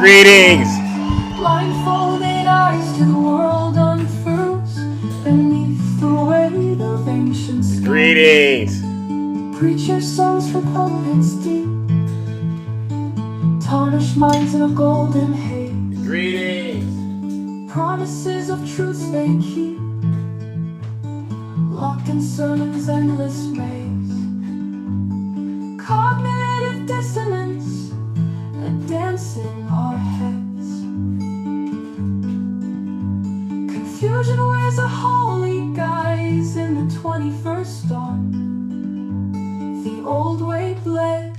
Greetings. Blindfolded eyes to the world unfurls beneath the weight of ancient stones. Greetings. Preacher songs for puppets deep, tarnished minds in a golden haze. Greetings. Promises of truth they keep, locked in sermons' endless maze. Cognitive dissonance, a dance in our heads. Confusion wears a holy guise in the 21st dawn. The old way bled,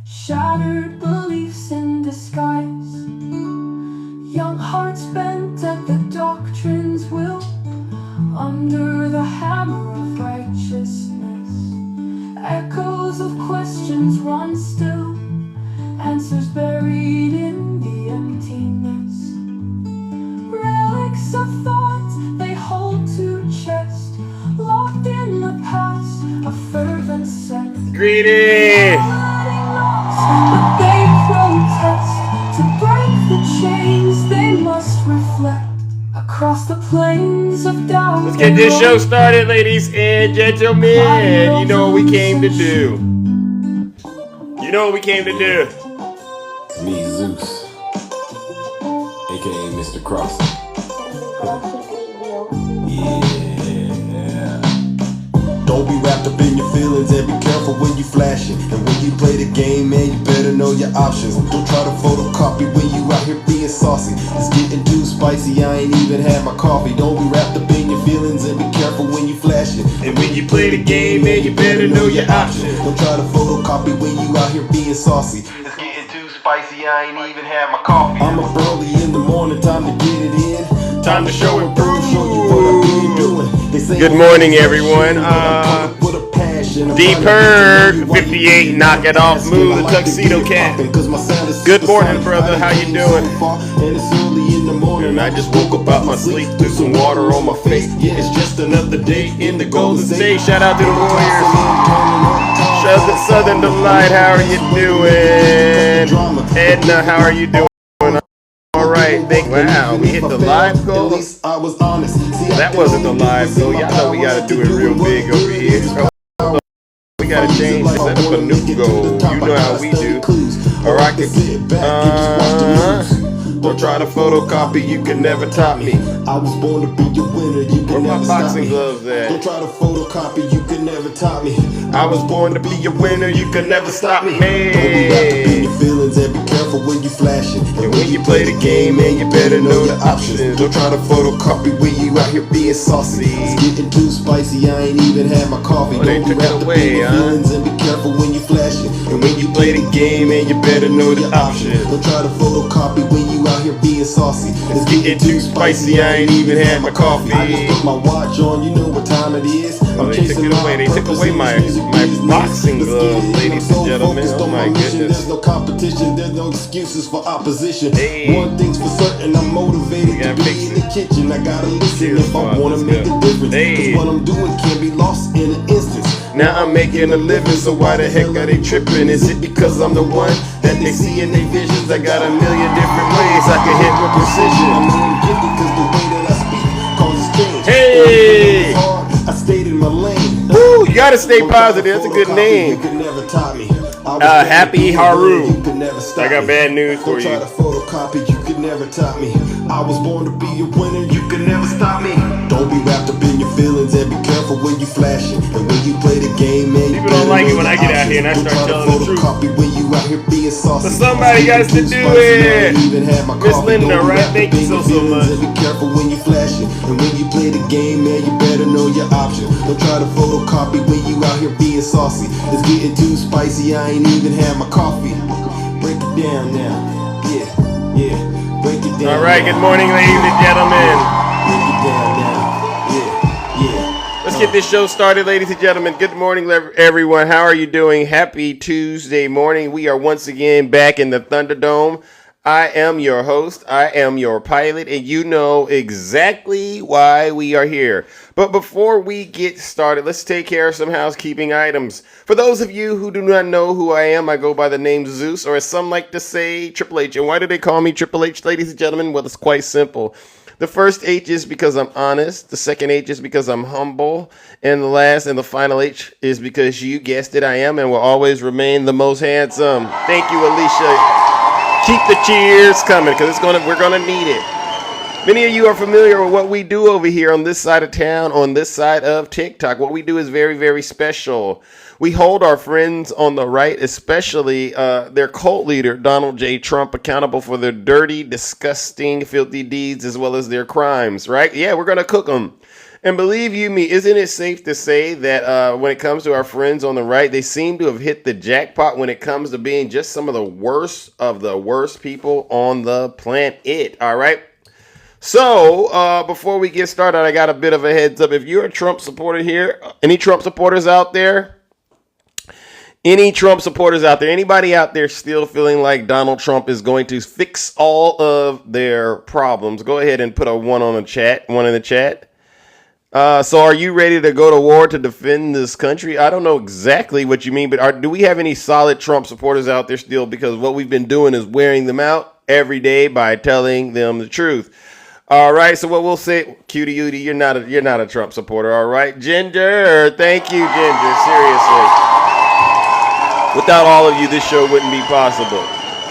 shattered beliefs in disguise. Young hearts bent at the doctrine's will, under the hammer of righteousness. Echoes of questions run still, answers buried in the emptiness. Relics of thought they hold to chest, locked in the past, a fervent sense. Greetings. But they protest. To break the chains they must reflect across the plains of doubt. Let's get this show started, ladies and gentlemen. You know what we came to do. You know what we came to do. Me, Zeus, aka Mr. Cross. Yeah. Don't be wrapped up in your feelings and be careful when you flashing. And when you play the game, man, you better know your options. Don't try to photocopy when you out here being saucy. It's getting too spicy, I ain't even had my coffee. Don't be wrapped up in your feelings and be careful when you flashing. And when you play the game, man, you better know your options. Don't try to photocopy when you out here being saucy. It's getting too spicy, I ain't even had my coffee. I'm up early in the morning, time to get it in. Time to show and prove. Show you what I be doing. They say Good morning, everyone. D-Perg, 58, knock it off, move the tuxedo cat. Good morning, brother, how you doing? And I just woke up out my sleep, threw some water on my face. It's just another day in the Golden State. Shout out to the Warriors. Shout out to Southern Delight, how are you doing? Edna, how are you doing? Alright, wow, we hit the live goal. That wasn't the live goal. Y'all know we gotta do it real big over here. We gotta change, set up a new goal. You know how we do. Alright, don't try to photocopy, you can never top me. I was born to be a winner, you can Where never my stop boxing me. gloves at? Don't try to photocopy, you can never top me. I was born to be a winner, you can never stop me. Don't be wrapped up in Hey. your feelings and be careful when you flashing. And when you play the game, man, you better know your options. Don't try to photocopy when you out here being saucy. It's getting too spicy, I ain't even had my coffee. Oh, they Don't be took it wrapped up away, in your huh? feelings and be careful when you flashing. And when you play the game, man, you better know the options. Don't try to photocopy when you out here being saucy. It's getting too spicy, I ain't even had my coffee. I just put my watch on, you know what time it is. Oh, they took it away. They took away my boxing gloves, ladies and gentlemen. Oh my goodness. There's no competition, there's no excuses for opposition. Hey. One thing's for certain, I'm motivated We to gotta be fix in the kitchen. I gotta listen Cheers, if I Bob. wanna Let's make go. a difference. Hey. 'Cause what I'm doing can't be lost in an instance. Now I'm making a living, so why the heck are they tripping? Is it because I'm the one that they see in their visions? I got a million different ways I can hit with I precision. know I'm gifted 'cause the way that I speak causes change. Hey! It's hard, I stayed in my lane. Woo, you gotta stay positive. That's a good You name. could never top me. Happy Haru. You could never stop I got me. bad news for Don't try you. to photocopy, you could never top me. I was born to be a winner, you could never stop me. Don't be wrapped up in your feelings and be careful when you flashing. And when you play the game, man, People don't like it when I get out here and I Don't start try to telling the truth. photocopy when you out here being saucy. So somebody got to do it. Miss Linda, right? Thank you so much. And be careful when you flashing. And when you play the game, man, you better know your options. Don't try to photocopy when you out here being saucy. It's getting too spicy, I ain't even had my coffee. Break it down now. Yeah. Break it down. All right, good morning, ladies and gentlemen. Break it down now. Yeah. Let's get this show started, ladies and gentlemen. Good morning, everyone. How are you doing? Happy Tuesday morning. We are once again back in the Thunderdome. I am your host, I am your pilot, and you know exactly why we are here. But before we get started, let's take care of some housekeeping items. For those of you who do not know who I am, I go by the name Zeus, or as some like to say, Triple H. And why do they call me Triple H, ladies and gentlemen? Well, it's quite simple. The first H is because I'm honest, the second H is because I'm humble, and the last and the final H is because you guessed it, I am and will always remain the most handsome. Thank you, Alicia. Keep the cheers coming because we're gonna need it. Many of you are familiar with what we do over here on this side of town, on this side of TikTok. What we do is very, very special. We hold our friends on the right, especially their cult leader, Donald J. Trump, accountable for their dirty, disgusting, filthy deeds as well as their crimes, right? Yeah, we're gonna cook them. And believe you me, isn't it safe to say that when it comes to our friends on the right, they seem to have hit the jackpot when it comes to being just some of the worst people on the planet, all right? So, before we get started, I got a bit of a heads up. If you're a Trump supporter here, any Trump supporters out there? Anybody out there still feeling like Donald Trump is going to fix all of their problems? Go ahead and put a one in the chat. So are you ready to go to war to defend this country? I don't know exactly what you mean, but do we have any solid Trump supporters out there still? Because what we've been doing is wearing them out every day by telling them the truth. All right, so what we'll say, Cutie Utie, you're not a Trump supporter, all right? Ginger, thank you, Ginger, seriously. Without all of you, this show wouldn't be possible.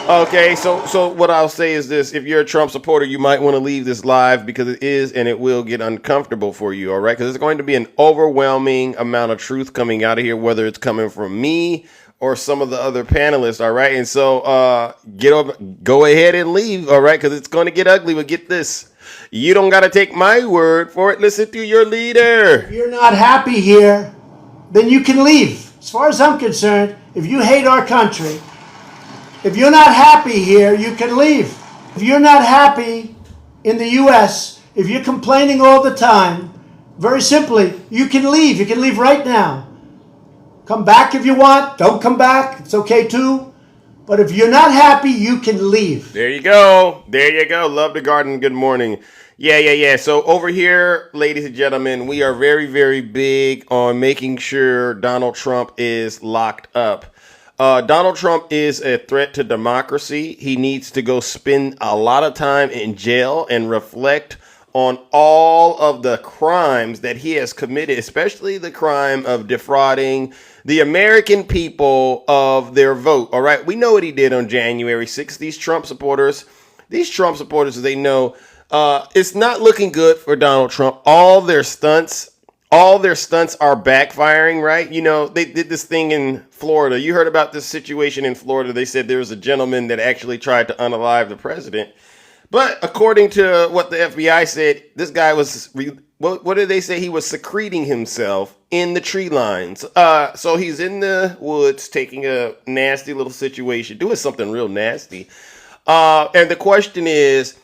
Okay, so what I'll say is this. If you're a Trump supporter, you might want to leave this live because it is and it will get uncomfortable for you, all right? Because it's going to be an overwhelming amount of truth coming out of here, whether it's coming from me or some of the other panelists, all right? And so go ahead and leave, all right? Because it's going to get ugly, but get this. You don't got to take my word for it. Listen to your leader. If you're not happy here, then you can leave. As far as I'm concerned, if you hate our country, if you're not happy here, you can leave. If you're not happy in the U.S., if you're complaining all the time, very simply, you can leave. You can leave right now. Come back if you want. Don't come back. It's okay too. But if you're not happy, you can leave. There you go. Love the garden. Good morning. Yeah. So over here, ladies and gentlemen, we are very, very big on making sure Donald Trump is locked up. Donald Trump is a threat to democracy. He needs to go spend a lot of time in jail and reflect on all of the crimes that he has committed, especially the crime of defrauding the American people of their vote. All right. We know what he did on January 6th. These Trump supporters, they know it's not looking good for Donald Trump. All their stunts are backfiring, right? You know, they did this thing in Florida. You heard about this situation in Florida. They said there was a gentleman that actually tried to unalive the president. But according to what the FBI said, this guy was, what did they say? He was secreting himself in the tree lines. So he's in the woods taking a nasty little situation, doing something real nasty. And the question is,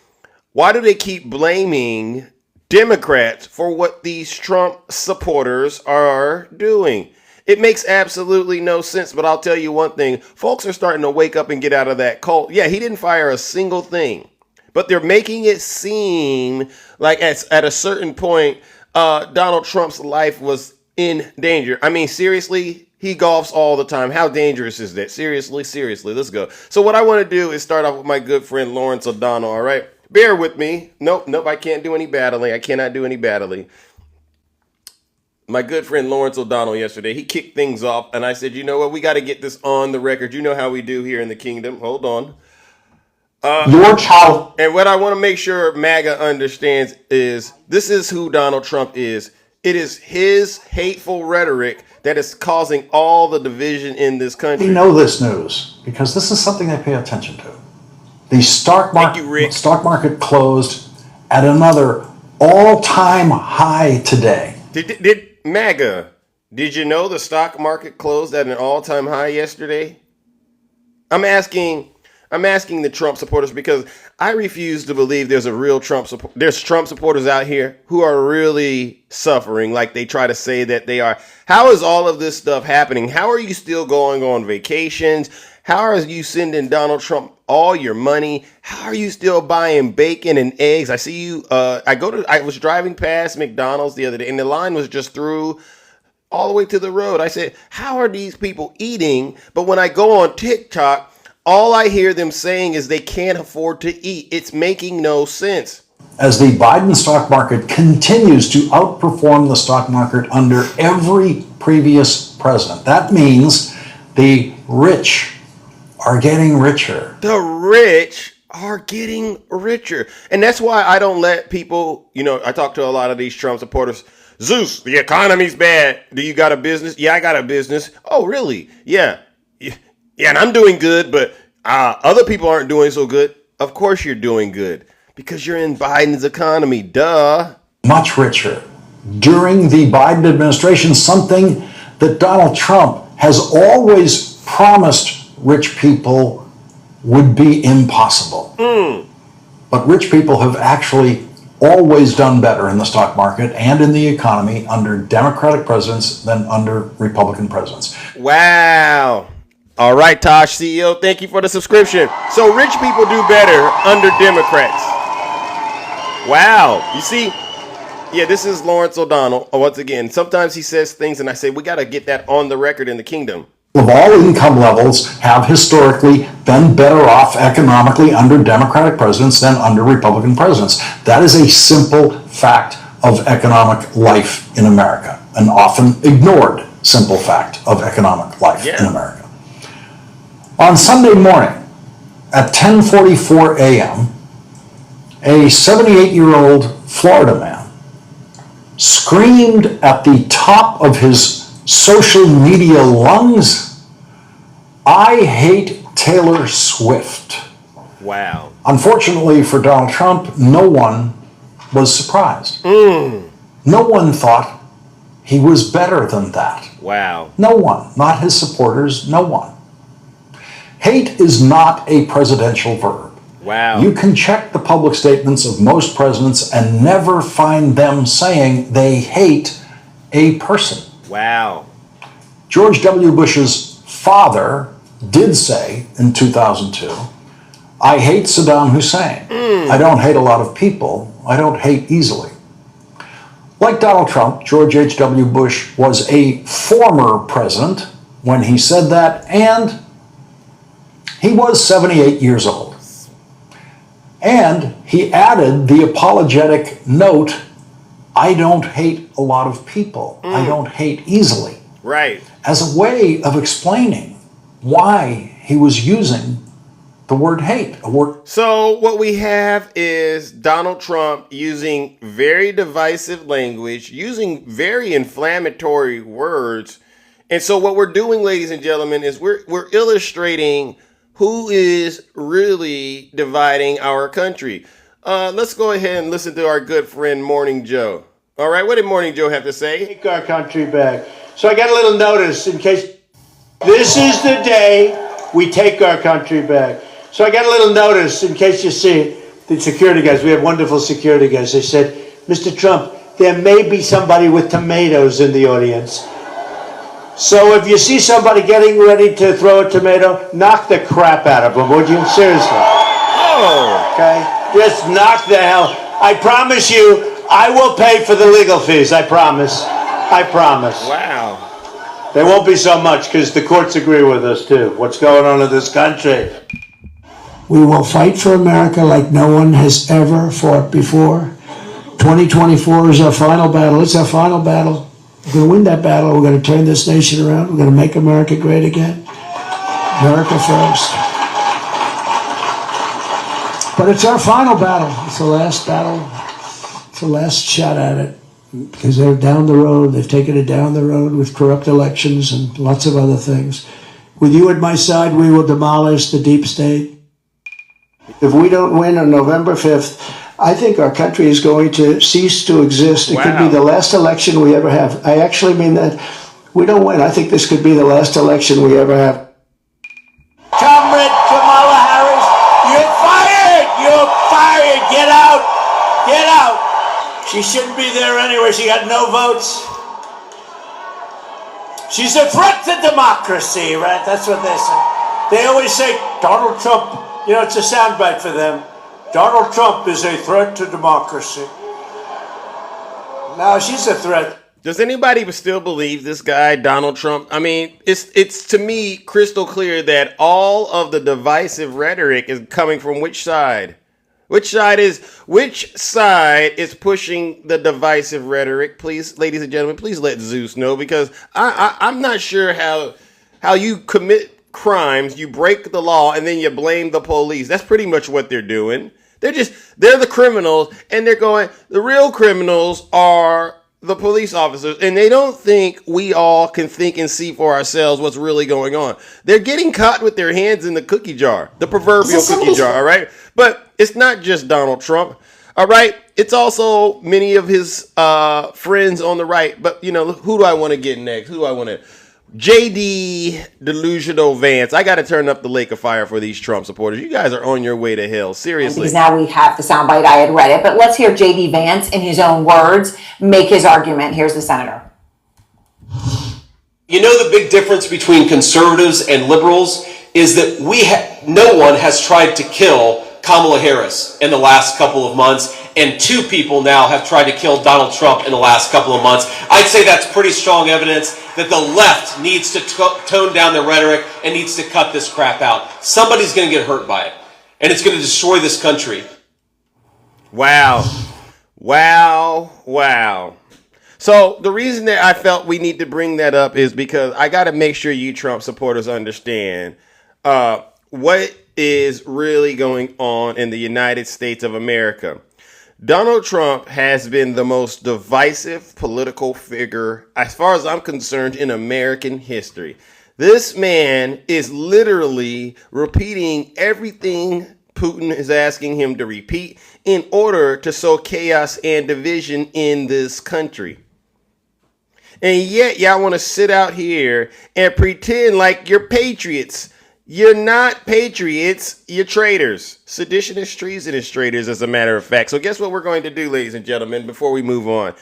why do they keep blaming Democrats for what these Trump supporters are doing? It makes absolutely no sense, but I'll tell you one thing. Folks are starting to wake up and get out of that cult. Yeah, he didn't fire a single thing, but they're making it seem like at a certain point, Donald Trump's life was in danger. I mean, seriously, he golfs all the time. How dangerous is that? Seriously, let's go. So what I want to do is start off with my good friend Lawrence O'Donnell, all right? Bear with me. Nope, I can't do any battling. I cannot do any battling. My good friend Lawrence O'Donnell yesterday, he kicked things off, and I said, you know what? We got to get this on the record. You know how we do here in the kingdom. Hold on. Your child. And what I want to make sure MAGA understands is this is who Donald Trump is. It is his hateful rhetoric that is causing all the division in this country. We know this news because this is something they pay attention to. The stock market closed at another all-time high today. Did MAGA, did you know the stock market closed at an all-time high yesterday? I'm asking the Trump supporters because I refuse to believe there's a real Trump support. There's Trump supporters out here who are really suffering like they try to say that they are. How is all of this stuff happening? How are you still going on vacations? How are you sending Donald Trump all your money? How are you still buying bacon and eggs? I see you. I was driving past McDonald's the other day, and the line was just through all the way to the road. I said, how are these people eating? But when I go on TikTok, all I hear them saying is they can't afford to eat. It's making no sense. As the Biden stock market continues to outperform the stock market under every previous president, that means the rich are getting richer. The rich are getting richer. And that's why I don't let people, I talk to a lot of these Trump supporters. Zeus, the economy's bad. Do you got a business? Yeah, I got a business. Oh, really? Yeah. Yeah, and I'm doing good, but other people aren't doing so good. Of course you're doing good because you're in Biden's economy. Duh. Much richer. During the Biden administration, something that Donald Trump has always promised rich people would be impossible. But rich people have actually always done better in the stock market and in the economy under Democratic presidents than under Republican presidents. Wow. All right, Tosh, CEO, thank you for the subscription. So rich people do better under Democrats. Wow. You see, yeah, this is Lawrence O'Donnell. Once again, sometimes he says things and I say, we got to get that on the record in the kingdom. Of all income levels have historically been better off economically under Democratic presidents than under Republican presidents. That is a simple fact of economic life in America, an often ignored simple fact of economic life in America. On Sunday morning at 10:44 a.m., a 78-year-old Florida man screamed at the top of his social media lungs, "I hate Taylor Swift." Wow. Unfortunately for Donald Trump, no one was surprised. No one thought he was better than that. Wow. No one, not his supporters, no one. Hate is not a presidential verb. Wow. You can check the public statements of most presidents and never find them saying they hate a person. Wow. George W. Bush's father did say in 2002, "I hate Saddam Hussein. I don't hate a lot of people. I don't hate easily." Like Donald Trump, George H.W. Bush was a former president when he said that, and he was 78 years old. And he added the apologetic note, "I don't hate a lot of people. I don't hate easily." Right. As a way of explaining why he was using the word hate. So what we have is Donald Trump using very divisive language, using very inflammatory words. And so what we're doing, ladies and gentlemen, is we're illustrating who is really dividing our country. Let's go ahead and listen to our good friend Morning Joe. All right, what did Morning Joe have to say? Take our country back. So I got a little notice in case this is the day we take our country back. So I got a little notice in case you see it. The security guys, we have wonderful security guys. They said, "Mr. Trump, there may be somebody with tomatoes in the audience. So if you see somebody getting ready to throw a tomato, knock the crap out of them, would you? Seriously. Oh. Okay? Just knock the hell. I promise you, I will pay for the legal fees. I promise. I promise. Wow. There won't be so much because the courts agree with us too. What's going on in this country? We will fight for America like no one has ever fought before. 2024 is our final battle. It's our final battle. We're going to win that battle. We're going to turn this nation around. We're going to make America great again. America first. But it's our final battle. It's the last battle. It's the last shot at it. Because they're down the road. They've taken it down the road with corrupt elections and lots of other things. With you at my side, we will demolish the deep state. If we don't win on November 5th, I think our country is going to cease to exist. It could be the last election we ever have. I actually mean that. We don't win. I think this could be the last election we ever have. Comrade Kamala Harris, you're fired! You're fired! Get out! Get out! She shouldn't be there anyway. She got no votes. She's a threat to democracy, right? That's what they say. They always say Donald Trump, it's a soundbite for them. Donald Trump is a threat to democracy. Now she's a threat. Does anybody still believe this guy, Donald Trump? I mean, it's to me crystal clear that all of the divisive rhetoric is coming from which side? Which side is pushing the divisive rhetoric? Please, ladies and gentlemen, please let Zeus know, because I'm not sure how you commit crimes, you break the law, and then you blame the police. That's pretty much what they're doing. They're the criminals, and they're going, the real criminals are the police officers, and they don't think we all can think and see for ourselves what's really going on. They're getting caught with their hands in the cookie jar, the proverbial cookie jar, all right? But it's not just Donald Trump, all right? It's also many of his friends on the right. But, who do I want to get next? Who do I want to... JD Delusional Vance. I got to turn up the lake of fire for these Trump supporters. You guys are on your way to hell. Seriously. Because now we have the soundbite. I had read it. But let's hear JD Vance, in his own words, make his argument. Here's the senator. You know, the big difference between conservatives and liberals is that no one has tried to kill Kamala Harris in the last couple of months, and 2 people now have tried to kill Donald Trump in the last couple of months. I'd say that's pretty strong evidence that the left needs to tone down the rhetoric and needs to cut this crap out. Somebody's going to get hurt by it, and it's going to destroy this country. Wow. So the reason that I felt we need to bring that up is because I got to make sure you Trump supporters understand what is really going on in the United States of America. Donald Trump has been the most divisive political figure, as far as I'm concerned, in American history. This man is literally repeating everything Putin is asking him to repeat in order to sow chaos and division in this country. And yet y'all want to sit out here and pretend like you're patriots. You're not patriots, you're traitors. Seditionists, treasonous traitors, as a matter of fact. So guess what we're going to do, ladies and gentlemen, before we move on?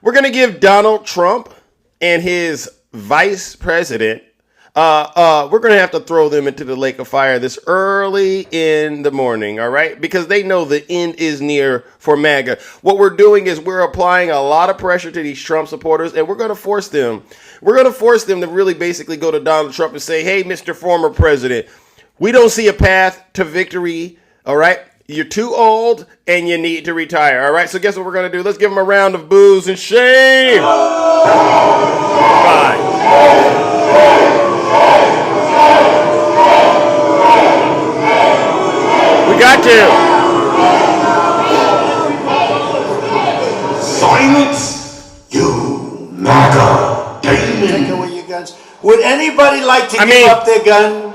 We're going to give Donald Trump and his vice president, we're going to have to throw them into the lake of fire this early in the morning, all right? Because they know the end is near for MAGA. What we're doing is we're applying a lot of pressure to these Trump supporters, and we're going to force them to really basically go to Donald Trump and say, hey, Mr. Former President, we don't see a path to victory, all right? You're too old, and you need to retire, all right? So guess what we're going to do? Let's give him a round of boos and shame. Bye. We got to. Silence, you MAGA demon. Take away your guns. Would anybody like to give up their gun?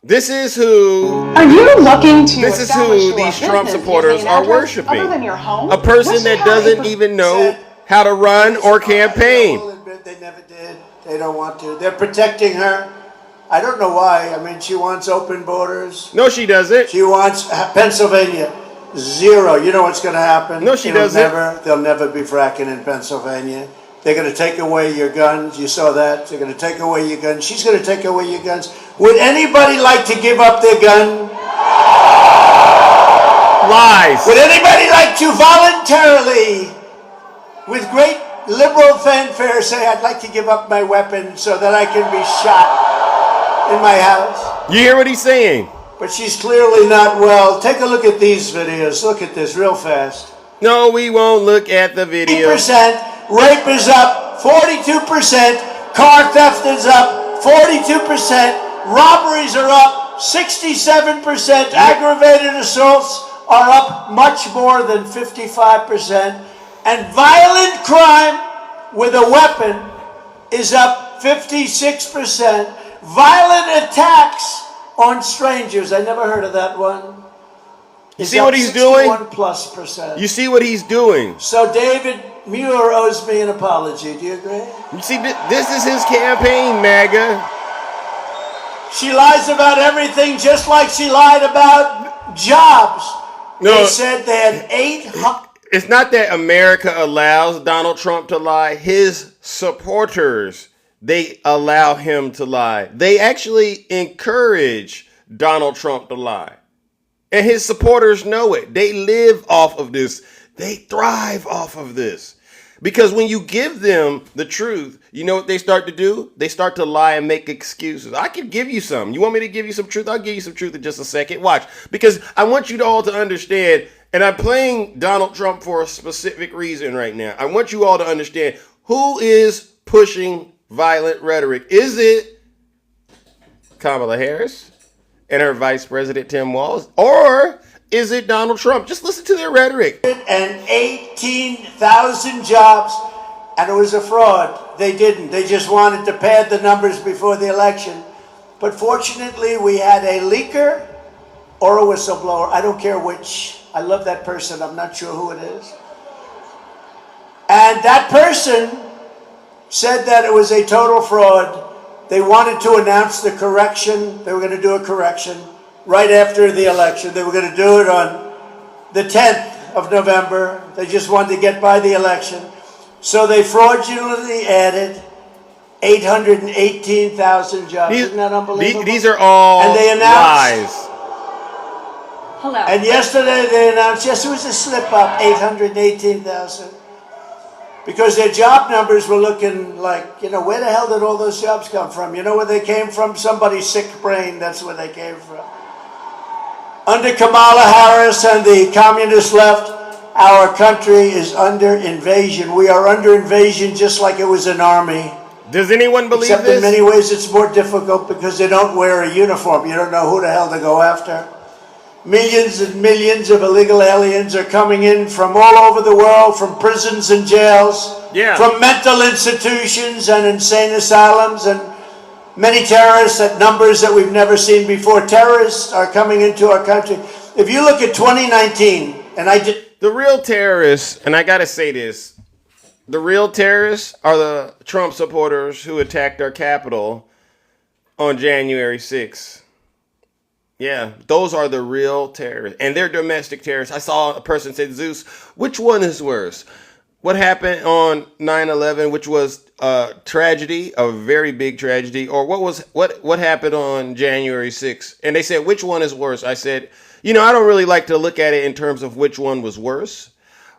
This is who. Are you looking to? This is who these Trump supporters are worshiping. Other than your home? A person that doesn't even know how to run or campaign. They never did. They don't want to. They're protecting her. I don't know why. I mean, she wants open borders. No, she doesn't. She wants Pennsylvania. Zero. You know what's going to happen? No, she doesn't. They'll never be fracking in Pennsylvania. They're going to take away your guns. You saw that. They're going to take away your guns. She's going to take away your guns. Would anybody like to give up their gun? Lies. Would anybody like to voluntarily, with great liberal fanfare, say, I'd like to give up my weapon so that I can be shot in my house? You hear what he's saying? But she's clearly not well. Take a look at these videos. Look at this real fast. No, we won't look at the video. 80%. Rape is up 42%. Car theft is up 42%. Robberies are up 67%. Aggravated assaults are up much more than 55%. And violent crime with a weapon is up 56%. Violent attacks on strangers, I never heard of that one. You see what he's doing? 61+%. You see what he's doing? So David Muir owes me an apology. Do you agree? You see, this is his campaign, MAGA. She lies about everything, just like she lied about jobs. No, they said they had 800. It's not that America allows Donald Trump to lie. His supporters they allow him to lie. They actually encourage Donald Trump to lie. And his supporters know it. They live off of this. They thrive off of this. Because when you give them the truth, you know what they start to do? They start to lie and make excuses. I can give you some. You want me to give you some truth? I'll give you some truth in just a second. Watch. Because I want you all to understand, and I'm playing Donald Trump for a specific reason right now. I want you all to understand who is pushing violent rhetoric. Is it Kamala Harris and her Vice President Tim Walz? Or is it Donald Trump? Just listen to their rhetoric. And 18,000 jobs, and it was a fraud. They didn't. They just wanted to pad the numbers before the election. But fortunately, we had a leaker or a whistleblower. I don't care which. I love that person. I'm not sure who it is. And that person said that it was a total fraud. They wanted to announce the correction. They were going to do a correction right after the election. They were going to do it on the 10th of November. They just wanted to get by the election. So they fraudulently added 818,000 jobs. Isn't that unbelievable? These are all and they announced, lies. Hello. And yesterday they announced, yes, it was a slip up, 818,000. Because their job numbers were looking like, where the hell did all those jobs come from? You know where they came from? Somebody's sick brain, that's where they came from. Under Kamala Harris and the communist left, our country is under invasion. We are under invasion just like it was an army. Does anyone believe Except this? in many ways it's more difficult because they don't wear a uniform. You don't know who the hell to go after. Millions and millions of illegal aliens are coming in from all over the world, from prisons and jails, from mental institutions and insane asylums, and many terrorists at numbers that we've never seen before. Terrorists are coming into our country. If you look at 2019, and I did... The real terrorists, and I gotta say this, the real terrorists are the Trump supporters who attacked our Capitol on January 6th. Yeah, those are the real terrorists. And they're domestic terrorists. I saw a person say, Zeus, which one is worse? What happened on 9/11, which was a tragedy, a very big tragedy, or what happened on January 6th? And they said, which one is worse? I said, I don't really like to look at it in terms of which one was worse.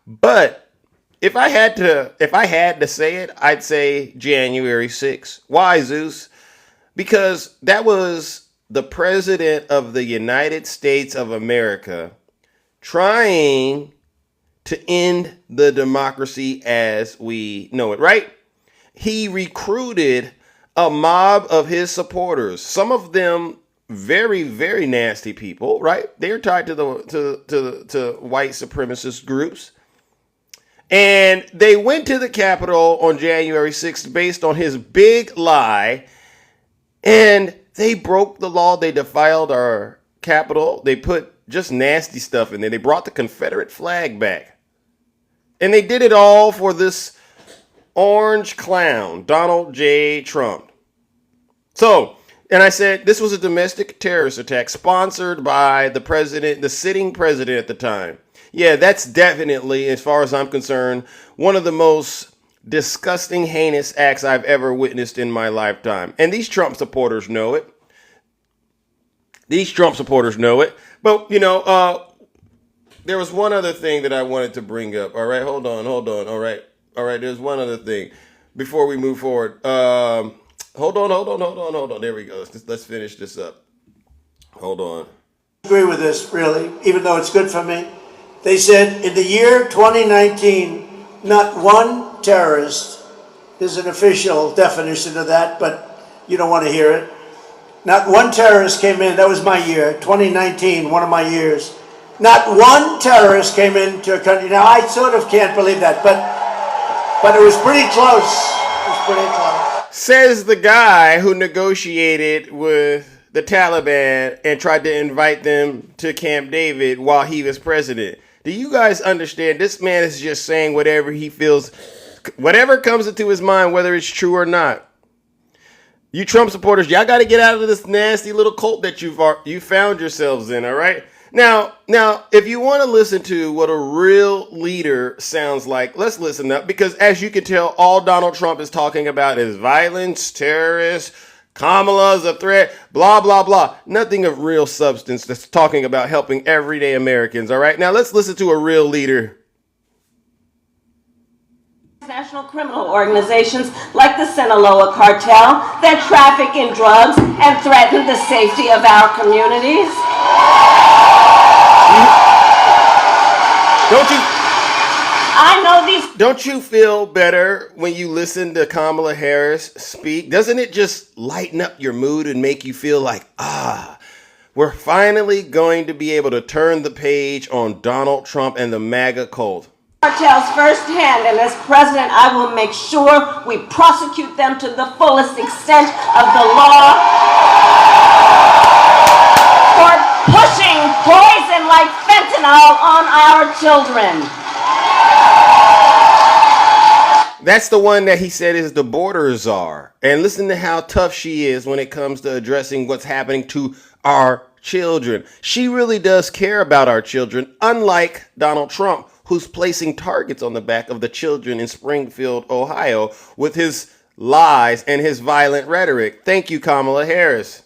But if I had to say it, I'd say January 6th. Why, Zeus? Because that was the president of the United States of America trying to end the democracy as we know it, right? He recruited a mob of his supporters, some of them very, very nasty people, right? They're tied to the white supremacist groups. And they went to the Capitol on January 6th based on his big lie. And they broke the law. They defiled our Capitol. They put just nasty stuff in there. They brought the Confederate flag back. And they did it all for this orange clown, Donald J. Trump. So, and I said, this was a domestic terrorist attack sponsored by the president, the sitting president at the time. Yeah, that's definitely, as far as I'm concerned, one of the most disgusting, heinous acts I've ever witnessed in my lifetime. And these Trump supporters know it. But, there was one other thing that I wanted to bring up. All right, hold on. All right, there's one other thing before we move forward. Hold on. There we go. Let's finish this up. Hold on. I agree with this, really, even though it's good for me. They said in the year 2019, not one terrorist, there's an official definition of that, but you don't want to hear it. Not one terrorist came in, that was my year, 2019, one of my years. Not one terrorist came into a country. Now, I sort of can't believe that, but it was pretty close. Says the guy who negotiated with the Taliban and tried to invite them to Camp David while he was president. Do you guys understand? This man is just saying whatever he feels, whatever comes into his mind, whether it's true or not. You Trump supporters, y'all got to get out of this nasty little cult that you found yourselves in, all right? Now, if you want to listen to what a real leader sounds like, let's listen up, because as you can tell, all Donald Trump is talking about is violence, terrorists, Kamala's a threat, blah, blah, blah. Nothing of real substance that's talking about helping everyday Americans, all right? Now, let's listen to a real leader. National criminal organizations like the Sinaloa cartel that traffic in drugs and threaten the safety of our communities. Don't you feel better when you listen to Kamala Harris speak? Doesn't it just lighten up your mood and make you feel like, we're finally going to be able to turn the page on Donald Trump and the MAGA cult? Cartels firsthand, and as president, I will make sure we prosecute them to the fullest extent of the law for pushing poison like fentanyl on our children. That's the one that he said is the border czar. And listen to how tough she is when it comes to addressing what's happening to our children. She really does care about our children, unlike Donald Trump, who's placing targets on the back of the children in Springfield, Ohio, with his lies and his violent rhetoric. Thank you, Kamala Harris.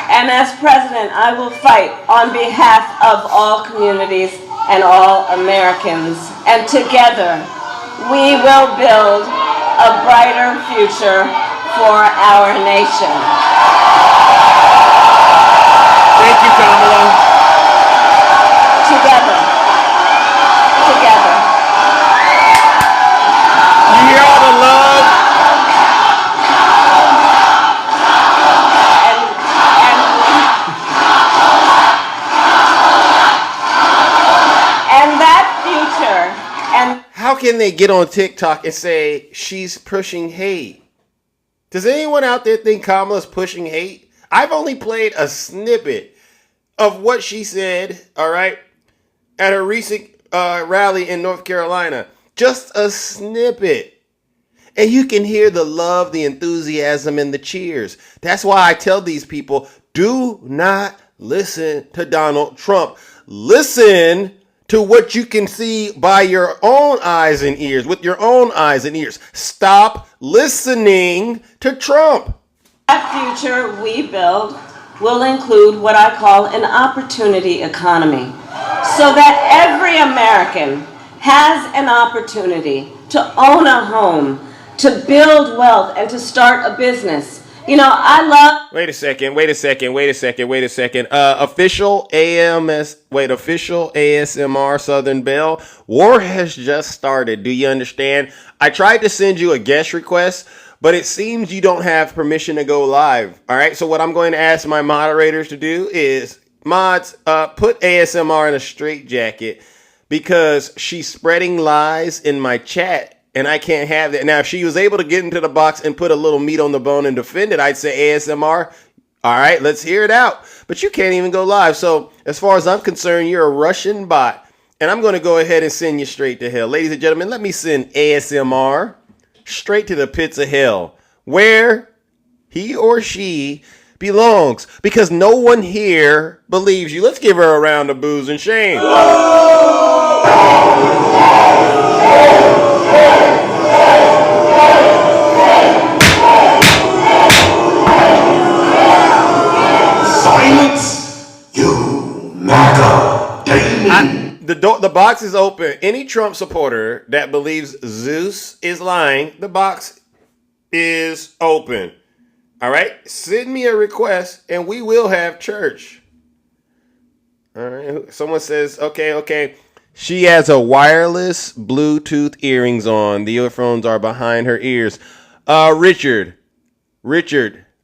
And as president, I will fight on behalf of all communities and all Americans. And together, we will build a brighter future for our nation. Thank you, Kamala. Together. You hear all the love? And that future. And how can they get on TikTok and say she's pushing hate? Does anyone out there think Kamala's pushing hate? I've only played a snippet of what she said, all right, at a recent rally in North Carolina. Just a snippet. And you can hear the love, the enthusiasm, and the cheers. That's why I tell these people, do not listen to Donald Trump. Listen to what you can see by your own eyes and ears, with your own eyes and ears. Stop listening to Trump. That future we build will include what I call an opportunity economy, so that every American has an opportunity to own a home, to build wealth, and to start a business. You know, I love... Wait a second. Official ASMR Southern Belle. War has just started. Do you understand? I tried to send you a guest request, but it seems you don't have permission to go live. All right. So what I'm going to ask my moderators to do is, mods, put ASMR in a straitjacket, because she's spreading lies in my chat. And I can't have that. Now, if she was able to get into the box and put a little meat on the bone and defend it, I'd say ASMR. All right, let's hear it out. But you can't even go live. So as far as I'm concerned, you're a Russian bot. And I'm going to go ahead and send you straight to hell. Ladies and gentlemen, let me send ASMR straight to the pits of hell, where he or she belongs. Because no one here believes you. Let's give her a round of boos and shame. Silence, you MAGA demon. The box is open. Any Trump supporter that believes Zeus is lying, the box is open. All right? Send me a request and we will have church. All right. Someone says, okay. She has a wireless Bluetooth earrings on. The earphones are behind her ears. Richard,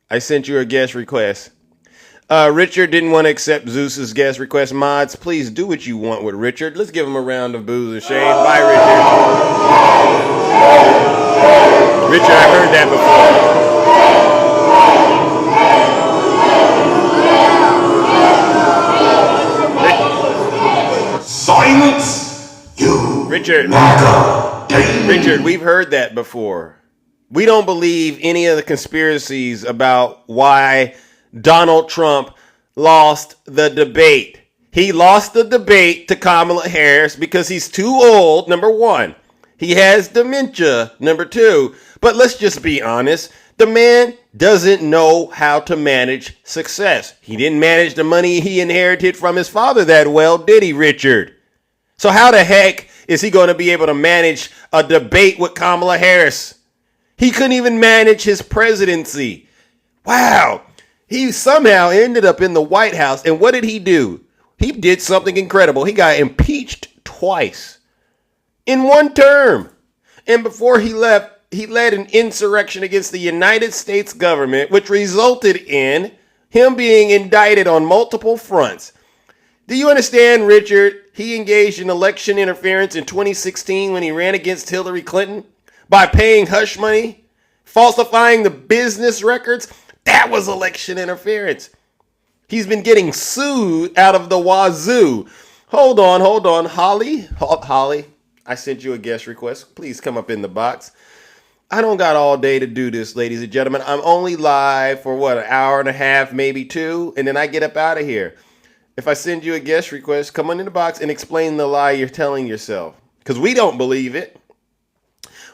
I sent you a guest request. Richard didn't want to accept Zeus's guest request. Mods, please do what you want with Richard. Let's give him a round of boos and shame. Bye, Richard. Richard, I heard that before. Silence, you Richard. MAGA demon. Richard, we've heard that before. We don't believe any of the conspiracies about why Donald Trump lost the debate. He lost the debate to Kamala Harris because he's too old, number one. He has dementia, number two. But let's just be honest. The man doesn't know how to manage success. He didn't manage the money he inherited from his father that well, did he, Richard? So how the heck is he going to be able to manage a debate with Kamala Harris? He couldn't even manage his presidency. Wow. He somehow ended up in the White House. And what did he do? He did something incredible. He got impeached twice in one term. And before he left, he led an insurrection against the United States government, which resulted in him being indicted on multiple fronts. Do you understand, Richard? He engaged in election interference in 2016 when he ran against Hillary Clinton by paying hush money, falsifying the business records. That was election interference. He's been getting sued out of the wazoo. Hold on. Holly, I sent you a guest request. Please come up in the box. I don't got all day to do this, ladies and gentlemen. I'm only live for what, an hour and a half, maybe two, and then I get up out of here. If I send you a guest request, come on in the box and explain the lie you're telling yourself. Because we don't believe it.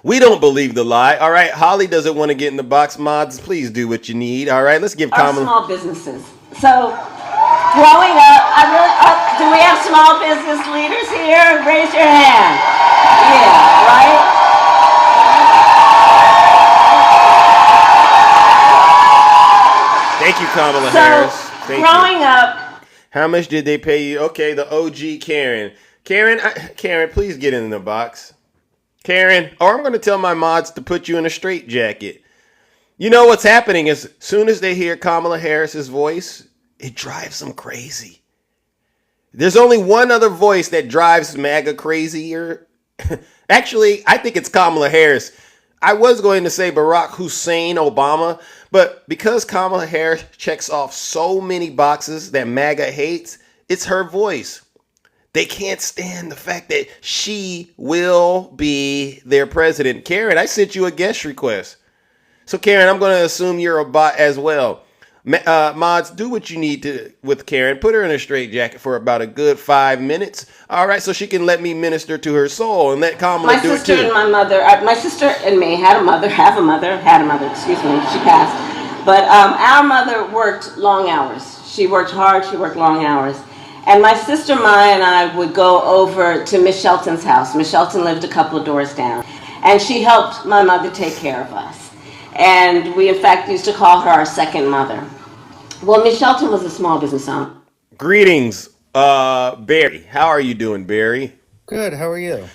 We don't believe the lie. All right, Holly doesn't want to get in the box. Mods, please do what you need. All right, let's give Kamala. Small businesses. So, growing up, do we have small business leaders here? Raise your hand. Yeah, right? Thank you, Kamala Harris. Thank growing you. up. How much did they pay you? Okay, the OG Karen. Karen, please get in the box. Karen, or I'm going to tell my mods to put you in a straitjacket. You know what's happening is as soon as they hear Kamala Harris's voice, it drives them crazy. There's only one other voice that drives MAGA crazier. Actually, I think it's Kamala Harris. I was going to say Barack Hussein Obama, but because Kamala Harris checks off so many boxes that MAGA hates, it's her voice. They can't stand the fact that she will be their president. Karen, I sent you a guest request. So Karen, I'm going to assume you're a bot as well. Mods, do what you need to with Karen. Put her in a straitjacket for about a good 5 minutes. All right, so she can let me minister to her soul and let Kamala do it too. My sister and my mother, my sister and me had a mother, excuse me, she passed. But our mother worked long hours. She worked hard, she worked long hours. And my sister Maya and I would go over to Miss Shelton's house. Miss Shelton lived a couple of doors down. And she helped my mother take care of us. And we, in fact, used to call her our second mother. Well, Miss Shelton was a small business owner. Greetings, Barry. How are you doing, Barry? Good. How are you?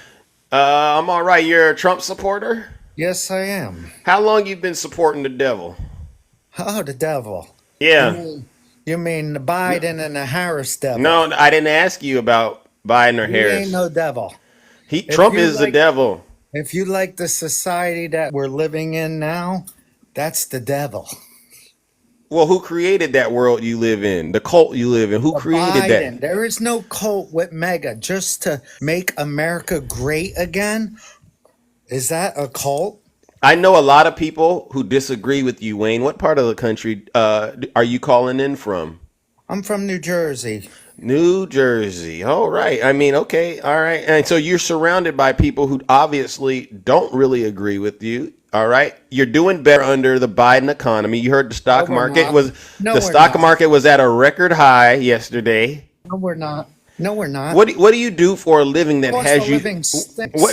I'm all right. You're a Trump supporter? Yes, I am. How long you been supporting the devil? Oh, the devil. Yeah. You mean the Biden and the Harris devil? No, I didn't ask you about Biden or Harris. He ain't no devil. Trump is the devil. If you like the society that we're living in now, that's the devil. Well, who created that world you live in? The cult you live in? Who created Biden. that? There is no cult with MAGA. Just to make America great again? Is that a cult? I know a lot of people who disagree with you, Wayne. What part of the country are you calling in from? I'm from New Jersey. New Jersey. All right. I mean, okay. All right. And so you're surrounded by people who obviously don't really agree with you. All right. You're doing better under the Biden economy. You heard the stock market was at a record high yesterday. No, we're not. No, we're not. What do you do for a living that has you?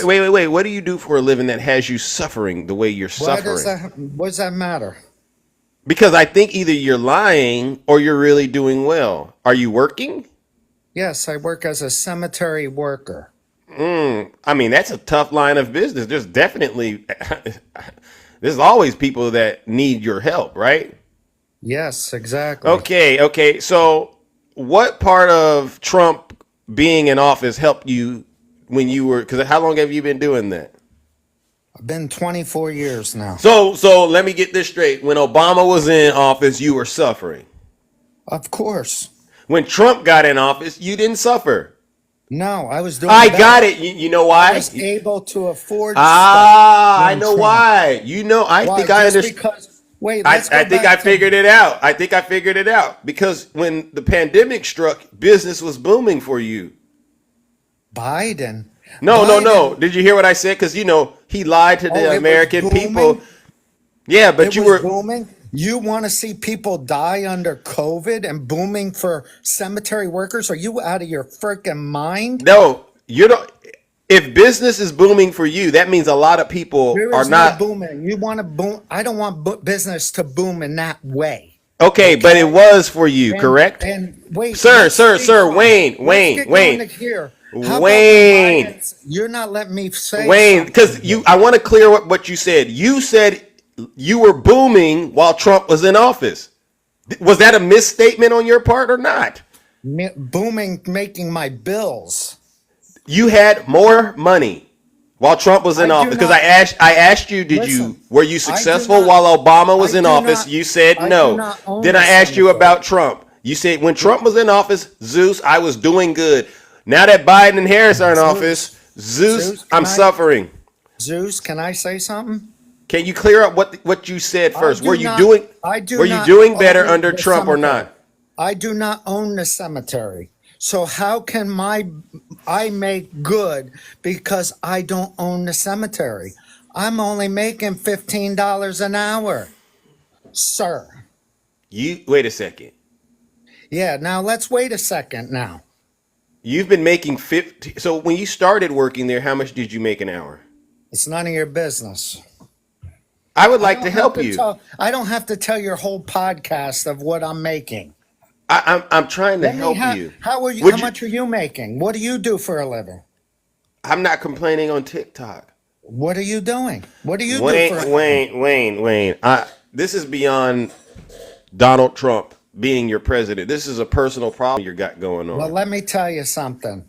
Wait. What do you do for a living that has you suffering the way you're suffering? What does that matter? Because I think either you're lying or you're really doing well. Are you working? Yes, I work as a cemetery worker. I mean, that's a tough line of business. There's always people that need your help, right? Yes, exactly. Okay. So what part of Trump being in office helped you when you were, because how long have you been doing that? I've been 24 years now. So let me get this straight. When Obama was in office, you were suffering. Of course. When Trump got in office, you didn't suffer. No, I was doing better. Got it. You know why? I was able to afford I know why. I think I understand. Wait, I, let's go I think back I figured it out. I think I figured it out because when the pandemic struck, business was booming for you. Biden. No, no, no. Did you hear what I said? Because he lied to Oh, the it was American people. booming. Yeah, but It you was were booming. You want to see people die under COVID and booming for cemetery workers? Are you out of your freaking mind? no. You don't. If business is booming for you, that means a lot of people There are is no not. booming. You want to boom? I don't want business to boom in that way. Okay, but it Okay. was for you, And correct? and wait, Sir, let's sir, stay sir, calm. Wayne, Let's Wayne, get going to Wayne, here. How about when Wayne, Biden's? You're not letting me say Wayne, because something. I want to clear what you said. You said you were booming while Trump was in office. Was that a misstatement on your part or not? Booming, making my bills. You had more money while Trump was in I do office because not. I asked you, Listen, were you I do successful not. while Obama was I in do office? not. You said I do no. not own Then a I asked you cemetery. about Trump. You said when Trump was in office, Zeus, I was doing good. Now that Biden and Harris are in office, Zeus, I'm Can I? suffering. Zeus, can I say something? Can you clear up what you said I first? do not. I do Were you not doing better own under the Trump or cemetery. not? I do not own the cemetery. So how can I make good because I don't own the cemetery? I'm only making $15 an hour, sir. You wait a second. Yeah, now let's wait a second now. You've been making 50. So when you started working there, how much did you make an hour? It's none of your business. I would like to help you. I don't have to tell your whole podcast of what I'm making. I'm trying to Let me help ha- you. How are you? Would How you? much are you making? What do you do for a living? I'm not complaining on TikTok. What are you doing? What do you do Wayne, for a living? Wayne. This is beyond Donald Trump being your president. This is a personal problem you got going Well, on. let me tell you something.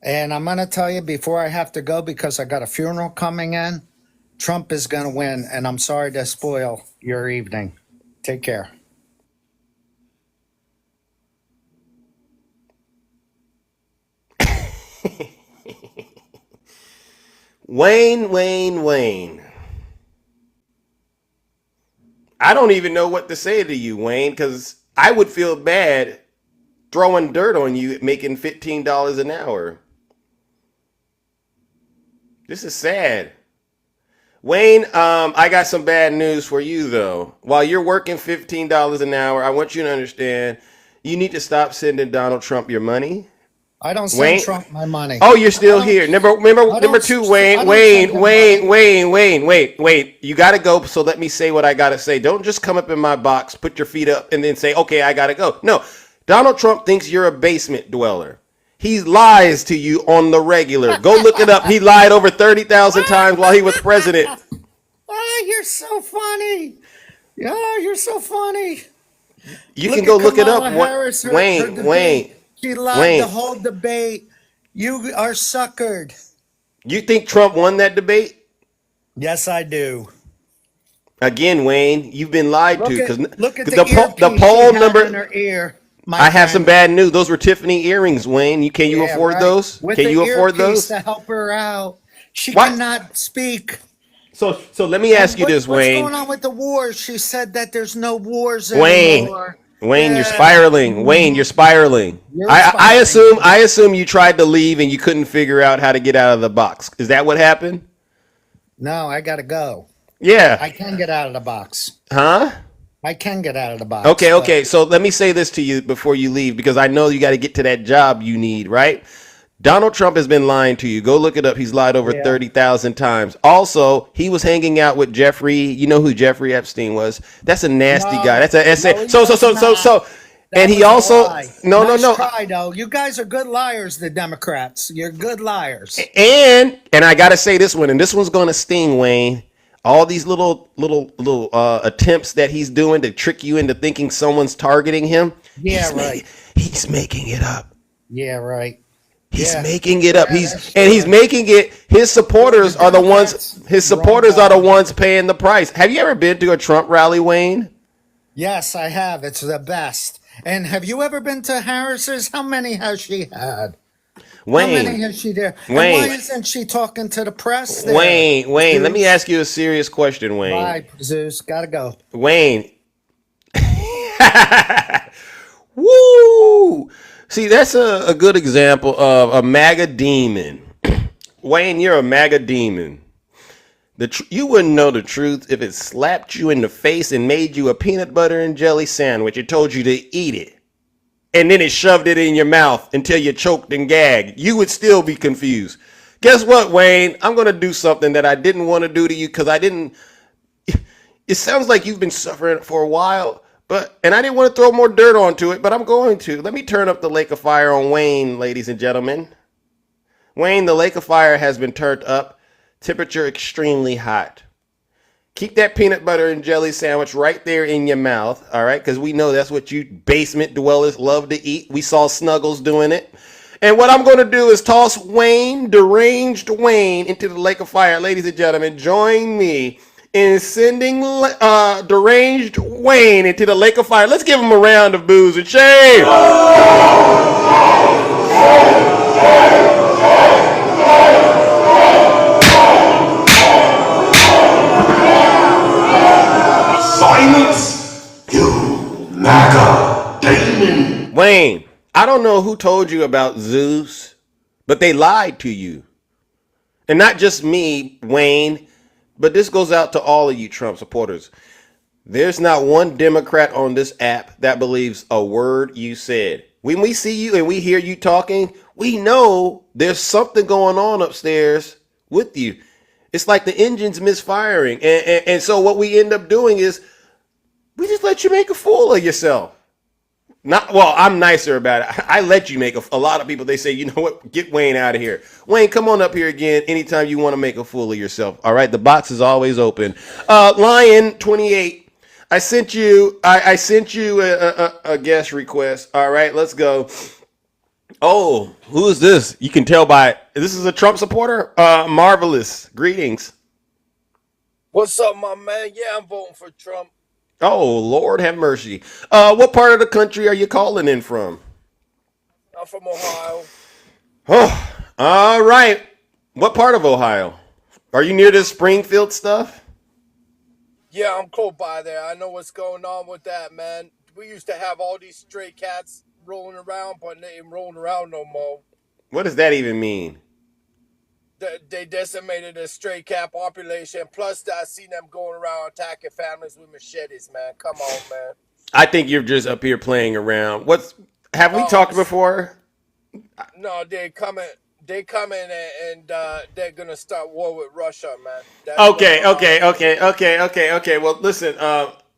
And I'm going to tell you before I have to go because I got a funeral coming in. Trump is going to win, and I'm sorry to spoil your evening. Take care. Wayne. I don't even know what to say to you, Wayne, because I would feel bad throwing dirt on you at making $15 an hour. This is sad. Wayne, I got some bad news for you though. While you're working $15 an hour, I want you to understand you need to stop sending Donald Trump your money. I don't send Wayne, Trump my money. oh, you're I still don't. here. Number I number don't. two, I don't send him money. Wait. You gotta go. So let me say what I gotta say. Don't just come up in my box, put your feet up, and then say, "Okay, I gotta go." No, Donald Trump thinks you're a basement dweller. He lies to you on the regular. Go look it up. He lied over 30,000 times while he was president. Oh, you're so funny. Oh, you're so funny. You Look can at go look it Kamala up. Harris, her Wayne. debate. She lied the Wayne. whole debate. You are suckered. You think Trump won that debate? Yes, I do. Again, Wayne, you've been lied to because Look at the the earpiece she poll had number. in her ear, my I have some friend. bad news. Those were Tiffany earrings, Wayne. Can you Yeah, afford right. those? With Can the you afford earpiece those? to help her out. She What? cannot speak. So let me ask you this, What's Wayne. going on with the wars? She said that there's no wars Wayne, anymore. Wayne, you're Yeah. spiraling. Wayne, you're spiraling. You're I spiraling. assume you tried to leave and you couldn't figure out how to get out of the box. Is that what happened? No, I gotta go. Yeah. I can get out of the box. Huh? I can get out of the box. Okay, but okay. So let me say this to you before you leave because I know you got to get to that job you need, right? Donald Trump has been lying to you. Go look it up. He's lied over Yeah. 30,000 times. Also, he was hanging out with Jeffrey. You know who Jeffrey Epstein was? That's a nasty guy. That's a No, he so. was not. And That he was a also lie. no. Nice try, though. You guys are good liars, the Democrats. You're good liars. And I got to say this one, and this one's going to sting, Wayne. All these little attempts that he's doing to trick you into thinking someone's targeting him. Yeah, right. He's making it up. Yeah, right. He's Yeah. making it up. Yeah, He's that's making it. His supporters The are the ones. Democrats, His wrong supporters are the guy. ones paying the price. Have you ever been to a Trump rally, Wayne? Yes, I have. It's the best. And have you ever been to Harris's? How many has she had? How many Wayne, is she there? And why Wayne, isn't she talking to the press there? Wayne. Let me Zeus? ask you a serious question, Wayne. Bye, Zeus. Gotta go. Wayne. Woo! See, that's a good example of a MAGA demon. Wayne, you're a MAGA demon. You wouldn't know the truth if it slapped you in the face and made you a peanut butter and jelly sandwich. It told you to eat it. And then it shoved it in your mouth until you choked and gagged. You would still be confused. Guess what, Wayne? I'm going to do something that I didn't want to do to you because I didn't. It sounds like you've been suffering for a while, and I didn't want to throw more dirt onto it, but I'm going to. Let me turn up the lake of fire on Wayne, ladies and gentlemen. Wayne, the lake of fire has been turned up. Temperature extremely hot. Keep that peanut butter and jelly sandwich right there in your mouth, all right? Because we know that's what you basement dwellers love to eat. We saw Snuggles doing it. And what I'm going to do is toss Wayne, deranged Wayne, into the lake of fire. Ladies and gentlemen, join me in sending deranged Wayne into the lake of fire. Let's give him a round of boos and shame. Silence, you MAGA demon. Wayne, I don't know who told you about Zeus, but they lied to you. And not just me, Wayne, but this goes out to all of you Trump supporters. There's not one Democrat on this app that believes a word you said. When we see you and we hear you talking, we know there's something going on upstairs with you. It's like the engine's misfiring. And so what we end up doing is we just let you make a fool of yourself. I'm nicer about it. I let you make a lot of people, they say, you know what, get Wayne out of here. Wayne, come on up here again anytime you want to make a fool of yourself. All right, the box is always open. Lion 28, I sent you a guest request. All right, let's go. Oh, who is this? You can tell by, this is a Trump supporter? Marvelous. Greetings. What's up, my man? Yeah, I'm voting for Trump. Oh, Lord have mercy. What part of the country are you calling in from? I'm from Ohio. Oh, all right. What part of Ohio? Are you near this Springfield stuff? Yeah, I'm close by there. I know what's going on with that, man. We used to have all these stray cats rolling around, but they ain't rolling around no more. What does that even mean? They decimated the stray cat population. Plus, I seen them going around attacking families with machetes, man. Come on, man. I think you're just up here playing around. Have we talked before? No, they coming and they're gonna start war with Russia, man. Okay. Well, listen,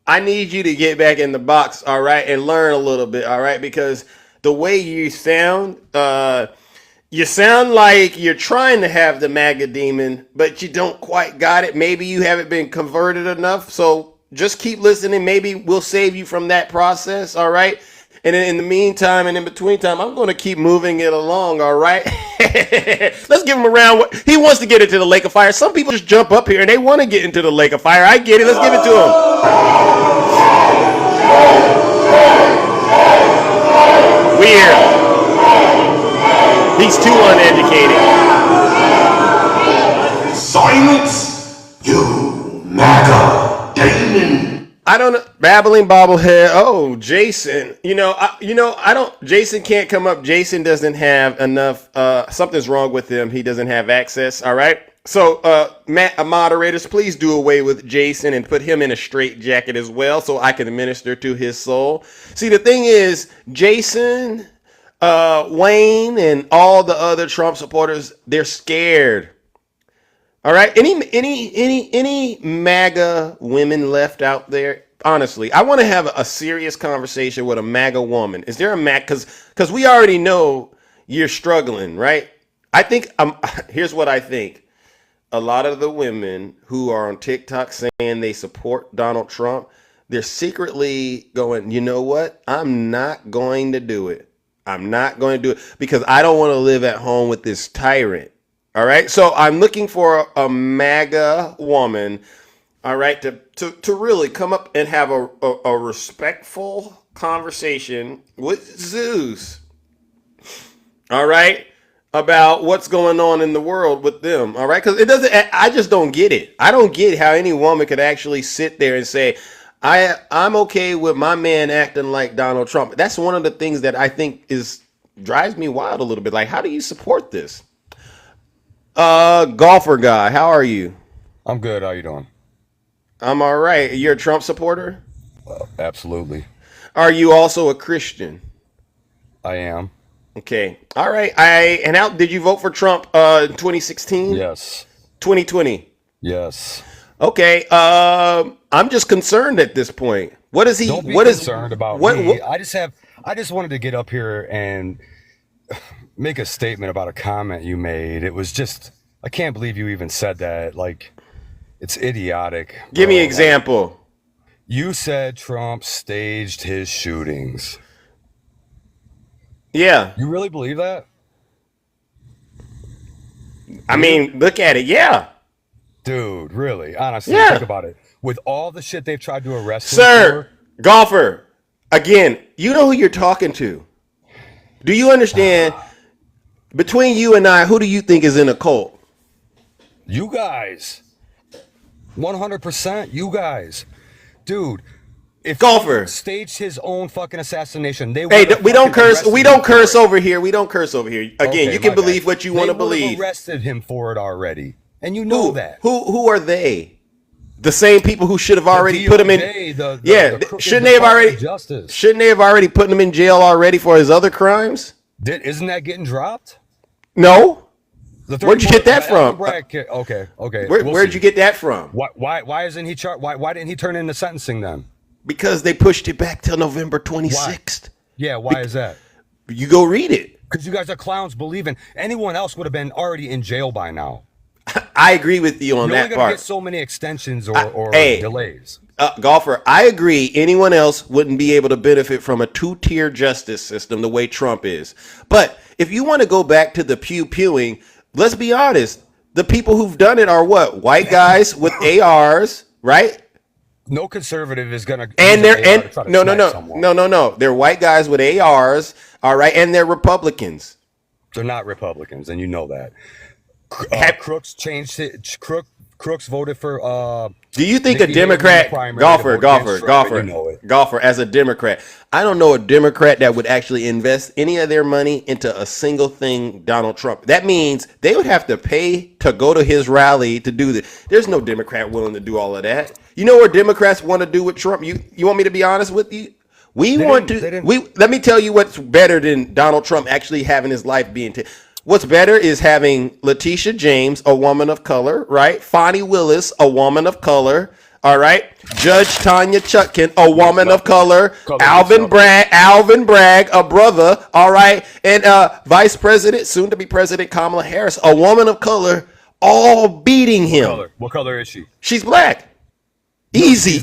I need you to get back in the box, all right, and learn a little bit, all right, because the way you sound like you're trying to have the MAGA demon, but you don't quite got it. Maybe you haven't been converted enough. So just keep listening. Maybe we'll save you from that process. All right. And then in the meantime and in between time, I'm going to keep moving it along. All right. Let's give him a round. He wants to get into the lake of fire. Some people just jump up here and they want to get into the lake of fire. I get it. Let's give it to him. Weird. He's too uneducated. Silence, you MAGA demon. I don't know. Babbling bobblehead. Oh, Jason. I don't. Jason can't come up. Jason doesn't have enough. Something's wrong with him. He doesn't have access. All right. So, moderators, please do away with Jason and put him in a straitjacket as well, so I can minister to his soul. See, the thing is, Jason, Wayne, and all the other Trump supporters, they're scared. All right. Any MAGA women left out there? Honestly, I want to have a serious conversation with a MAGA woman. Is there a MAGA? Because we already know you're struggling, right? I think here's what I think. A lot of the women who are on TikTok saying they support Donald Trump, they're secretly going, you know what? I'm not going to do it. I'm not going to do it because I don't want to live at home with this tyrant. All right. So I'm looking for a MAGA woman, all right, to really come up and have a respectful conversation with Zeus. All right. about what's going on in the world with them. All right, because it doesn't. I just don't get it. I don't get how any woman could actually sit there and say, I'm okay with my man acting like Donald Trump. That's one of the things that I think drives me wild a little bit. Like, how do you support this? Golfer guy, how are you? I'm good. How you doing? I'm all right. You're a Trump supporter? Absolutely. Are you also a Christian? I am. Okay. All right. How did you vote for Trump in 2016? Yes. 2020? Yes. Okay. I'm just concerned at this point. What is he? Don't be what is concerned about what, me. what? I just wanted to get up here and make a statement about a comment you made. It was just, I can't believe you even said that. Like, it's idiotic. Give me bro. an example. You said Trump staged his shootings. Yeah. You really believe that? I mean, look at it. Yeah. Dude, really? Honestly, Yeah. think about it. With all the shit they've tried to arrest him Sir, for, golfer, again, you know who you're talking to. Do you understand? Between you and I, who do you think is in a cult? you guys. 100% you guys. Dude, if Golfer. he staged his own fucking assassination, they Hey, would've we don't fucking curse. arrested We him don't for curse it. over here. We don't curse over here. Again, Okay, you can my believe bad. what you want to They would've believe. arrested him for it already, and you know that. Who are they? The same people who should have The already put him in. DOJ, the crooked shouldn't they have Department already? of Justice. Shouldn't they have already put him in jail already for his other crimes? Isn't that getting dropped? No. The Where'd you get that from? Okay. Where'd you get that from? Why isn't he why didn't he turn in the sentencing then? Because they pushed it back till November 26th. Yeah, why is that? You go read it. Because you guys are clowns believing anyone else would have been already in jail by now. I agree with you on You're only that gonna get part. so many extensions or Hey. delays. Golfer, I agree. Anyone else wouldn't be able to benefit from a two-tier justice system the way Trump is. But if you want to go back to the pew-pewing, let's be honest. The people who've done it are what? White guys with ARs, right? No conservative is gonna And use they're an AR to try to snipe someone. no. They're white guys with ARs, all right, and they're Republicans. They're not Republicans, and you know that. Crooks changed it. Crooks voted for. Do you think Nikki a Haley in the Democrat primary to golfer, vote against Trump, and you know it. golfer as a Democrat? I don't know a Democrat that would actually invest any of their money into a single thing Donald Trump. That means they would have to pay to go to his rally to do this. There's no Democrat willing to do all of that. You know what Democrats want to do with Trump? You want me to be honest with you? Let me tell you what's better than Donald Trump actually having his life being what's better is having Letitia James, a woman of color, right? Fonnie Willis, a woman of color, all right? Judge Tanya Chutkin, a woman of color. Alvin Bragg, a brother, all right? And Vice President, soon to be President Kamala Harris, a woman of color, all beating him. What color is she? She's black. Easy.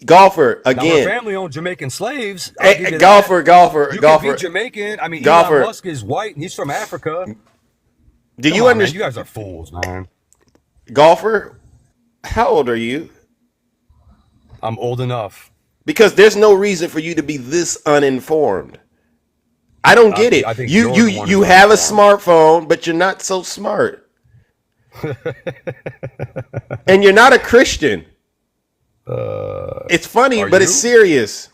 Golfer Now, again. her family owned Jamaican slaves. Hey, golfer. You can be Jamaican. I mean, Elon Musk is white and he's from Africa. Do Come you on, understand? man, you guys are fools, man. Golfer, how old are you? I'm old enough. Because there's no reason for you to be this uninformed. I don't get it. I think You you're the one you who's have a uninformed. smartphone, but you're not so smart. And you're not a Christian. It's funny, are but it's you? serious.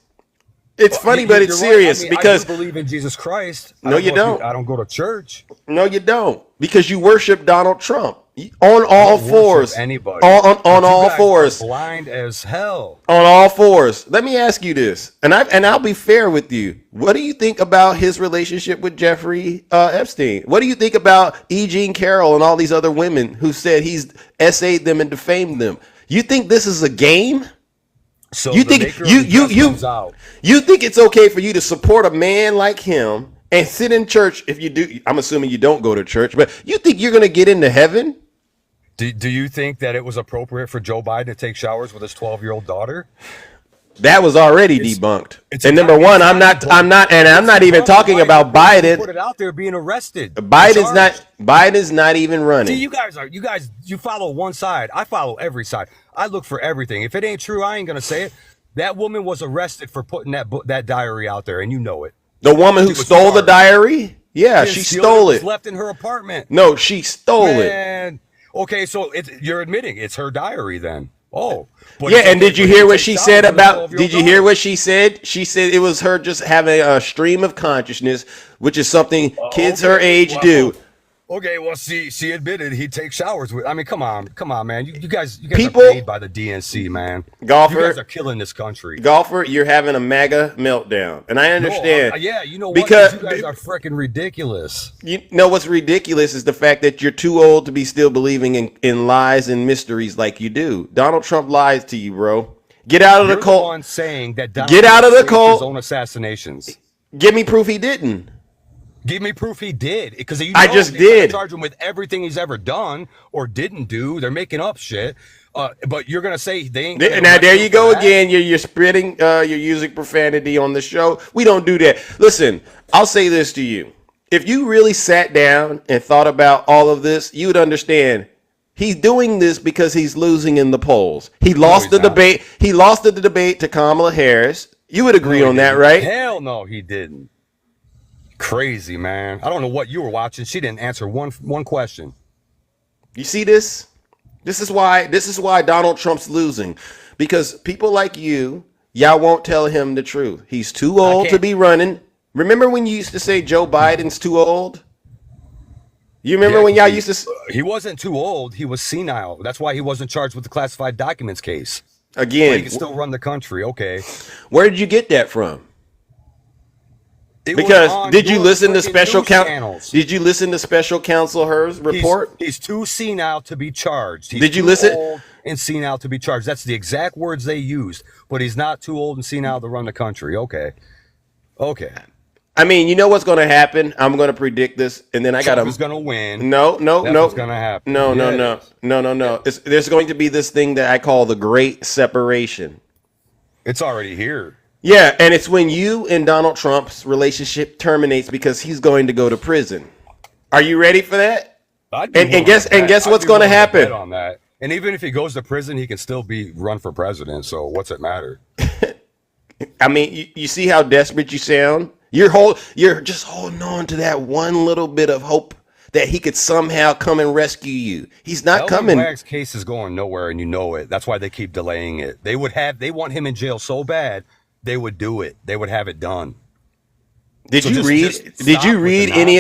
It's funny, but it's You're right. serious I mean, because I do believe in Jesus Christ. No, you don't. I don't go to church. no, you don't, because you worship Donald Trump on I all don't worship fours. anybody. On But you all guys are fours. blind as hell. On all fours. Let me ask you this, and I'll be fair with you. What do you think about his relationship with Jeffrey Epstein? What do you think about E. Jean Carroll and all these other women who said he's essayed them and defamed them? You think this is a game? So You the think maker of the dress comes out. you think it's okay for you to support a man like him and sit in church? If you do, I'm assuming you don't go to church, but you think you're gonna get into heaven? Do you think that it was appropriate for Joe Biden to take showers with his 12-year-old daughter? That was already debunked. It's And number one, I'm not even talking about Put Biden. it out there being arrested. Biden's not even See, running. you guys follow one side. I follow every side. I look for everything. If it ain't true, I ain't gonna say it. That woman was arrested for putting that diary out there, and you know it. The woman who stole the diary? Yeah, she stole it. Was left in her apartment. No, she stole it. Okay, so you're admitting it's her diary then. Oh. Yeah, and did you hear what she said about, did you hear what she said? She said it was her just having a stream of consciousness, which is something kids her age do. Okay, well, she admitted he takes showers with. I mean, come on, man. You guys People, are paid by the DNC, man. Golfer, you guys are killing this country. Golfer, you're having a MAGA meltdown, and I understand. No, yeah, you know what? Because you guys are freaking ridiculous. You know what's ridiculous is the fact that you're too old to be still believing in lies and mysteries like you do. Donald Trump lies to you, bro. Get out of the cult. The one saying that Donald Get out of the cult. His own assassinations. Give me proof he didn't. Give me proof he did, because I just did. Charge him with everything he's ever done or didn't do. They're making up shit. But you're gonna say they ain't. Now there you go again. You're spreading. You're using profanity on the show. We don't do that. Listen, I'll say this to you: if you really sat down and thought about all of this, you would understand. He's doing this because he's losing in the polls. He lost the debate. He lost the debate to Kamala Harris. You would agree on that, right? Hell no, he didn't. Crazy, man. I don't know what you were watching. She didn't answer one question. You see this? This is why Donald Trump's losing, because people like y'all won't tell him the truth. He's too old to be running. Remember when you used to say Joe Biden's too old? You remember when y'all used to? He wasn't too old. He was senile. That's why he wasn't charged with the classified documents case. Again, but he can still run the country. Okay. Where did you get that from? Because did you listen to special counsel? Did you listen to special counsel Her's report? He's too senile to be charged. He's did you too listen? Old and senile to be charged. That's the exact words they used. But he's not too old and senile to run the country. Okay. I mean, you know what's going to happen? I'm going to predict this, and then I got to. Trump's going to win. No. What's going to happen? No. There's going to be this thing that I call the Great Separation. It's already here. Yeah, and it's when you and Donald Trump's relationship terminates because he's going to go to prison. Are you ready for that? And guess what's going to happen on that? And even if he goes to prison, he can still be run for president. So what's it matter? I mean, you see how desperate you sound? You're just holding on to that one little bit of hope that he could somehow come and rescue you. He's not coming. Wagg's case is going nowhere, and you know it. That's why they keep delaying it. They want him in jail so bad. They would do it. They would have it done. Have you read any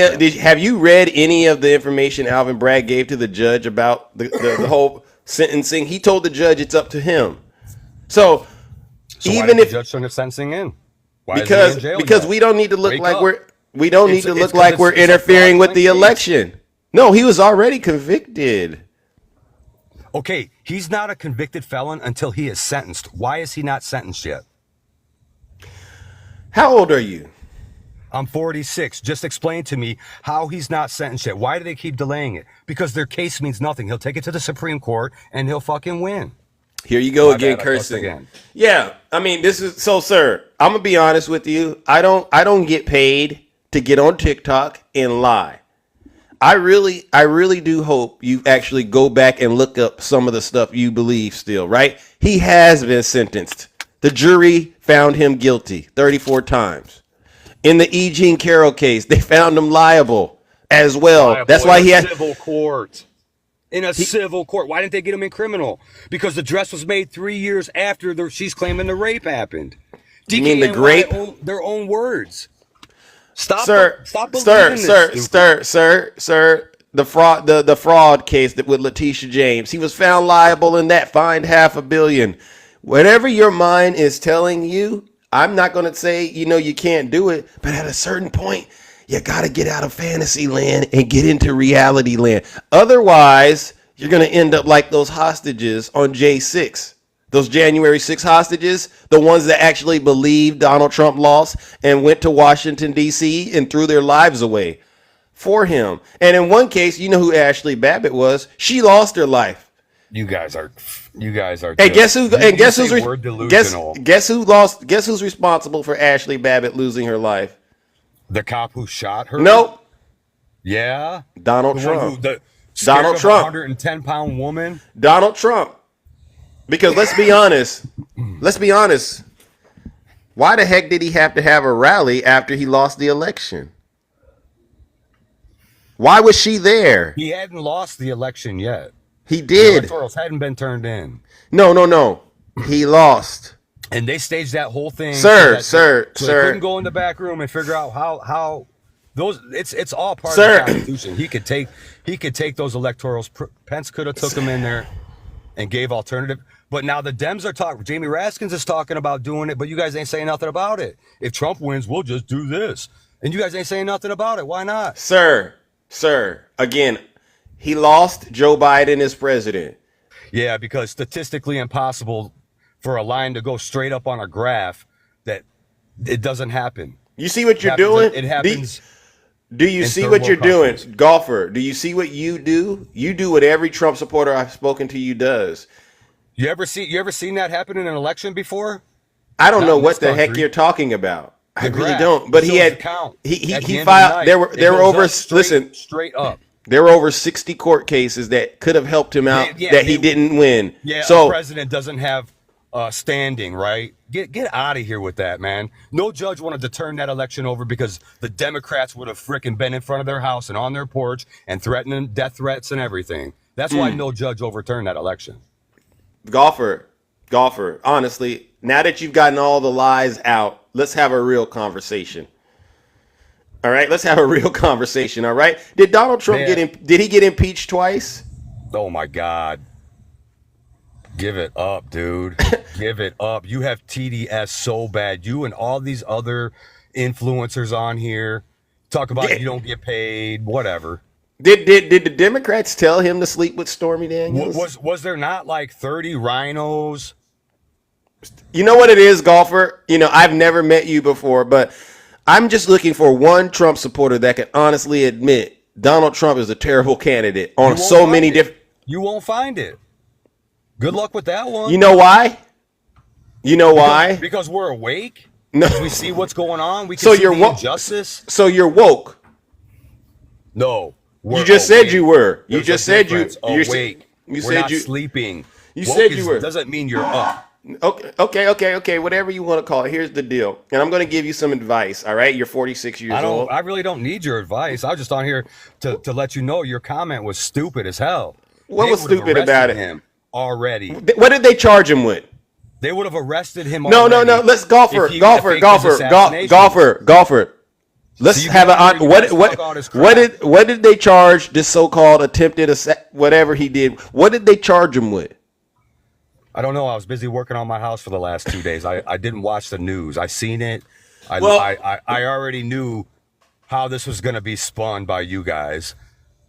of the information Alvin Bragg gave to the judge about the whole sentencing? He told the judge it's up to him. So even if the judge turn sentencing in, because we don't need to look like we're interfering with the election. No, he was already convicted. Okay, he's not a convicted felon until he is sentenced. Why is he not sentenced yet? How old are you? I'm 46. Just explain to me how he's not sentenced yet. Why do they keep delaying it? Because their case means nothing. He'll take it to the Supreme Court and he'll fucking win. Here you go again, cursing. Again. Yeah, I mean, this is so, sir. I'm gonna be honest with you. I don't get paid to get on TikTok and lie. I really do hope you actually go back and look up some of the stuff you believe still. Right? He has been sentenced. The jury found him guilty 34 times. In the E. Jean Carroll case, they found him liable as well. That's why he had civil court. In a civil court. Why didn't they get him in criminal? Because the dress was made 3 years after she's claiming the rape happened. You mean the grape? Their own words. Stop believing Sir. The fraud case that with Letitia James. He was found liable in that, fined $500 million. Whatever your mind is telling you, I'm not going to say, you can't do it. But at a certain point, you got to get out of fantasy land and get into reality land. Otherwise, you're going to end up like those hostages on J6. Those January 6 hostages, the ones that actually believed Donald Trump lost and went to Washington, D.C. and threw their lives away for him. And in one case, you know who Ashley Babbitt was? She lost her life. You guys are. Hey, guess who's responsible for Ashley Babbitt losing her life? The cop who shot her? Nope. Yeah. Donald Trump. Donald Trump. 110-pound woman. Donald Trump. Because let's be honest. Why the heck did he have to have a rally after he lost the election? Why was she there? He hadn't lost the election yet. He The did. electorals hadn't been turned in. No. He lost. And they staged that whole thing. Sir. They couldn't go in the back room and figure out how those. It's all part of the Constitution. He could take those electorals. Pence could have took them in there and gave alternative. But now the Dems are talking. Jamie Raskins is talking about doing it, but you guys ain't saying nothing about it. If Trump wins, we'll just do this, and you guys ain't saying nothing about it. Why not, Sir? Again, he lost. Joe Biden as president. Yeah, because statistically impossible for a line to go straight up on a graph. That it doesn't happen. You see what you're doing? It happens. Do you see what you're doing, golfer? Do you see what you do? You do what every Trump supporter I've spoken to you does. You ever seen that happen in an election before? I don't know what the heck you're talking about. I really don't. But he filed. There were over. Listen, straight up. There were over 60 court cases that could have helped him out that he didn't win. Yeah, so the president doesn't have standing, right? Get out of here with that, man. No judge wanted to turn that election over because the Democrats would have frickin' been in front of their house and on their porch and threatening death threats and everything. That's why no judge overturned that election. Golfer, honestly, now that you've gotten all the lies out, let's have a real conversation. All right, let's have a real conversation. All right. Did Donald Trump did he get impeached twice? Oh my God. Give it up, dude. Give it up. You have TDS so bad. You and all these other influencers on here talk about you don't get paid, whatever. Did the Democrats tell him to sleep with Stormy Daniels? Was there not like 30 rhinos? You know what it is, golfer? You know, I've never met you before, but I'm just looking for one Trump supporter that can honestly admit Donald Trump is a terrible candidate on so many different. You won't find it. Good luck with that one. You know why? Because we're awake. No, we see what's going on. We can see the injustice. So you're woke. No, you just said you were. You just said you. You're awake. You we're said not you sleeping. You said you were. Doesn't mean you're up. Okay. Whatever you want to call it. Here's the deal, and I'm going to give you some advice. All right, you're 46 years old. I really don't need your advice. I was just on here to let you know your comment was stupid as hell. What was stupid about it? Him already. What did they charge him with? They would have arrested him. No. Let's golfer. Let's have an what did they charge this so-called attempted whatever he did? What did they charge him with? I don't know. I was busy working on my house for the last 2 days. I didn't watch the news. I seen it. I already knew how this was going to be spun by you guys.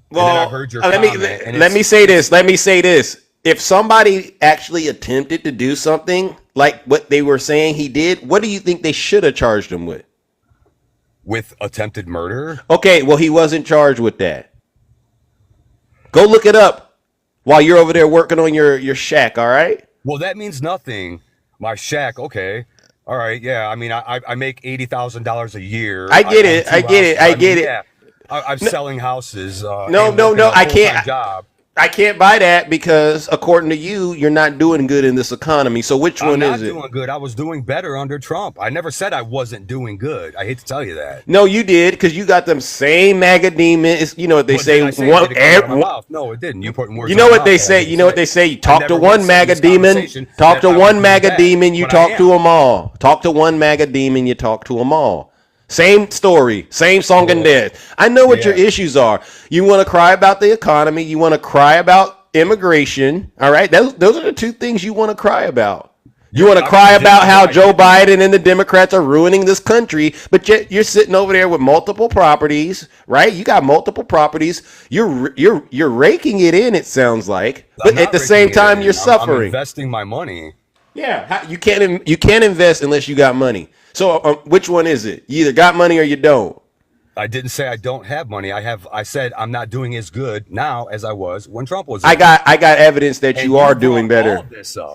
Well, and then I heard your comment. Let me say this. If somebody actually attempted to do something like what they were saying he did, what do you think they should have charged him with? With attempted murder? Okay, well, he wasn't charged with that. Go look it up while you're over there working on your shack, all right? Well, that means nothing. My shack, okay. All right, yeah. I mean, I make $80,000 a year. I get it. Yeah, I'm selling houses. No, I can't. I can't buy that because according to you, you're not doing good in this economy. So which one is it? I'm not doing good. I was doing better under Trump. I never said I wasn't doing good. I hate to tell you that. No, you did, because you got them same MAGA demons. You know what they say? No, it didn't. You put words. You know what they say? You know what they say? You talk to one MAGA demon. Talk to one MAGA demon. You talk to them all. Talk to one MAGA demon. You talk to them all. Same story, same song and dance. I know what your issues are. You want to cry about the economy. You want to cry about immigration. All right. Those are the two things you want to cry about. You want to cry about how Joe Biden and the Democrats are ruining this country, but yet you're sitting over there with multiple properties, right? You got multiple properties. You're raking it in, it sounds like. But at the same time, you're suffering. I'm investing my money. Yeah, you can't invest unless you got money. So which one is it? You either got money or you don't. I didn't say I don't have money. I said I'm not doing as good now as I was when Trump was. I got evidence that you are doing better.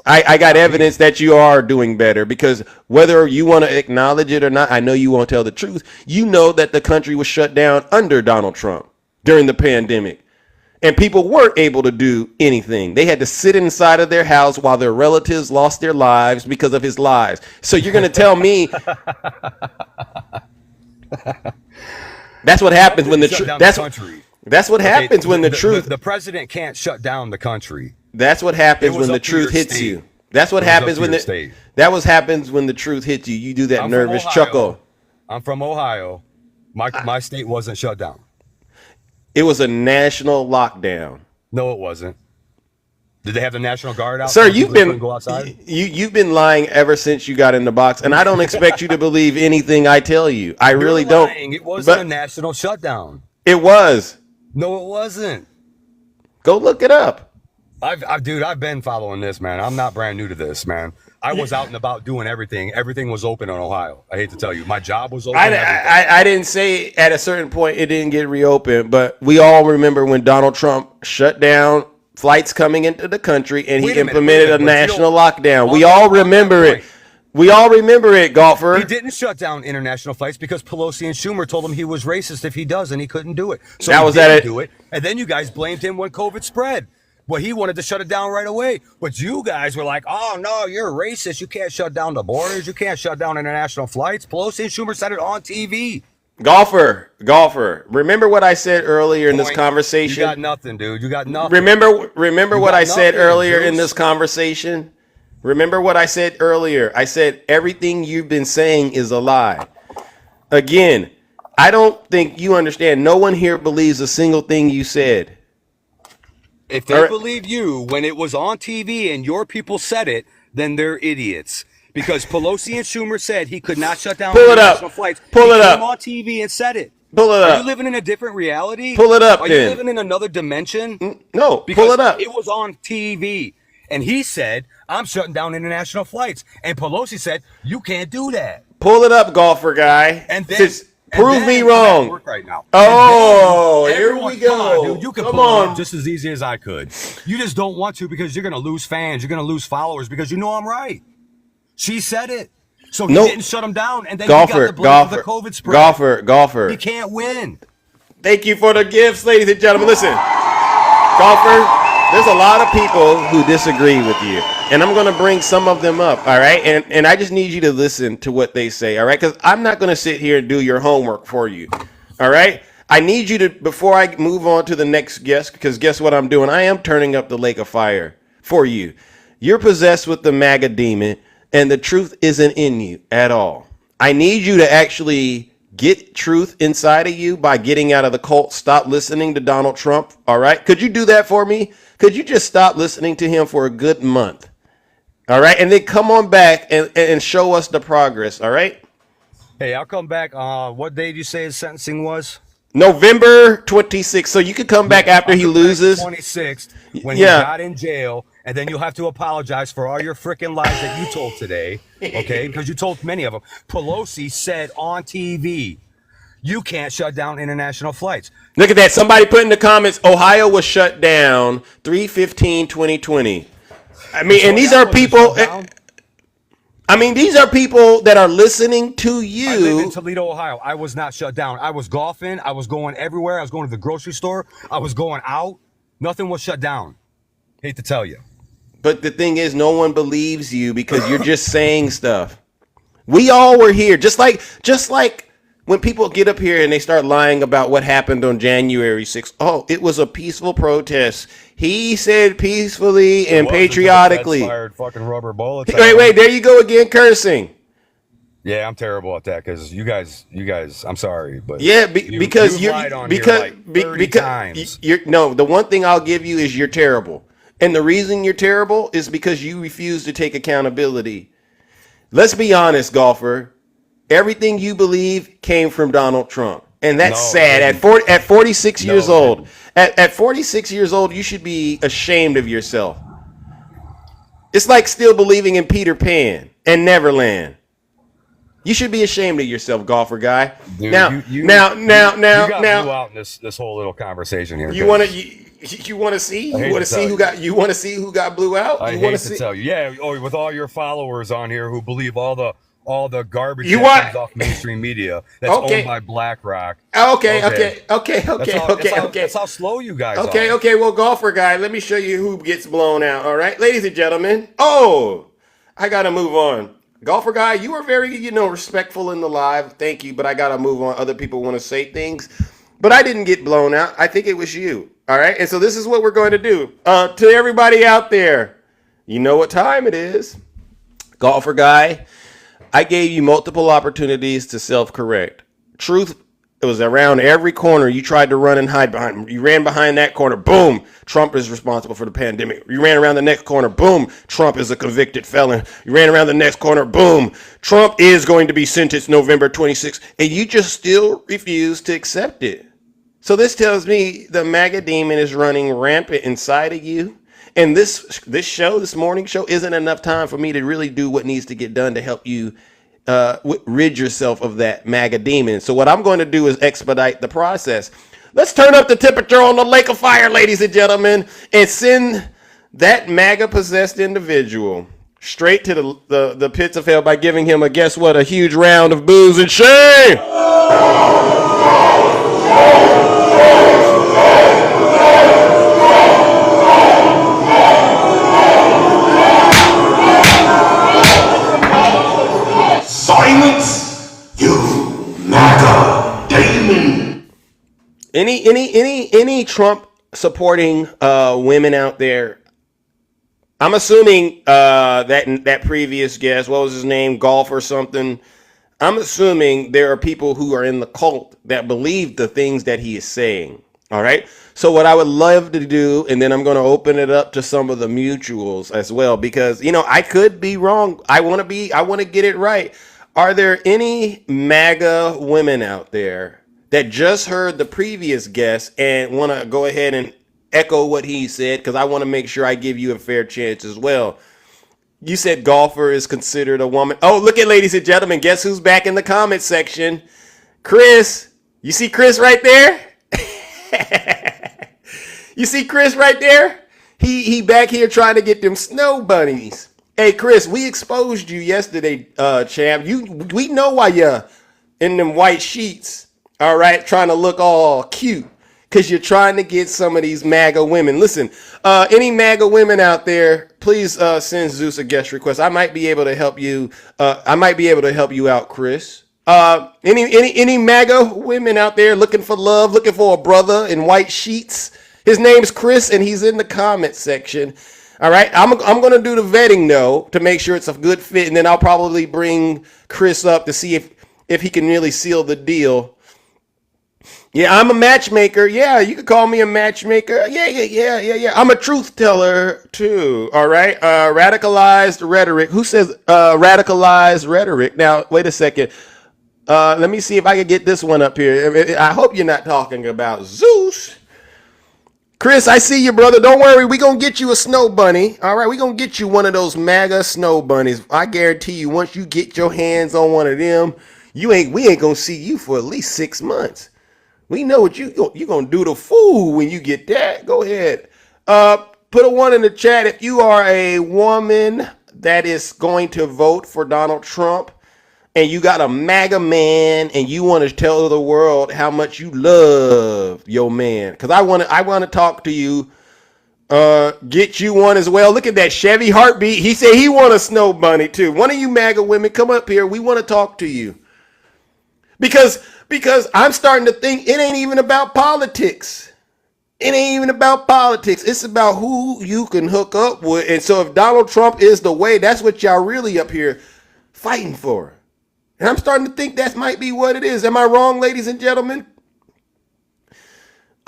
I got evidence that you are doing better, because whether you want to acknowledge it or not, I know you won't tell the truth. You know that the country was shut down under Donald Trump during the pandemic. And people weren't able to do anything. They had to sit inside of their house while their relatives lost their lives because of his lies. So you're going to tell me that's what happens when the truth. That's what happens when the truth. The president can't shut down the country. That's what happens when the truth hits you. That's what happens when happens when the truth hits you. You do that nervous chuckle. I'm from Ohio. My state wasn't shut down. It was a national lockdown. No, it wasn't. Did they have the National Guard out? Sir, you've been lying ever since you got in the box, and I don't expect you to believe anything I tell you. I really don't. It wasn't a national shutdown. It was. No, it wasn't. Go look it up. Dude, I've been following this, man. I'm not brand new to this, man. I was out and about doing everything. Everything was open in Ohio. I hate to tell you. My job was open. I didn't say at a certain point it didn't get reopened, but we all remember when Donald Trump shut down flights coming into the country and he implemented a national lockdown. We all remember it. We all remember it, golfer. He didn't shut down international flights because Pelosi and Schumer told him he was racist if he does, and he couldn't do it. So he didn't do it. And then you guys blamed him when COVID spread. Well, he wanted to shut it down right away. But you guys were like, oh, no, you're racist. You can't shut down the borders. You can't shut down international flights. Pelosi and Schumer said it on TV. Golfer. Remember what I said earlier in this conversation? You got nothing, dude. You got nothing. Remember what I said earlier in this conversation? Remember what I said earlier? I said everything you've been saying is a lie. Again, I don't think you understand. No one here believes a single thing you said. If they believe you when it was on TV and your people said it, then they're idiots. Because Pelosi and Schumer said he could not shut down international flights. Pull it up. He came on TV and said it. Pull it up. Are you living in a different reality? Pull it up. Are you living in another dimension? No, because pull it up. It was on TV. And he said, I'm shutting down international flights. And Pelosi said, you can't do that. Pull it up, golfer guy. And then... Prove me wrong. Work right now. Oh, here we go. Come on, dude. You can pull it up just as easy as I could. You just don't want to because you're going to lose fans. You're going to lose followers because you know I'm right. She said it. So he didn't shut him down. And then he got the blame for the COVID spread. Golfer. He can't win. Thank you for the gifts, ladies and gentlemen. Listen, golfer, there's a lot of people who disagree with you. And I'm going to bring some of them up, all right? And I just need you to listen to what they say, all right? Because I'm not going to sit here and do your homework for you, all right? I need you to, before I move on to the next guest, because guess what I'm doing? I am turning up the lake of fire for you. You're possessed with the MAGA demon, and the truth isn't in you at all. I need you to actually get truth inside of you by getting out of the cult. Stop listening to Donald Trump, all right? Could you do that for me? Could you just stop listening to him for a good month? All right, and then come on back and show us the progress, all right? Hey, I'll come back. What day did you say his sentencing was? November 26th. So you could come back after he loses. 26th, when he got in jail, and then you'll have to apologize for all your freaking lies that you told today, okay? Because you told many of them. Pelosi said on TV, you can't shut down international flights. Look at that. Somebody put in the comments, Ohio was shut down 3/15/2020. I mean, and these are people. I mean, these are people that are listening to you. I live in Toledo, Ohio. I was not shut down. I was golfing. I was going everywhere. I was going to the grocery store. I was going out. Nothing was shut down. Hate to tell you. But the thing is, no one believes you because you're just saying stuff. We all were here, just like when people get up here and they start lying about what happened on January 6th. Oh, it was a peaceful protest. He said peacefully and patriotically. Fired fucking rubber bullets. Wait, there you go again, cursing. Yeah, I'm terrible at that because you guys, I'm sorry, but yeah, because you're the one thing I'll give you is you're terrible, and the reason you're terrible is because you refuse to take accountability. Let's be honest, golfer. Everything you believe came from Donald Trump. And that's sad. At 46 years old, at 46 years old, you should be ashamed of yourself. It's like still believing in Peter Pan and Neverland. You should be ashamed of yourself, golfer guy. Dude, now, you got blew out in this whole little conversation here. You want to see who got blew out? I hate to tell you. Yeah, with all your followers on here who believe all the all the garbage You that want? comes off mainstream media that's Okay. owned by BlackRock. Okay. That's how slow you guys Okay. are. Okay. Well, golfer guy, let me show you who gets blown out. All right, ladies and gentlemen. Oh, I gotta move on. Golfer guy, you are very, respectful in the live. Thank you, but I gotta move on. Other people want to say things, but I didn't get blown out. I think it was you. All right, and so this is what we're going to do. To everybody out there, you know what time it is. Golfer guy, I gave you multiple opportunities to self-correct. Truth, it was around every corner. You tried to run and hide behind. You ran behind that corner. Boom. Trump is responsible for the pandemic. You ran around the next corner. Boom. Trump is a convicted felon. You ran around the next corner. Boom. Trump is going to be sentenced November 26th. And you just still refuse to accept it. So this tells me the MAGA demon is running rampant inside of you. And this morning show, isn't enough time for me to really do what needs to get done to help you rid yourself of that MAGA demon. So what I'm going to do is expedite the process. Let's turn up the temperature on the lake of fire, ladies and gentlemen, and send that MAGA possessed individual straight to the pits of hell by giving him a huge round of booze and shame. Silence, you MAGA demon. Any Trump supporting women out there? I'm assuming that previous guest, what was his name, Golf or something. I'm assuming there are people who are in the cult that believe the things that he is saying. All right. So what I would love to do, and then I'm going to open it up to some of the mutuals as well, because I could be wrong. I want to get it right. Are there any MAGA women out there that just heard the previous guest and want to go ahead and echo what he said? Because I want to make sure I give you a fair chance as well. You said golfer is considered a woman. Oh, look at, ladies and gentlemen, guess who's back in the comment section? Chris. You see Chris right there? You see Chris right there? He back here trying to get them snow bunnies. Hey, Chris, we exposed you yesterday, champ. We know why you're in them white sheets, all right, trying to look all cute, because you're trying to get some of these MAGA women. Listen, any MAGA women out there, please send Zeus a guest request. I might be able to help you. Out, Chris. Any MAGA women out there looking for love, looking for a brother in white sheets? His name's Chris, and he's in the comment section. All right, I'm going to do the vetting, though, to make sure it's a good fit, and then I'll probably bring Chris up to see if he can really seal the deal. Yeah, I'm a matchmaker. Yeah, you could call me a matchmaker. Yeah. I'm a truth teller, too. All right, radicalized rhetoric. Who says radicalized rhetoric? Now, wait a second. Let me see if I can get this one up here. I hope you're not talking about Zeus. Chris, I see you, brother. Don't worry. We're going to get you a snow bunny. All right, we're going to get you one of those MAGA snow bunnies. I guarantee you, once you get your hands on one of them, we ain't going to see you for at least 6 months. We know what you're going to do the fool when you get that. Go ahead. Put a 1 in the chat if you are a woman that is going to vote for Donald Trump, and you got a MAGA man and you want to tell the world how much you love your man. Because I want to talk to you, get you one as well. Look at that Chevy heartbeat. He said he want a snow bunny too. One of you MAGA women, come up here. We want to talk to you. Because I'm starting to think it ain't even about politics. It ain't even about politics. It's about who you can hook up with. And so if Donald Trump is the way, that's what y'all really up here fighting for. And I'm starting to think that might be what it is. Am I wrong, ladies and gentlemen?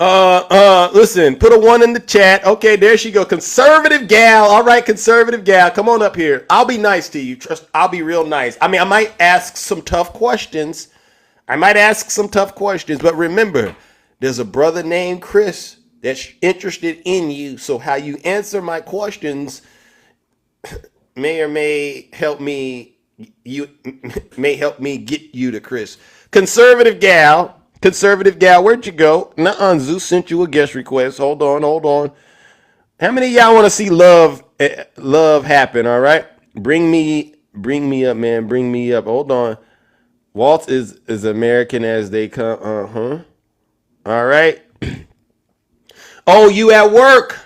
Listen, put a 1 in the chat. Okay, there she go. Conservative gal. All right, conservative gal. Come on up here. I'll be nice to you. Trust, I'll be real nice. I mean, I might ask some tough questions. But remember, there's a brother named Chris that's interested in you. So how you answer my questions may or may help me. You may help me get you to Chris. Conservative gal, where'd you go? Nuh-uh, Zeus sent you a guest request. Hold on. How many of y'all want to see love happen? All right, bring me Bring me up, man. Bring me up. Hold on. Walt is American as they come. All right. Oh, you at work?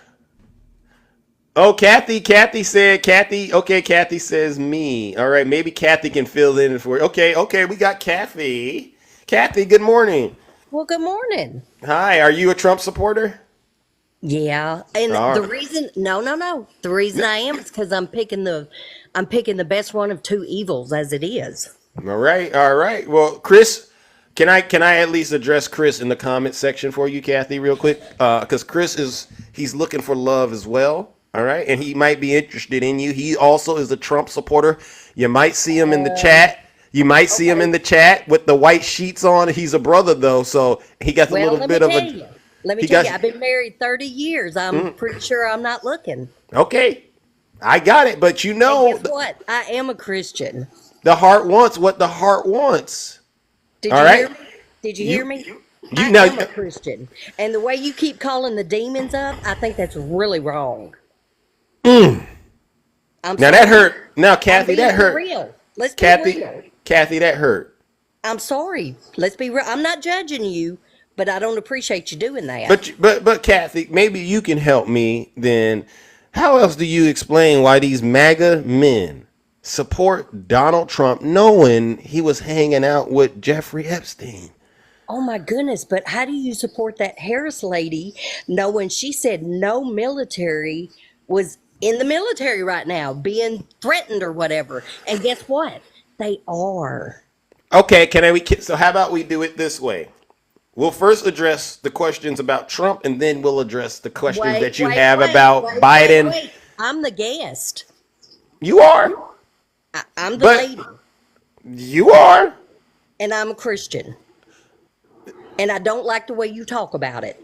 Oh, Kathy said, okay, Kathy says me. All right, maybe Kathy can fill in for you. Okay, we got Kathy. Kathy, good morning. Well, good morning. Hi, are you a Trump supporter? Yeah, and All the right. reason, no. The reason I am is because I'm picking the best one of two evils as it is. All right. Well, Chris, can I at least address Chris in the comment section for you, Kathy, real quick? Because Chris he's looking for love as well. All right, and he might be interested in you. He also is a Trump supporter. You might see him in the chat. You might see him in the chat with the white sheets on. He's a brother though, so he got a Well, little bit of a. let me He tell got you, I've been married 30 years. I'm pretty sure I'm not looking. okay. I got it, but you And know guess what? I am a Christian. the heart wants what the heart wants. Did All you right. hear me? Did you hear me? You I know. am a Christian, and the way you keep calling the demons up, I think that's really wrong. I'm Now sorry. that hurt. Now, I'm Kathy, being that hurt. real. Let's be Kathy, real. Kathy, that hurt. I'm sorry. Let's be real. I'm not judging you, but I don't appreciate you doing that. But Kathy, maybe you can help me then. How else do you explain why these MAGA men support Donald Trump knowing he was hanging out with Jeffrey Epstein? Oh my goodness, but how do you support that Harris lady knowing she said no military was in the military right now, being threatened or whatever? And guess what? They are. Okay, so how about we do it this way? We'll first address the questions about Trump, and then we'll address the questions that you have about Biden. Wait. I'm the guest. You are, I'm the but lady, you are. and I'm a Christian. And I don't like the way you talk about it.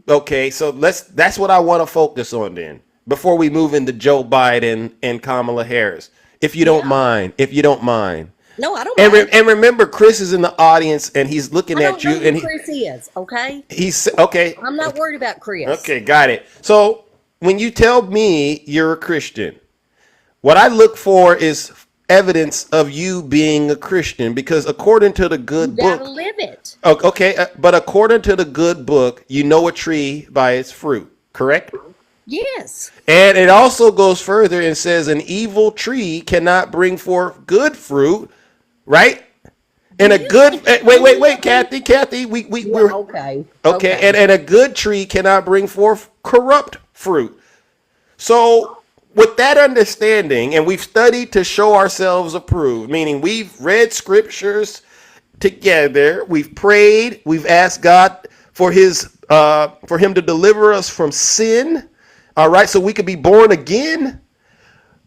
Okay, so that's what I want to focus on then before we move into Joe Biden and Kamala Harris. If you don't mind. No, I don't mind. And remember, Chris is in the audience and he's looking I at don't you know and who Chris is, okay? he's okay. I'm not worried about Chris. Okay, got it. So when you tell me you're a Christian, what I look for is evidence of you being a Christian, because according to the good You book, gotta live it. okay, but according to the good book, you know a tree by its fruit, correct? Yes. And it also goes further and says an evil tree cannot bring forth good fruit, right? And a good wait, Kathy, we're okay. And a good tree cannot bring forth corrupt fruit. So with that understanding, and we've studied to show ourselves approved, meaning we've read scriptures together, we've prayed, we've asked God for him to deliver us from sin. All right, so we could be born again.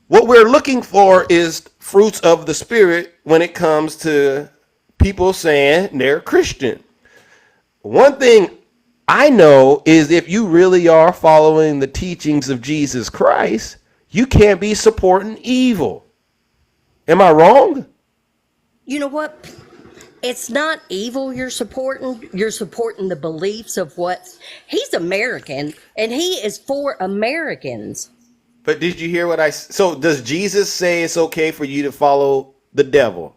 What we're looking for is fruits of the Spirit when it comes to people saying they're Christian. One thing I know is if you really are following the teachings of Jesus Christ, you can't be supporting evil. Am I wrong? You know what? It's not evil you're supporting. You're supporting the beliefs of what he's American and he is for Americans. But did you hear what so does Jesus say it's okay for you to follow the devil?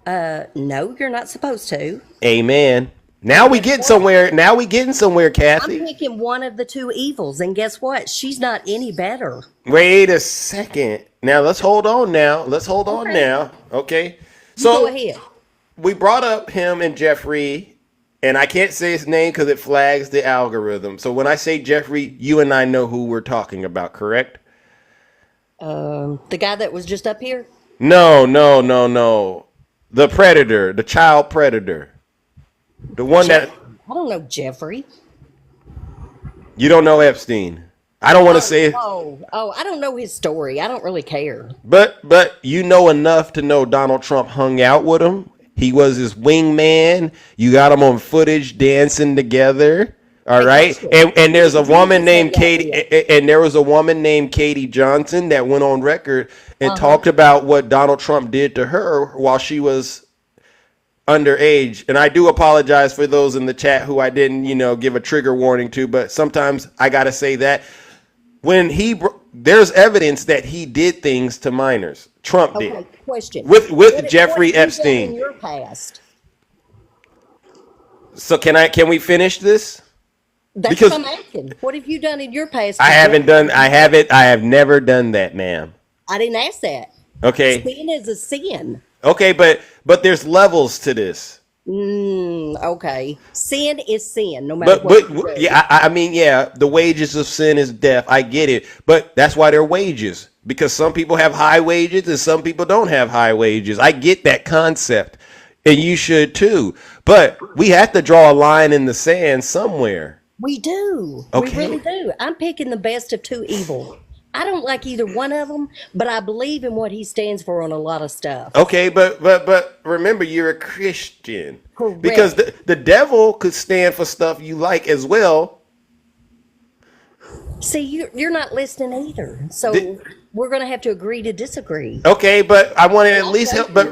No, you're not supposed to. Amen. Now we get somewhere. Kathy. I'm picking one of the two evils, and guess what? She's not any better. Wait a second. Now let's hold on now. Okay. So go ahead. We brought up him and Jeffrey, and I can't say his name because it flags the algorithm. So when I say Jeffrey, you and I know who we're talking about, correct? The guy that was just up here? No. The predator, the child predator. The one that... I don't know Jeffrey. You don't know Epstein. I don't want to say... I don't know his story. I don't really care. But you know enough to know Donald Trump hung out with him. He was his wingman. You got him on footage dancing together. All right. And there's a woman named Katie, and there was a woman named Katie Johnson that went on record and talked about what Donald Trump did to her while she was underage. And I do apologize for those in the chat who I didn't, give a trigger warning to, but sometimes I got to say that when there's evidence that he did things to minors. Trump did. Okay, question. With What Jeffrey have you done in Epstein. your past? So can we finish this? That's Because what I'm asking. What have you done in your past? I have never done that, ma'am. I didn't ask that. Okay. Sin is a sin. Okay, but there's levels to this. Okay. Sin is sin, no matter what you do. Yeah, I mean, yeah, the wages of sin is death. I get it, but that's why they're wages, because some people have high wages and some people don't have high wages. I get that concept, and you should too. But we have to draw a line in the sand somewhere. We do. Okay. We really do. I'm picking the best of two evil. I don't like either one of them, but I believe in what he stands for on a lot of stuff. Okay, but remember, you're a Christian. Correct. Because the devil could stand for stuff you like as well. See, you're not listening either. So we're going to have to agree to disagree. Okay, but I want to at least help. But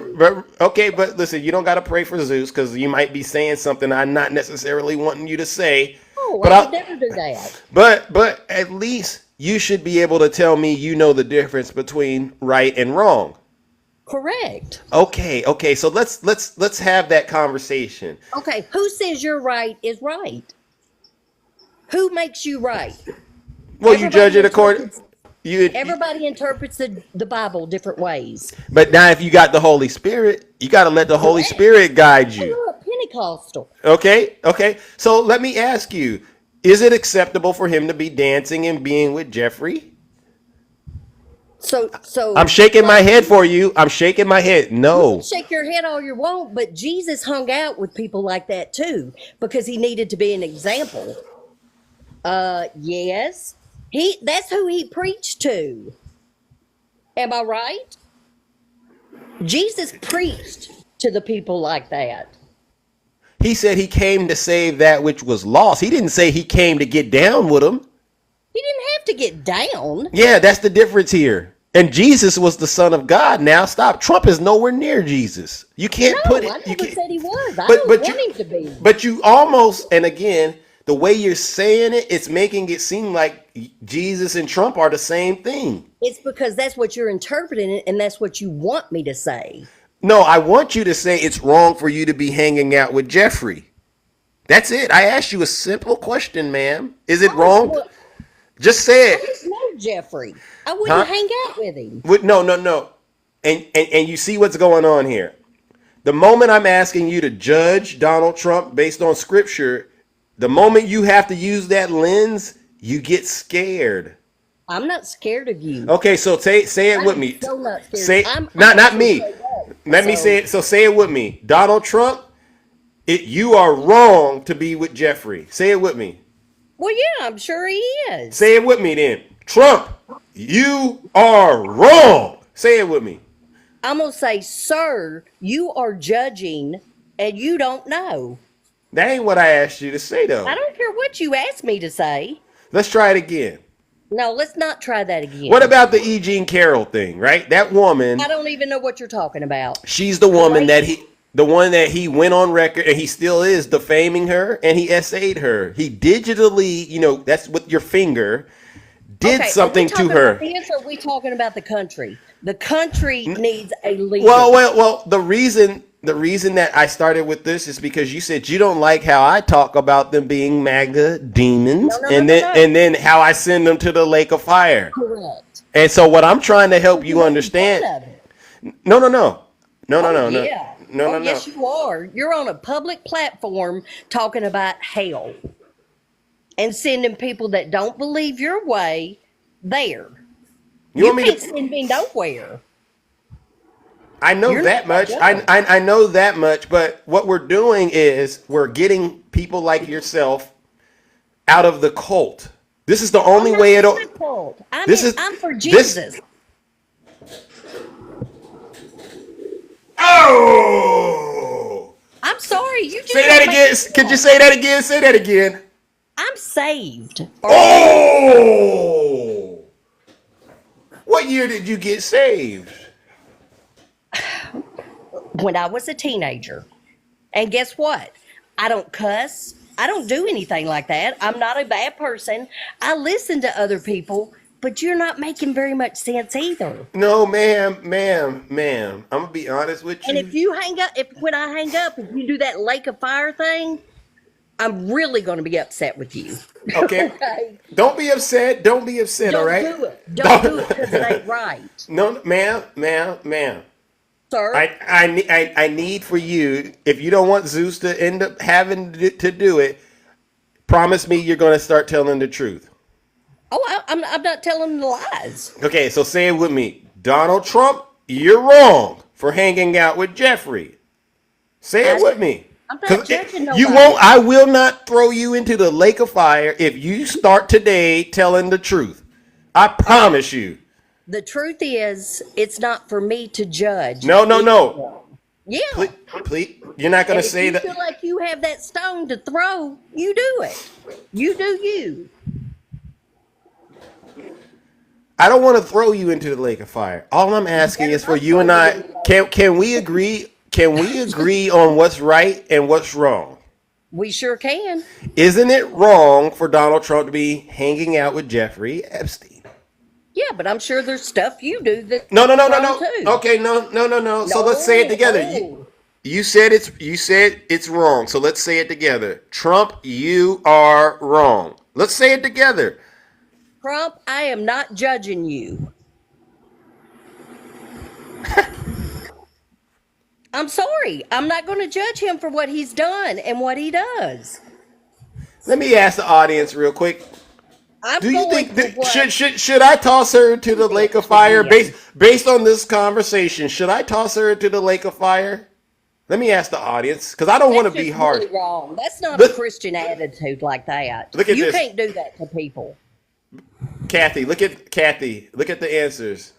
okay, but listen, you don't got to pray for Zeus, because you might be saying something I'm not necessarily wanting you to say. Oh, but I would never do that. But at least you should be able to tell me you know the difference between right and wrong. Correct. Okay. So let's have that conversation. Okay, who says you're right is right? Who makes you right? Well, you judge it according. Everybody interprets the Bible different ways. But now, if you got the Holy Spirit, you got to let the Holy Spirit guide you. You're a Pentecostal. Okay. So let me ask you: is it acceptable for him to be dancing and being with Jeffrey? So I'm shaking my head for you. I'm shaking my head. You No. can shake your head all you want, but Jesus hung out with people like that too, because he needed to be an example. Yes. That's who he preached to. Am I right? Jesus preached to the people like that. He said he came to save that which was lost. He didn't say he came to get down with them. He didn't have to get down. Yeah, that's the difference here. And Jesus was the Son of God. Now stop. Trump is nowhere near Jesus. You can't put it. I You never can't. said he was. I don't want him to be. But you almost, and again, the way you're saying it, it's making it seem like Jesus and Trump are the same thing. It's because that's what you're interpreting, and that's what you want me to say. No, I want you to say it's wrong for you to be hanging out with Jeffrey. That's it. I asked you a simple question, ma'am. Is it wrong? Just say I it. just know Jeffrey. I wouldn't hang out with him. No. And you see what's going on here. The moment I'm asking you to judge Donald Trump based on scripture, the moment you have to use that lens, you get scared. I'm not scared of you. Okay, so say it with me. So not scared. Say I'm not me. Let me say it. So say it with me. Donald Trump, you are wrong to be with Jeffrey. Say it with me. Well, yeah, I'm sure he is. Say it with me then. Trump, you are wrong. Say it with me. I'm going to say, sir, you are judging and you don't know. That ain't what I asked you to say, though. I don't care what you asked me to say. Let's try it again. No, let's not try that again. What about the E. Jean Carroll thing, right? That woman. I don't even know what you're talking about. She's the woman that he went on record, and he still is defaming her, and he essayed her. He digitally, that's with your finger, did something to her. About this, or are we talking about the country? The country needs a leader. Well, the reason that I started with this is because you said you don't like how I talk about them being MAGA demons, and then how I send them to the lake of fire. Correct. And so what I'm trying to help you understand. No. Yeah. No. Yes, you are. You're on a public platform talking about hell and sending people that don't believe your way there. You can't send me nowhere. I know that much. I know that much. But what we're doing is we're getting people like yourself out of the cult. This is the only way it'll. I'm for Jesus. Oh! I'm sorry. You just say that again. Could you say that again? Say that again. I'm saved. Oh! What year did you get saved? When I was a teenager. And guess what? I don't cuss. I don't do anything like that. I'm not a bad person. I listen to other people But you're not making very much sense either. No, ma'am. I'm gonna be honest with And you. if you hang up, when I hang up, if you do that lake of fire thing, I'm really going to be upset with you. Okay. Okay? Don't be upset. Don't be upset. All Don't right. do it. Don't do it because it ain't right. No, ma'am. Sir, I need for you. If you don't want Zeus to end up having to do it, promise me you're going to start telling the truth. I'm not telling the lies. Okay, so say it with me. Donald Trump, you're wrong for hanging out with Jeffrey. Say it with me. I'm not judging nobody. You won't. I will not throw you into the lake of fire if you start today telling the truth. I promise you. The truth is, it's not for me to judge. No. Yeah. Please, you're not going And to if say you that. feel like you have that stone to throw, you do it. You do you. I don't want to throw you into the lake of fire. All I'm asking is for you and I. Can we agree? Can we agree on what's right and what's wrong? We sure can. Isn't it wrong for Donald Trump to be hanging out with Jeffrey Epstein? Yeah, but I'm sure there's stuff you do that. No. Too. Okay, no. So let's say it together. You said it's wrong. So let's say it together. Trump, you are wrong. Let's say it together. Trump, I am not judging you. I'm sorry. I'm not going to judge him for what he's done and what he does. Let me ask the audience real quick. Do you think should I toss her to the lake of fire based on this conversation? Should I toss her to the lake of fire? Let me ask the audience because I don't want to be hard. Really wrong. That's not a Christian attitude like that. Look at you this. Can't do that to people. Kathy. Look at the answers.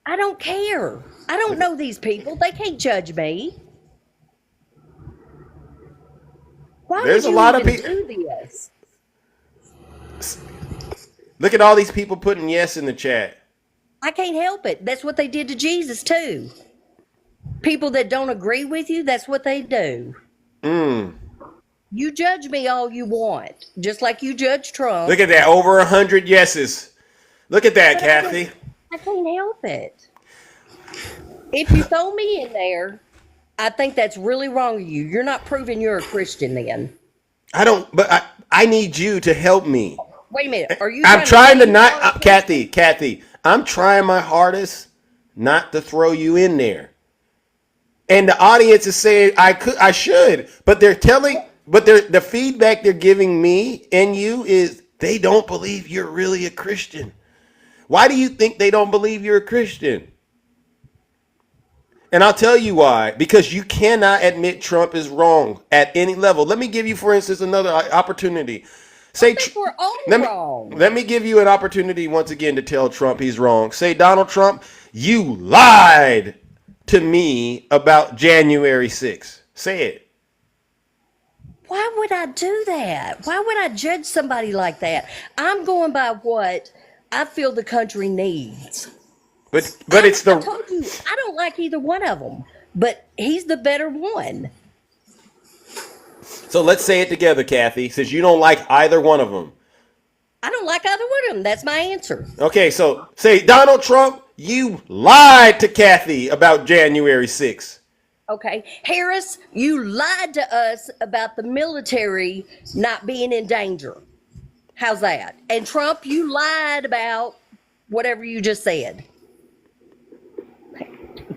I don't care. I don't know these people. They can't judge me. Why There's would you a lot of even people. do this? Look at all these people putting yes in the chat. I can't help it. That's what they did to Jesus too. People that don't agree with you, that's what they do. You judge me all you want, just like you judge Trump. Look at that, over 100 yeses. Look at that, Kathy. I can't help it. If you throw me in there, I think that's really wrong of you. You're not proving you're a Christian then. I need you to help me. Wait a minute. Are you? I'm trying to not, Kathy. I'm trying my hardest not to throw you in there. And the audience is saying I should, but the feedback they're giving me and you is they don't believe you're really a Christian. Why do you think they don't believe you're a Christian? And I'll tell you why. Because you cannot admit Trump is wrong at any level. Let me give you, for instance, another opportunity. We're all wrong. Let me give you an opportunity once again to tell Trump he's wrong. Say, Donald Trump, you lied to me about January 6th. Say it. Why would I do that? Why would I judge somebody like that? I'm going by what I feel the country needs. But I told you, I don't like either one of them, but he's the better one. So let's say it together, Kathy, since you don't like either one of them. I don't like either one of them. That's my answer. Okay, so say, Donald Trump, you lied to Kathy about January 6th. Okay. Harris, you lied to us about the military not being in danger. How's that? And Trump, you lied about whatever you just said.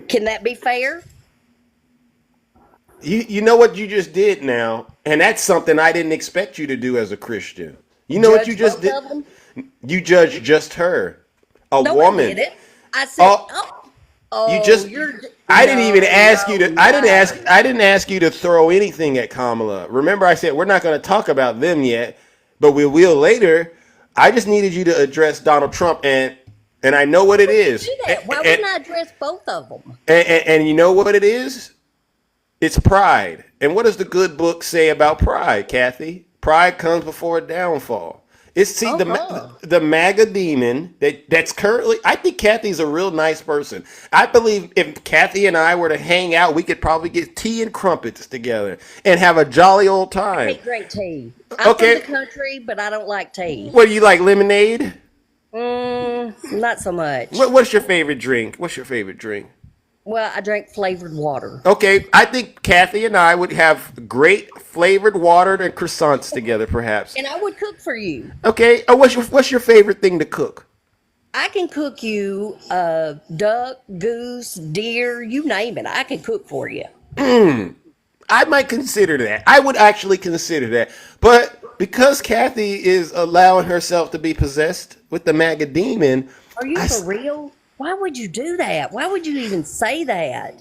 Can that be fair? You know what you just did now, and that's something I didn't expect you to do as a Christian. You know what you just did? You judged just her, a woman. I didn't. I said, I didn't even ask you to. I didn't ask you to throw anything at Kamala. Remember, I said we're not going to talk about them yet, but we will later. I just needed you to address Donald Trump, and I know what it is. Why wouldn't I address both of them? And you know what it is? It's pride. And what does the good book say about pride, Kathy? Pride comes before a downfall. It's the MAGA demon that's currently. I think Kathy's a real nice person. I believe if Kathy and I were to hang out, we could probably get tea and crumpets together and have a jolly old time. I hate great tea. I'm from the country, but I don't like tea. What do you like, lemonade? Not so much. What's your favorite drink? What's your favorite drink? Well, I drink flavored water. Okay, I think Kathy and I would have great flavored water and croissants together, perhaps. And I would cook for you. Okay, what's your favorite thing to cook? I can cook you duck, goose, deer, you name it. I can cook for you. I might consider that. I would actually consider that. But because Kathy is allowing herself to be possessed with the MAGA demon, Are you for real? Why would you do that? Why would you even say that?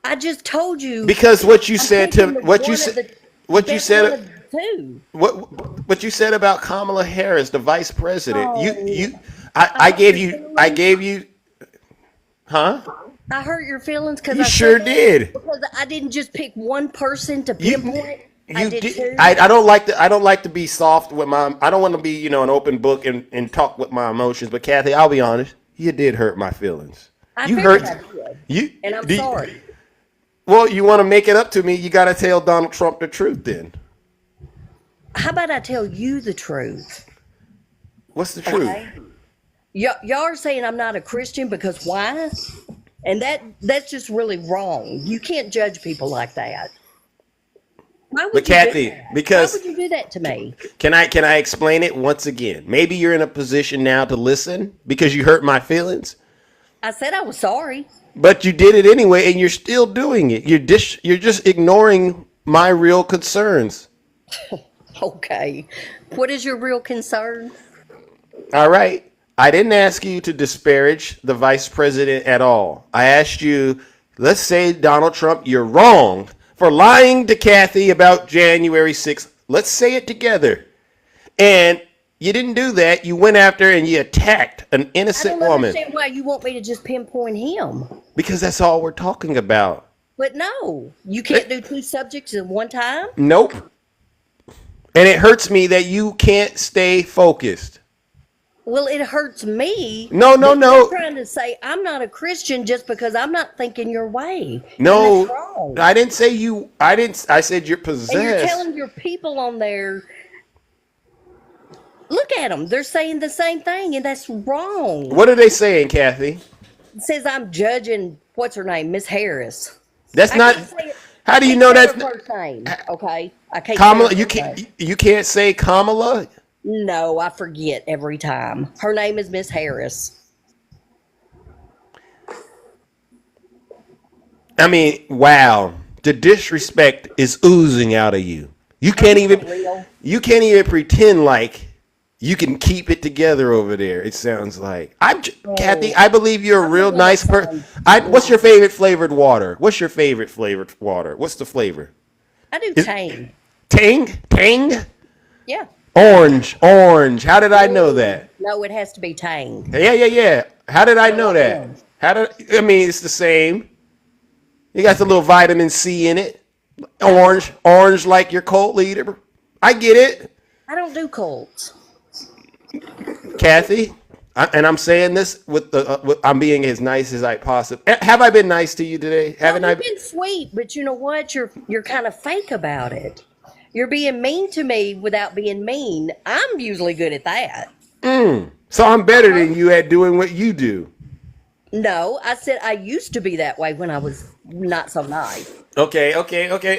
I just told you. Because what you I'm said to picking the what you one of said the what you best one said of the two. what you said about Kamala Harris, the vice president. Oh, I hurt gave your you feelings. huh? I hurt your feelings because You I sure said that? did. Because I didn't just pick one person to You pinpoint. I you did did. two. I don't like to be soft with my. I don't want to be an open book and talk with my emotions. But Kathy, I'll be honest. You did hurt my feelings. I You figured hurt. I did. You. And I'm do you- sorry. Well, you want to make it up to me? You got to tell Donald Trump the truth. Then How about I tell you the truth? what's the truth? Okay. Y'all are saying I'm not a Christian because why? And that's just really wrong. You can't judge people like that. Why would But you do Kathy, that? Why because would you do that to me? can I explain it once again? Maybe you're in a position now to listen because you hurt my feelings. I said I was sorry. But you did it anyway, and you're still doing it. You're just ignoring my real concerns. Okay. What is your real concern? All right. I didn't ask you to disparage the vice president at all. I asked you, let's say Donald Trump, you're wrong for lying to Kathy about January 6th. Let's say it together. And you didn't do that. You went after and you attacked an I innocent don't woman understand why you want me to just pinpoint him. because that's all we're talking about. But no, you can't do two subjects at one time. Nope. And it hurts me that you can't stay focused. Well, it hurts me. No. That you're trying to say I'm not a Christian just because I'm not thinking your way. And No, that's wrong. I didn't say you. I said you're possessed. And you're telling your people on there, look at them. They're saying the same thing, and that's wrong. What are they saying, Kathy? It says I'm judging, what's her name, Miss Harris. That's I not. can't say it. How do you Can't know say that's her first name, okay? I can't say Kamala? her You first name. can't. You can't say Kamala. No, I forget every time. Her name is Miss Harris. I mean, wow. The disrespect is oozing out of you. You can't you even. for real? You can't even pretend like you can keep it together over there. It sounds like Kathy. I believe you're a real think nice that person. sounds What's your favorite flavored water? What's your favorite flavored water? What's the flavor? I do Is- Tang. Tang. Yeah. Orange. How did I know that? No, it has to be Tang. Yeah. How did I know that? I mean, it's the same. You got the little vitamin C in it. Orange like your cult leader. I get it, I don't do cults. Kathy. And I'm saying this I'm being as nice as I possibly. Have I been nice to you today? No, Haven't I? you've been sweet, but you know what? You're kind of fake about it. You're being mean to me without being mean. I'm usually good at that. So I'm better than you at doing what you do. No, I said I used to be that way when I was not so nice. Okay.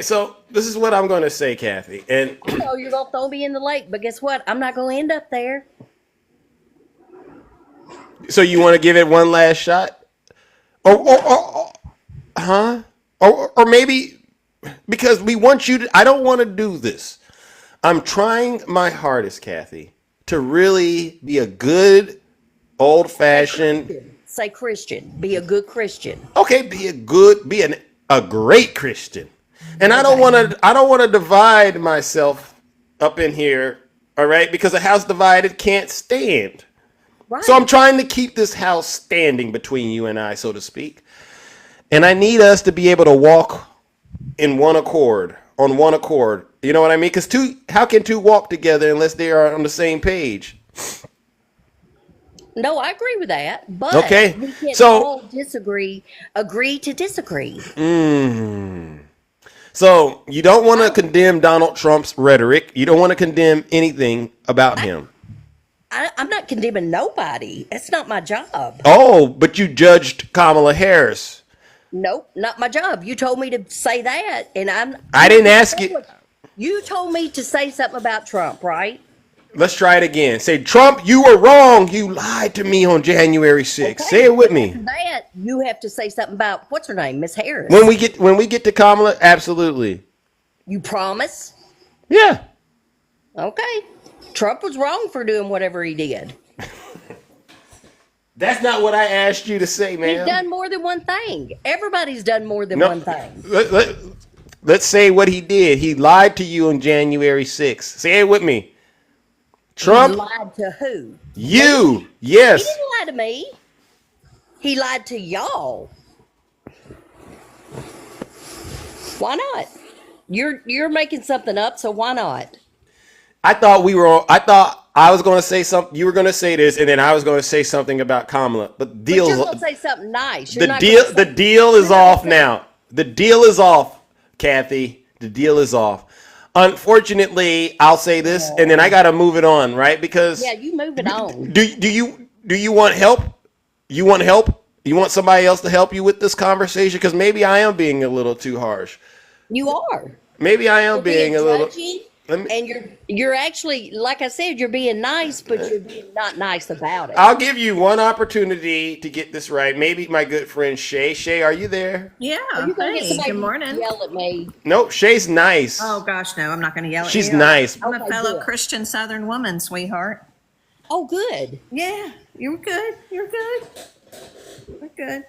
So this is what I'm going to say, Kathy. And So you're gonna throw me in the lake, but guess what? I'm not gonna end up there. so you want to give it one last shot? Huh? Or maybe because we want you to. I don't want to do this. I'm trying my hardest, Kathy, to really be a good old fashioned. Say Christian. Be a good Christian. Okay, be a great Christian. And I don't want to divide myself up in here, all right? Because a house divided can't stand. Right. So I'm trying to keep this house standing between you and I, so to speak. And I need us to be able to walk in one accord, on one accord. You know what I mean? Because how can two walk together unless they are on the same page? No, I agree with that. But Okay, we can't so- all agree to disagree. So you don't want to condemn Donald Trump's rhetoric. You don't want to condemn anything about him. I'm not condemning nobody. It's not my job. Oh, but you judged Kamala Harris. Nope, not my job. You told me to say that, and I didn't ask you. You told me to say something about Trump, right? Let's try it again. Say, Trump, you were wrong. You lied to me on January 6th. Okay. Say it with After me. that, you have to say something about what's her name, Miss Harris. When we get to Kamala, absolutely. You promise? Yeah. Okay. Trump was wrong for doing whatever he did. That's not what I asked you to say, man. He's done more than one thing. Everybody's done more than No. one thing. Let's say what he did. He lied to you on January 6th. Say it with me. Trump He lied to who? You. Me? Yes. He didn't lie to me. He lied to y'all. Why not? You're making something up, so why not? I thought I was going to say something. You were going to say this, and then I was going to say something about Kamala. But But you're gonna say something nice. You're the deal is off now. The deal is off, Kathy. The deal is off. Unfortunately, I'll say this, and then I got to move it on, right? Because yeah, you move it on. do you want help? You want help? You want somebody else to help you with this conversation? Because maybe I am being a little too harsh. You are. Maybe I am You're being a little. judgy, and you're actually, like I said, you're being nice, but you're being not nice about it. I'll give you one opportunity to get this right. Maybe my good friend Shay. Shay, are you there? Yeah. Are you gonna get Hey, somebody good morning. to yell at me? Nope. Shay's nice. Oh gosh, no, I'm not going to yell at She's you. nice. I'm a Okay, fellow good. Christian Southern woman, sweetheart. Oh, good. Yeah, you're good. You're good. We're good.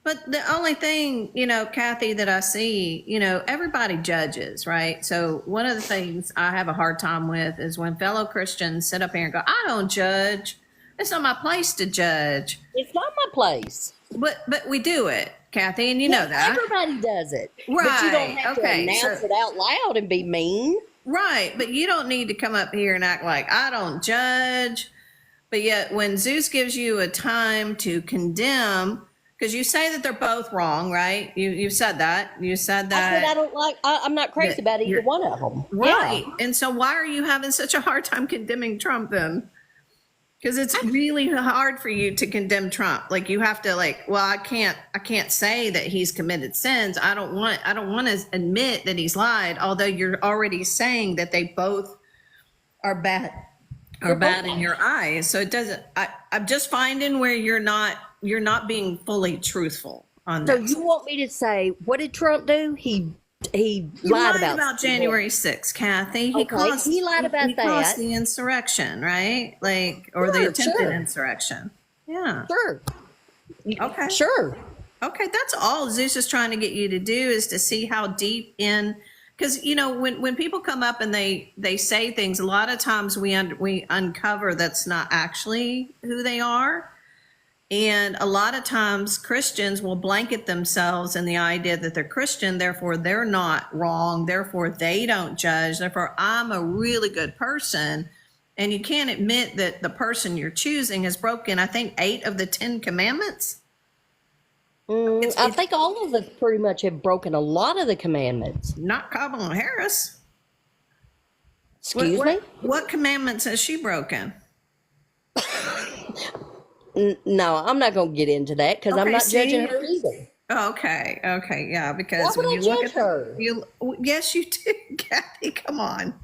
But the only thing, Kathy, that I see, everybody judges, right? So one of the things I have a hard time with is when fellow Christians sit up here and go, I don't judge. It's not my place to judge. It's not my place. But we do it, Kathy, and you know that. Everybody does it. Right. But you don't have to announce it out loud and be mean. Right, but you don't need to come up here and act like I don't judge. But yet when Zeus gives you a time to condemn, because you say that they're both wrong, right? You said that. You said that. I said I don't like. I'm not crazy about either one of them. Right. Yeah. And so why are you having such a hard time condemning Trump then? Because it's really hard for you to condemn Trump. Like you have to I can't say that he's committed sins. I don't want to admit that he's lied, although you're already saying that they both are bad in your eyes. So it doesn't I'm just finding where you're not being fully truthful on So this. you want me to say what did Trump do? He lied lied about January 6th, Kathy. He lied about he caused that. the insurrection, right? Or the Sure, attempted sure. insurrection. Yeah. Sure. Okay. Sure. Okay, that's all Zeus is trying to get you to do is to see how deep in, because when people come up and they say things, a lot of times we uncover that's not actually who they are. And a lot of times Christians will blanket themselves in the idea that they're Christian, therefore they're not wrong, therefore they don't judge, therefore I'm a really good person. And you can't admit that the person you're choosing has broken, I think, 8 of the 10 commandments. I think all of us pretty much have broken a lot of the commandments. Not Kamala Harris. Excuse me? What commandments has she broken? No, I'm not going to get into that because I'm Okay, not judging see? her either. Okay, yeah, because Why would when I you look judge at her? yes, you do, Kathy. Come on,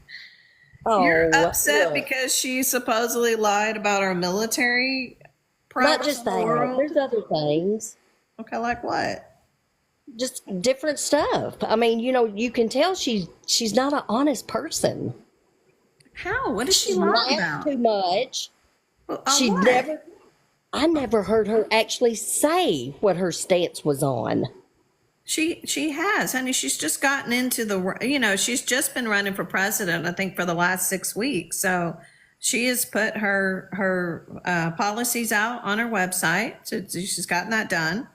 Oh, you're upset look. because she supposedly lied about our military Not prowess just in the that. world. There's other things. Okay, like what? Just different stuff. I mean, you can tell she's not an honest person. How? What does she She lie laughs about? too much. Well, She what? I never heard her actually say what her stance was on. She has, honey. She's just gotten into she's just been running for president, I think, for the last 6 weeks. So she has put her policies out on her website. So she's gotten that done.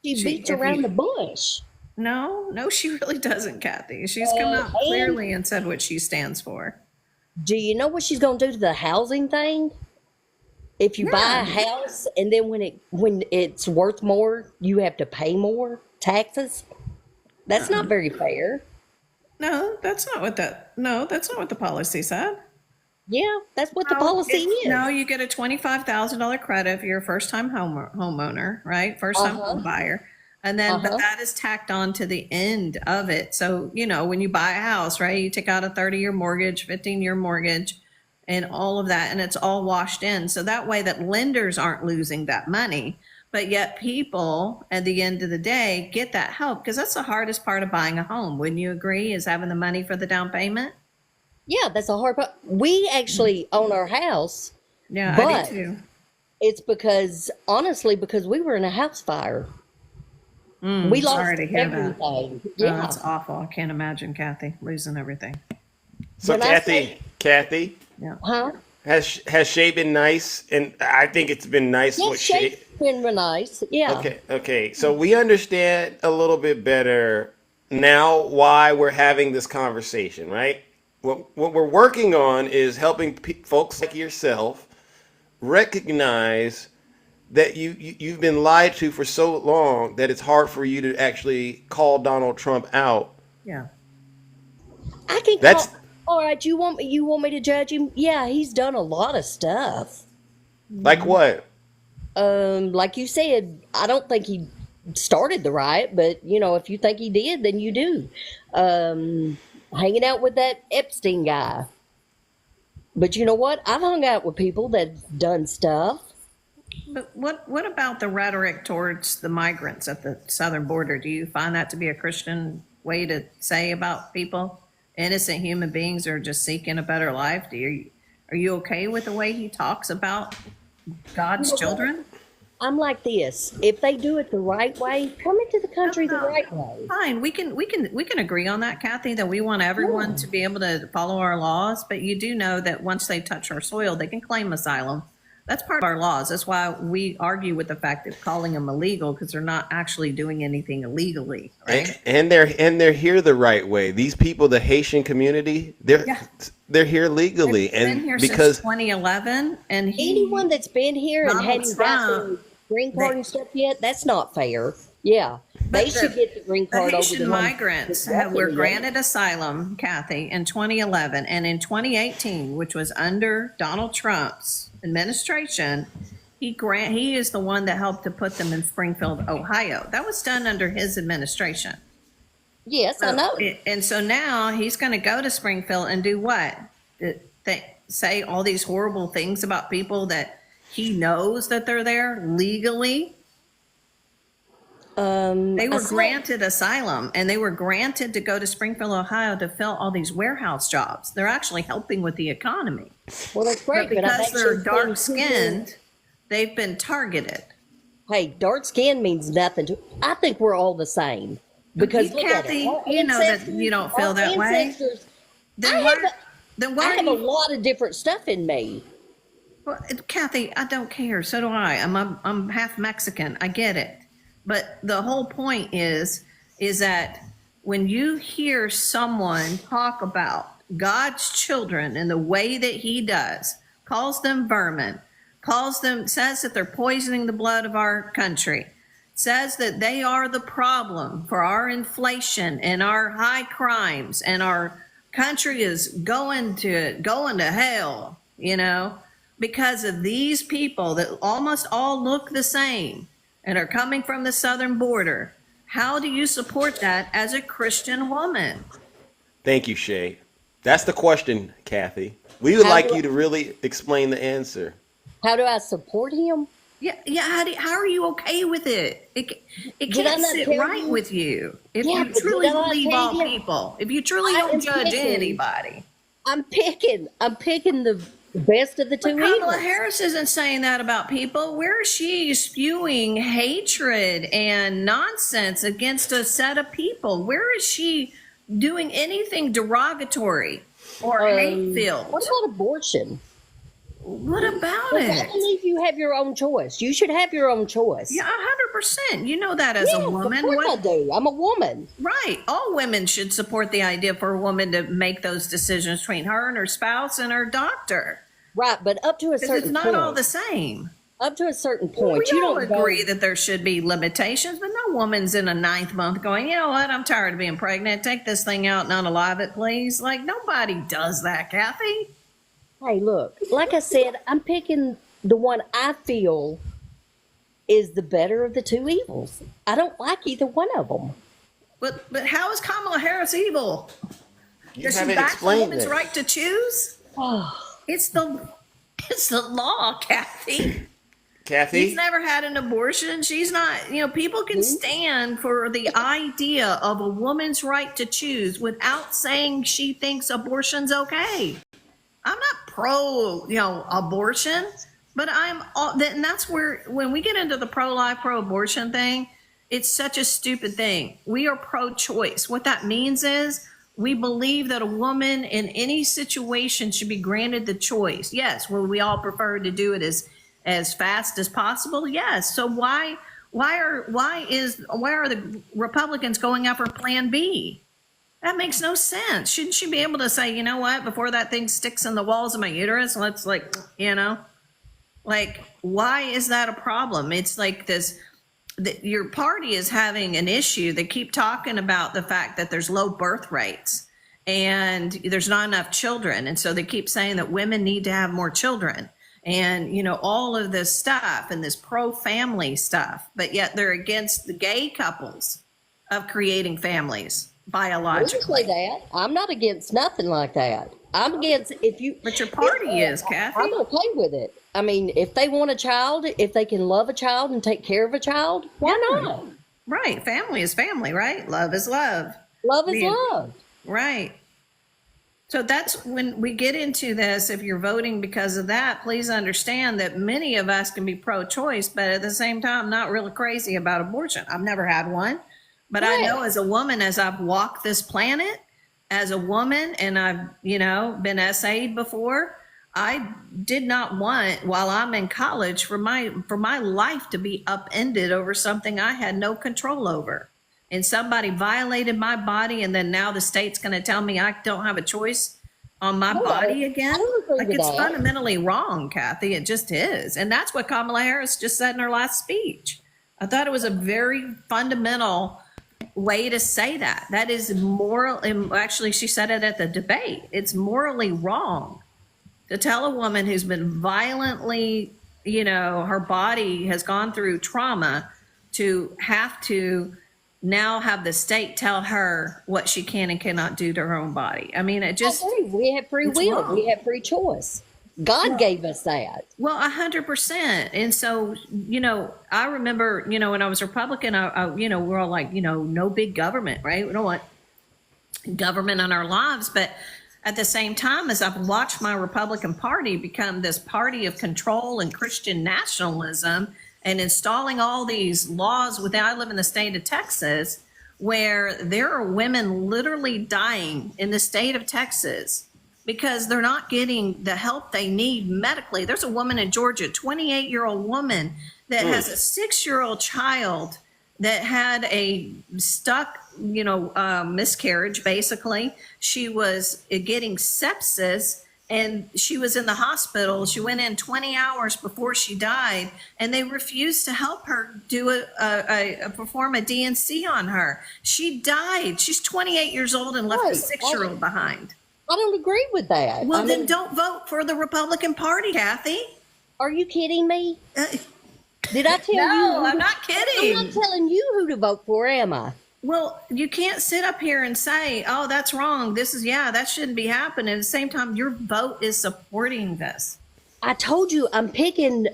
She beats around the bush. No, she really doesn't, Kathy. She's come out clearly and said what she stands for. Do you know what she's going to do to the housing thing? If you buy a house and then when it's worth more, you have to pay more taxes. That's not very fair. No, that's not what the policy said. Yeah, that's what the policy is. No, you get a $25,000 credit if you're a first-time homeowner, right? First-time home buyer. And then, but that is tacked on to the end of it. So, you know, when you buy a house, right, you take out a 30-year mortgage, 15-year mortgage, and all of that, and it's all washed in. So that way that lenders aren't losing that money, but yet people at the end of the day get that help, because that's the hardest part of buying a home. Wouldn't you agree, is having the money for the down payment? Yeah, that's a hard part. We actually own our house. Yeah, but I do too. It's because, honestly, because we were in a house fire. We lost sorry to hear everything. that. Yeah. Oh, that's awful. I can't imagine Kathy losing everything. So Kathy, Yeah. Huh? has Shay been nice? And I think it's been nice. Yes, what Shay's been nice. Yeah. Okay. So we understand a little bit better now why we're having this conversation, right? What we're working on is helping folks like yourself recognize that you've been lied to for so long that it's hard for you to actually call Donald Trump out. Yeah. I can That's- call. All right, you want me to judge him? Yeah, he's done a lot of stuff. Like what? Like you said, I don't think he started the riot, but you know, if you think he did, then you do. Hanging out with that Epstein guy. But you know what? I've hung out with people that've done stuff. But what about the rhetoric towards the migrants at the southern border? Do you find that to be a Christian way to say about people? Innocent human beings are just seeking a better life. Are you okay with the way he talks about God's children? I'm like this. If they do it the right way, come into the country the right way. Fine, we can agree on that, Kathy, that we want everyone to be able to follow our laws, but you do know that once they touch our soil, they can claim asylum. That's part of our laws. That's why we argue with the fact of calling them illegal, because they're not actually doing anything illegally, right? And they're here the right way. These people, the Haitian community, they're here legally, They've been here since 2011, and anyone that's been here and Donald hadn't got their green card and stuff yet, that's not fair. Yeah, they should get the green card. The over Haitian migrants were granted asylum, Kathy, in 2011, and in 2018, which was under Donald Trump's administration, he is the one that helped to put them in Springfield, Ohio. That was done under his administration. Yes, I know. And so now he's going to go to Springfield and do what? Say all these horrible things about people that he knows that they're there legally. They were granted asylum, and they were granted to go to Springfield, Ohio to fill all these warehouse jobs. They're actually helping with the economy. Well, that's great. But because they're dark skinned, they've been targeted. Hey, dark skin means nothing to. I think we're all the same. Because look Kathy, at it. you know that you don't feel that way. I have a lot of different stuff in me. Well, Kathy, I don't care. So do I. I'm half Mexican. I get it. But the whole point is that when you hear someone talk about God's children in the way that he does, calls them vermin, says that they're poisoning the blood of our country, says that they are the problem for our inflation and our high crimes, and our country is going to hell, you know, because of these people that almost all look the same and are coming from the southern border. How do you support that as a Christian woman? Thank you, Shay. That's the question, Kathy. We would like you to really explain the answer. How do I support him? Yeah. How are you okay with it? It can't sit right with you if you truly believe all people. If you truly don't judge anybody. I'm picking the best of the two evils. Kamala Harris isn't saying that about people. Where is she spewing hatred and nonsense against a set of people? Where is she doing anything derogatory or hate-filled? What about abortion? What about it? it? I believe you have your own choice. You should have your own choice. Yeah, 100%. You know that as a woman. Of course I do. I'm a woman. Right. All women should support the idea for a woman to make those decisions between her and her spouse and her doctor. Right, but up to a certain point. It's not all the same. Up to a certain point. We all agree that there should be limitations, but no woman's in a 9th month going, you know what, I'm tired of being pregnant. Take this thing out and unalive it, please. Like, nobody does that, Kathy. Hey, look, like I said, I'm picking the one I feel is the better of the two evils. I don't like either one of them. But how is Kamala Harris evil? You Does she haven't back the explained woman's this. right to choose? It's the law, Kathy. Kathy? She's never had an abortion. She's not, people can stand for the idea of a woman's right to choose without saying she thinks abortion's okay. I'm not pro, abortion, but and that's where, when we get into the pro-life, pro-abortion thing, it's such a stupid thing. We are pro-choice. What that means is we believe that a woman in any situation should be granted the choice. Yes, will we all prefer to do it as fast as possible? Yes. So why are the Republicans going after Plan B? That makes no sense. Shouldn't she be able to say, you know what, before that thing sticks in the walls of my uterus, let's why is that a problem? It's like this, that your party is having an issue. They keep talking about the fact that there's low birth rates and there's not enough children. And so they keep saying that women need to have more children and, all of this stuff and this pro-family stuff, but yet they're against the gay couples of creating families biologically. That. I'm not against nothing like that. I'm against But your party is, Kathy. I'm okay with it. I mean, if they want a child, if they can love a child and take care of a child, why not? Right. Family is family, right? Love is love. Love is love. Right. So that's when we get into this. If you're voting because of that, please understand that many of us can be pro-choice, but at the same time, not really crazy about abortion. I've never had one, but I know as a woman, as I've walked this planet, as a woman, and I've, been essayed before, I did not want, while I'm in college, for my life to be upended over something I had no control over. And somebody violated my body, and then now the state's going to tell me I don't have a choice on my body again? Like, it's fundamentally wrong, Kathy. It just is. And that's what Kamala Harris just said in her last speech. I thought it was a very fundamental way to say that. That is moral. And actually, she said it at the debate. It's morally wrong to tell a woman who's been violently, her body has gone through trauma, to have to now have the state tell her what she can and cannot do to her own body. I mean, we have free will. wrong. We have free choice. God gave us that. Well, 100%. And so, I remember, when I was Republican, we're all like, no big government, right? We don't want government in our lives. But at the same time, as I've watched my Republican Party become this party of control and Christian nationalism and installing all these laws I live in the state of Texas, where there are women literally dying in the state of Texas because they're not getting the help they need medically. There's a woman in Georgia, 28-year-old woman that has a 6-year-old child that had a stuck, miscarriage, basically. She was getting sepsis and she was in the hospital. She went in 20 hours before she died, and they refused to help her do perform a DNC on her. She died. She's 28 years old and left a 6-year-old behind. I don't agree with that. Well, then don't vote for the Republican Party, Kathy. Are you kidding me? Did I tell you? No, I'm not kidding. I'm not telling you who to vote for, am I? Well, you can't sit up here and say, oh, that's wrong. That shouldn't be happening. At the same time, your vote is supporting this. I told you I'm picking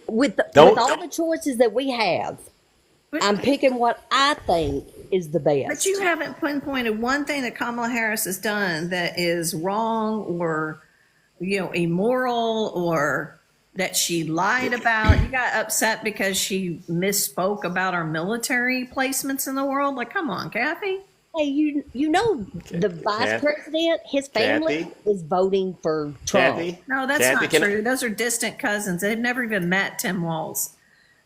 with all the choices that we have. I'm picking what I think is the best. But you haven't pinpointed one thing that Kamala Harris has done that is wrong or, immoral or that she lied about. You got upset because she misspoke about our military placements in the world. Like, come on, Kathy. Hey, the vice president, his family is voting for Trump. No, that's not true. Those are distant cousins. They've never even met Tim Walz.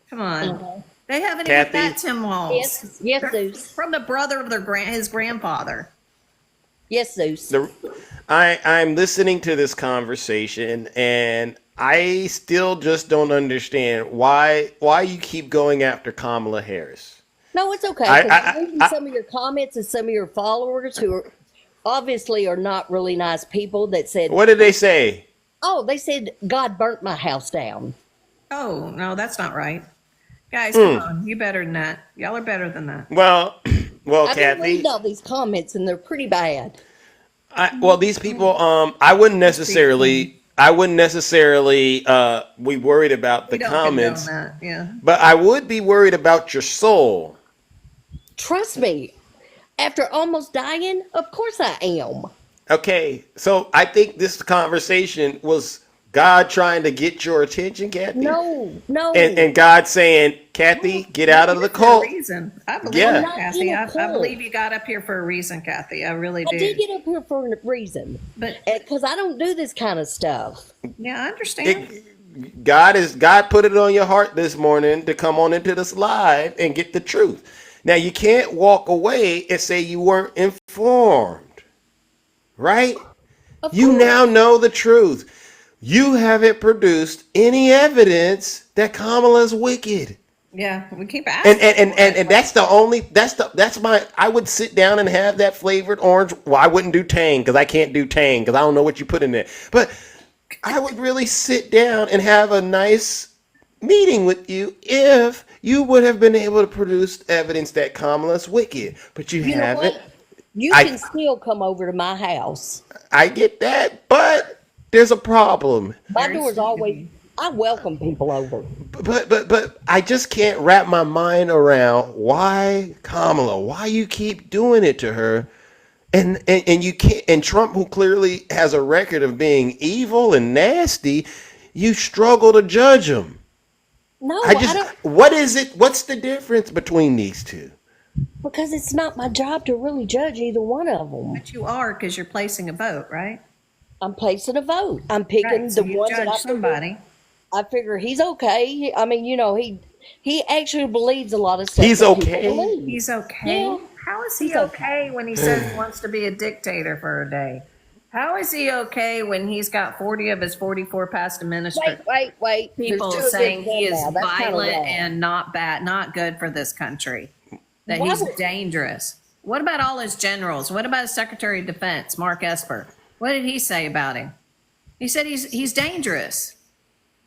Come on. They haven't even met Tim Walz. Yes, Zeus. From the brother of his grandfather. Yes, Zeus. I'm listening to this conversation, and I still just don't understand why you keep going after Kamala Harris. No, it's okay. I'm reading some of your comments and some of your followers who obviously are not really nice people that said. What did they say? Oh, they said God burnt my house down. Oh, no, that's not right. Guys, come on. You better than that. Y'all are better than that. Well, I've been reading Kathy. all these comments and they're pretty bad. Well, these people. I wouldn't necessarily. Be worried about the We don't condone comments, that. Yeah. but I would be worried about your soul. Trust me, after almost dying, of course I am. Okay, so I think this conversation was God trying to get your attention, Kathy. No, no. And God saying, Kathy, get out of the For a cult. reason. I believe Yeah. you, I'm not Kathy. in a I cult. believe you got up here for a reason, Kathy. I really do. I did get up here for a reason, But because I don't do this kind of stuff. yeah, I understand. God put it on your heart this morning to come on into this live and get the truth. Now you can't walk away and say you weren't informed, right? Of You course. now know the truth. You haven't produced any evidence that Kamala's wicked. Yeah, we keep asking. And that's the only that's my I would sit down and have that flavored orange. Well, I wouldn't do Tang because I can't do Tang because I don't know what you put in there. But I would really sit down and have a nice meeting with you if you would have been able to produce evidence that Kamala's wicked. But you You know haven't. what? You I- can still come over to my house. I get that, but there's a problem. My door's always. I welcome people over. But I just can't wrap my mind around why Kamala, why you keep doing it to her, and you can't. And Trump, who clearly has a record of being evil and nasty, you struggle to judge him. No, I don't. what is it? What's the difference between these two? Because it's not my job to really judge either one of them. But you are because you're placing a vote, right? I'm placing a vote. I'm picking Right, so the you one that judge I figure, somebody. I figure he's okay. I mean, he actually believes a lot of stuff. He's that people okay? believe. He's okay. Yeah. How is he He's okay. okay when he says he wants to be a dictator for a day? How is he okay when he's got 40 of his 44 past administration Wait. people There's two saying against he is him now. That's kinda violent wrong. and not bad, not good for this country? That Why he's would- dangerous. What about all his generals? What about his Secretary of Defense, Mark Esper? What did he say about him? He said he's dangerous.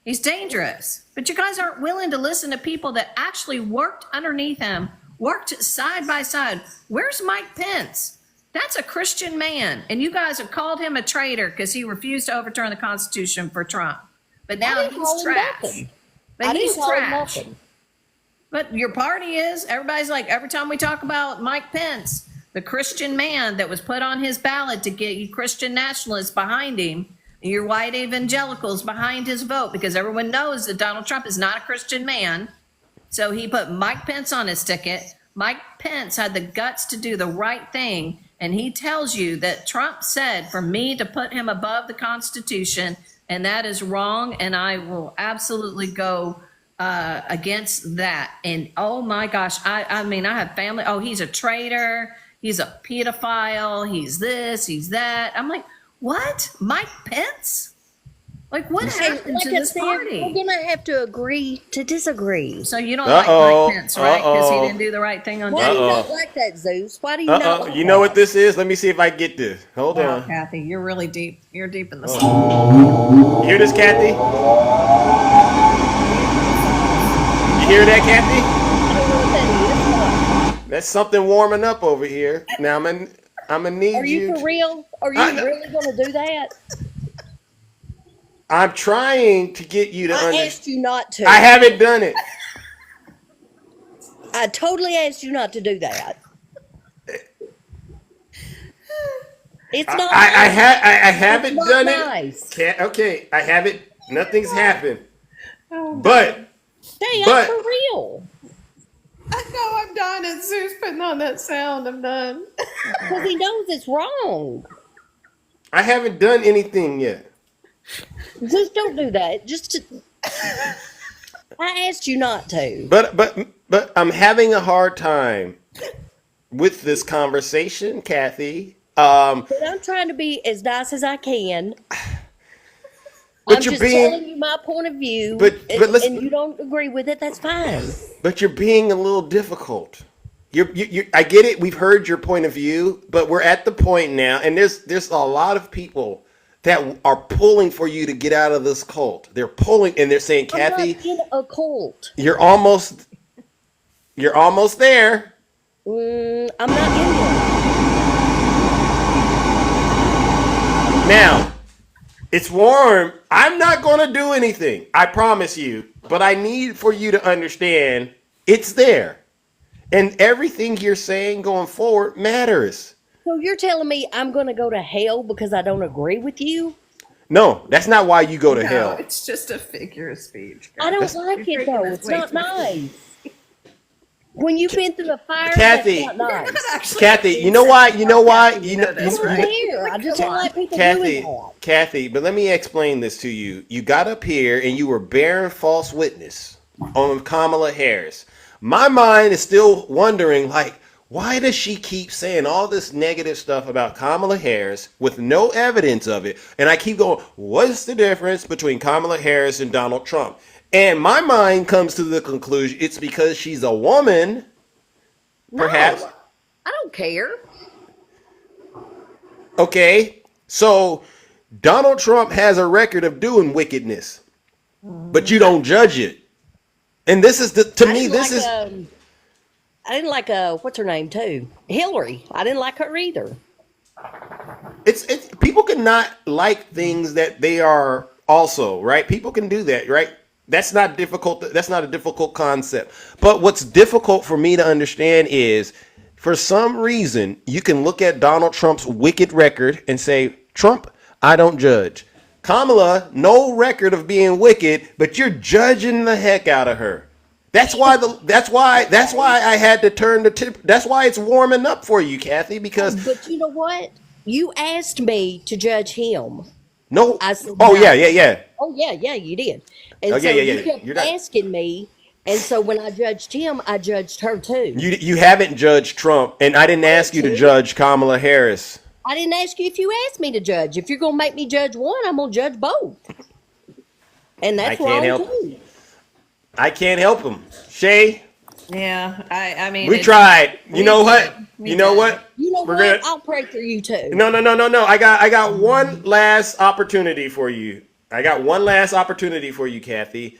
He's dangerous. But you guys aren't willing to listen to people that actually worked underneath him, worked side by side. Where's Mike Pence? That's a Christian man. And you guys have called him a traitor because he refused to overturn the Constitution for Trump. But now didn't call he's him trash. nothing. But I he's didn't call him trash. nothing. But your party is. Everybody's like, every time we talk about Mike Pence, the Christian man that was put on his ballot to get you Christian nationalists behind him, and your white evangelicals behind his vote, because everyone knows that Donald Trump is not a Christian man. So he put Mike Pence on his ticket. Mike Pence had the guts to do the right thing. And he tells you that Trump said for me to put him above the Constitution, and that is wrong. And I will absolutely go against that. And oh my gosh, I mean, I have family. Oh, he's a traitor. He's a pedophile. He's this, he's that. I'm like, what? Mike Pence? Like, what happened Like to I this said, party? we're gonna have to agree to disagree. So you don't Uh-oh, like Mike Pence, right? Because he uh-oh. didn't do the right thing on Why do you January. not like that, Zeus? Why do you not like You know that? what this is? Let me see if I get this. Hold Wow, on. Kathy, you're really deep. You're deep in the You hear this, Kathy? You hear that, Kathy? I don't know what that is. What? That's something warming up over here. Now I'm gonna need Are you for real? Are you really gonna do that? I'm trying to get you to I understand. asked you not to. I haven't done it. I totally asked you not to do that. It's not. I haven't It's not done nice. it. Okay, I haven't. Nothing's happened. Oh, But Stay but- up for real. I know I'm done. It's Zeus putting on that sound. I'm done. Because he knows it's wrong. I haven't done anything yet. Just don't do that. I asked you not to. But I'm having a hard time with this conversation, Kathy. But I'm trying to be as nice as I can. But I'm you're just being- telling you my point of view. But listen- and you don't agree with it, that's fine. But you're being a little difficult. I get it. We've heard your point of view, but we're at the point now, and there's a lot of people that are pulling for you to get out of this cult. They're pulling and they're saying, I'm not Kathy, in a cult. you're almost there. I'm not in one. Now, it's warm. I'm not going to do anything. I promise you. But I need for you to understand it's there. And everything you're saying going forward matters. So you're telling me I'm going to go to hell because I don't agree with you? No, that's not why you go to No, hell. it's just a figure of speech. I don't That's- like You're it though. taking this It's way not too nice. When you've been through the fire, Kathy, that's not nice. Actually, Kathy, you know why? You know why? You know, I don't care. I just don't like people doing that. Kathy, but let me explain this to you. You got up here and you were bearing false witness on Kamala Harris. My mind is still wondering, like, why does she keep saying all this negative stuff about Kamala Harris with no evidence of it? And I keep going, what's the difference between Kamala Harris and Donald Trump? And my mind comes to the conclusion it's because she's a woman, perhaps. No, I don't care. Okay, so Donald Trump has a record of doing wickedness, but you don't judge it. And this is I didn't like what's her name too, Hillary. I didn't like her either. It's people cannot like things that they are also, right? People can do that, right? That's not difficult. That's not a difficult concept. But what's difficult for me to understand is, for some reason, you can look at Donald Trump's wicked record and say, Trump, I don't judge. Kamala, no record of being wicked, but you're judging the heck out of her. That's why I had to turn the tip. That's why it's warming up for you, Kathy, because But you know what? You asked me to judge him. no. I said, Oh no. yeah, yeah, yeah. Oh yeah, you did. And Oh, so yeah. you kept You're not- asking me, and so when I judged him, I judged her too. You haven't judged Trump, and I didn't ask you to judge Kamala Harris. I didn't ask you if you asked me to judge. If you're gonna make me judge one, I'm gonna judge both. And that's wrong too. I can't help him. Shay, Yeah, I mean, we tried. You know what? You know what? You know We're what? gonna- I'll pray for you too. No. I got one last opportunity for you. I got one last opportunity for you, Kathy.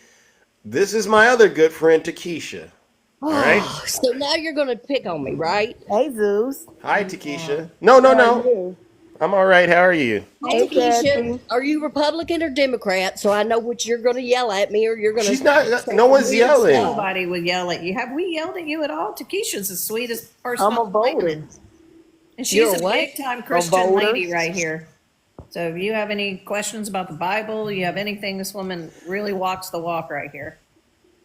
This is my other good friend, Takesha. All right. So now you're gonna pick on me, right? Hey, Zeus. Hi, Takesha. No. I'm all right. How are you? Hey, Hey, Keisha, Kathy. are you Republican or Democrat? So I know what you're gonna yell at me, or you're gonna. She's not. No one's yelling. Nobody would yell at you. Have we yelled at you at all? Takesha's the sweetest person I'm a on the planet. voter. And she's You're a a what? big time A Christian voter. lady right here. So if you have any questions about the Bible, you have anything, this woman really walks the walk right here.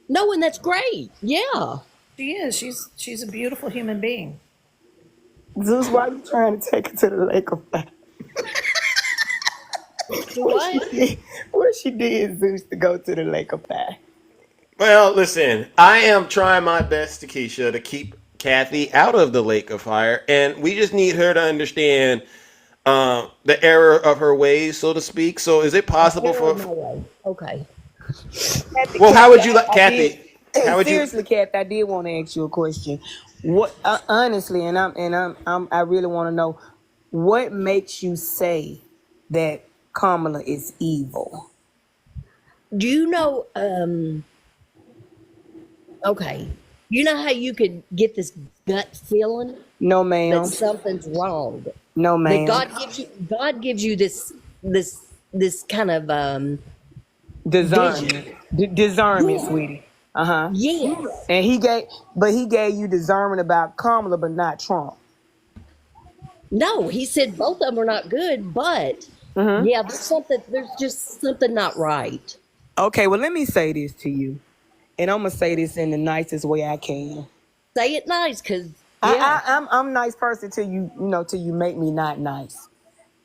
No, and that's great. Yeah. She is. She's a beautiful human being. Zeus, why you trying to take her to the lake of fire? What? What she did, Zeus, to go to the lake of fire? Well, listen, I am trying my best, Takesha, to keep Kathy out of the lake of fire, and we just need her to understand the error of her ways, so to speak. So, is it possible for? Okay. Kathy, Well, how would you like, I Kathy? did- How would you? seriously, Kathy, I did want to ask you a question. What honestly, and I really want to know what makes you say that Kamala is evil. Do you know? Okay. You know how you could get this gut feeling No, ma'am. that something's wrong. No, ma'am. That God gives you this kind of discernment. Discernment, Yeah. sweetie. Uh-huh. Yeah. And he gave you discernment about Kamala, but not Trump. No, he said both of them are not good, but Mm-hmm. yeah, there's just something not right. Okay, well, let me say this to you. And I'm gonna say this in the nicest way I can. Say it nice, cause yeah. I'm a nice person till you make me not nice.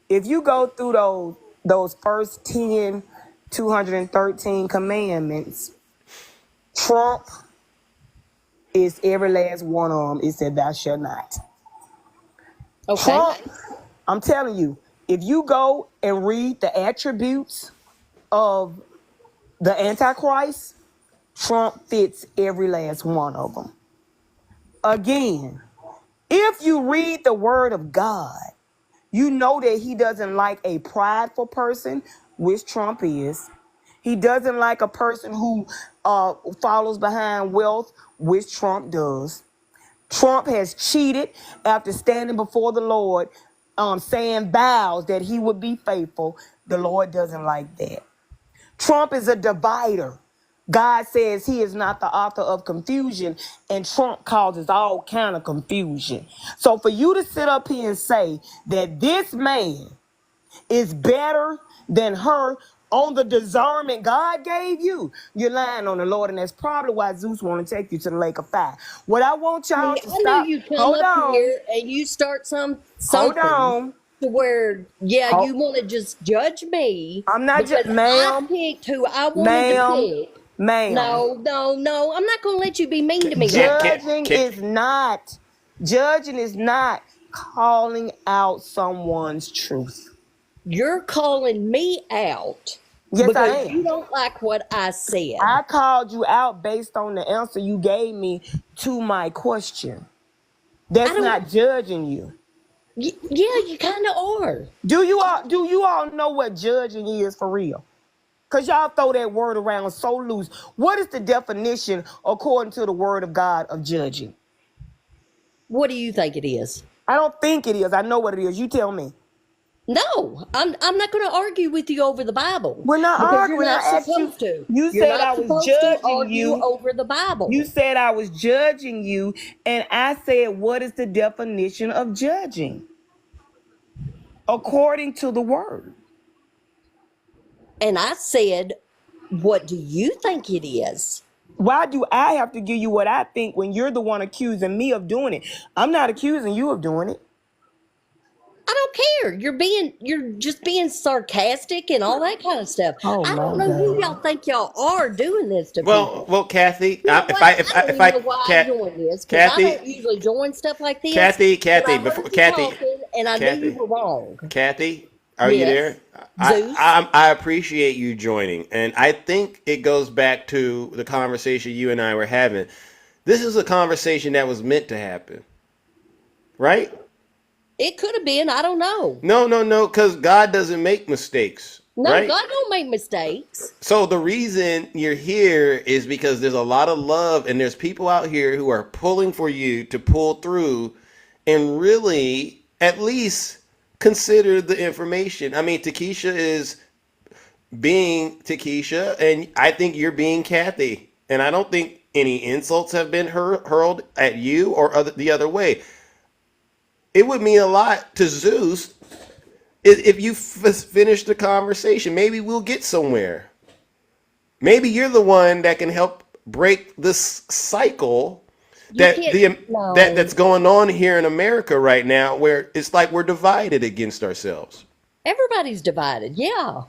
If you go through those first 10, 213 commandments, Trump is every last one of them. It said thou shalt not. Okay. Trump, I'm telling you, if you go and read the attributes of the Antichrist, Trump fits every last one of them. Again, if you read the word of God, You know that he doesn't like a prideful person, which Trump is. He doesn't like a person who follows behind wealth, which Trump does. Trump has cheated after standing before the Lord, saying vows that he would be faithful. The Lord doesn't like that. Trump is a divider. God says he is not the author of confusion, and Trump causes all kind of confusion. So for you to sit up here and say that this man is better than her on the discernment God gave you, you're lying on the Lord, and that's probably why Zeus want to take you to the lake of fire. What I want y'all to I knew stop. you'd come Hold up on. here and you start Hold something on. to where, yeah, Ho- you want to just judge me I'm not because just, I ma'am, picked who I wanted to ma'am, pick. ma'am. No, no, no. I'm not going to let you be mean to me like that. Judging is not calling out someone's truth. You're calling me out Yes, I because you am. don't like what I said. I called you out based on the answer you gave me to my question. I That's don't. not judging you. Yeah, you kind of are. Do you all know what judging is for real? Because y'all throw that word around so loose. What is the definition, according to the word of God, of judging? What do you think it is? I don't think it is. I know what it is. You tell me. No, I'm not going to argue with you over the Bible We're not because you're arguing. not I asked you. supposed to. You You're said not I was supposed to judging argue you. over the Bible. You said I was judging you, and I said, what is the definition of judging? According to the word. And I said, what do you think it is? Why do I have to give you what I think when you're the one accusing me of doing it? I'm not accusing you of doing it. I don't care. You're just being sarcastic and all that kind of stuff. Oh I my don't know who y'all God. think y'all are doing this to Well, people. well, Kathy, You know if what? I, I don't even know why I Cat, joined this because I Kathy, don't usually join stuff like this. Kathy, But I before heard you talking and I knew you Kathy, were wrong. Kathy, are you there? Yes, Zeus. I appreciate you joining, and I think it goes back to the conversation you and I were having. This is a conversation that was meant to happen, right? It could have been. I don't know. No, because God doesn't make mistakes, No, right? God don't make mistakes. So the reason you're here is because there's a lot of love, and there's people out here who are pulling for you to pull through and really at least consider the information. I mean, Takesha is being Takesha, and I think you're being Kathy. And I don't think any insults have been hurled at you or the other way. It would mean a lot to Zeus if you finish the conversation. Maybe we'll get somewhere. Maybe you're the one that can help break this cycle You can't. that's No. going on here in America right now, where it's like we're divided against ourselves. Everybody's divided. Yeah.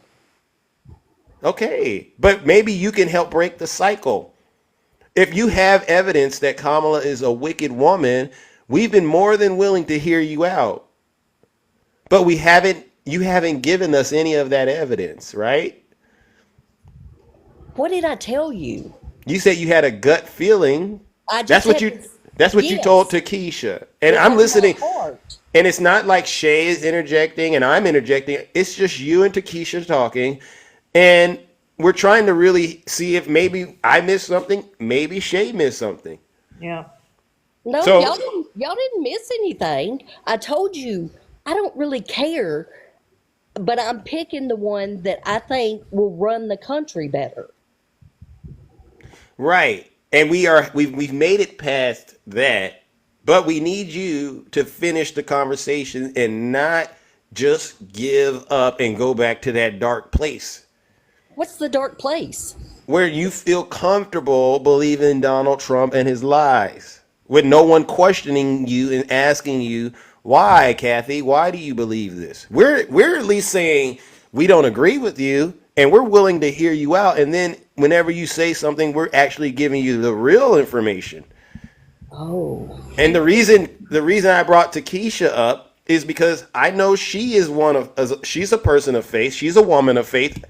Okay, but maybe you can help break the cycle. If you have evidence that Kamala is a wicked woman, we've been more than willing to hear you out. But you haven't given us any of that evidence, right? What did I tell you? You said you had a gut feeling. I That's just what had you this. that's what you told Yes. Takesha. And It I'm was my listening. heart. And it's not like Shay is interjecting and I'm interjecting. It's just you and Takesha talking. And we're trying to really see if maybe I missed something, maybe Shay missed something. Yeah. No, So y'all didn't miss anything. I told you I don't really care, but I'm picking the one that I think will run the country better. right. And we've made it past that, but we need you to finish the conversation and not just give up and go back to that dark place What's the dark place? where you feel comfortable believing Donald Trump and his lies with no one questioning you and asking you why, Kathy, why do you believe this? We're at least saying we don't agree with you and we're willing to hear you out, and then whenever you say something we're actually giving you the real information. Oh. And the reason I brought Takesha up is because I know she is she's a person of faith. She's a woman of faith,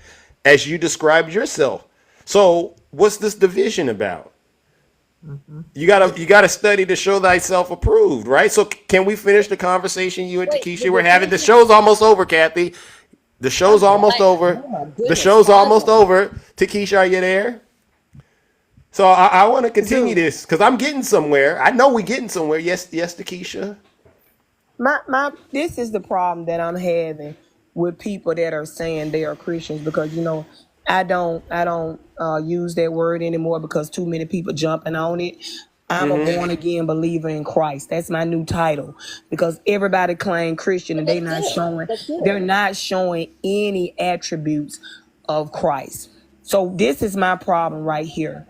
as you described yourself. So what's this division about? You gotta study to show thyself approved, right? So can we finish the conversation you and Wait, Takesha but were the having? thing The is, show's almost over, Kathy. The show's I'm almost glad. over. Oh my The goodness, show's almost finally. over. Takesha, are you there? So I want to continue Zeus. this because I'm getting somewhere. I know we're getting somewhere. Yes, yes, Takesha. My this is the problem that I'm having with people that are saying they are Christians, because I don't use that word anymore because too many people jumping on it. I'm a Mm-hmm. born again believer in Christ. That's my new title, because everybody claim Christian and Well, that's good. That's they're good. not showing any attributes of Christ. So this is my problem right here.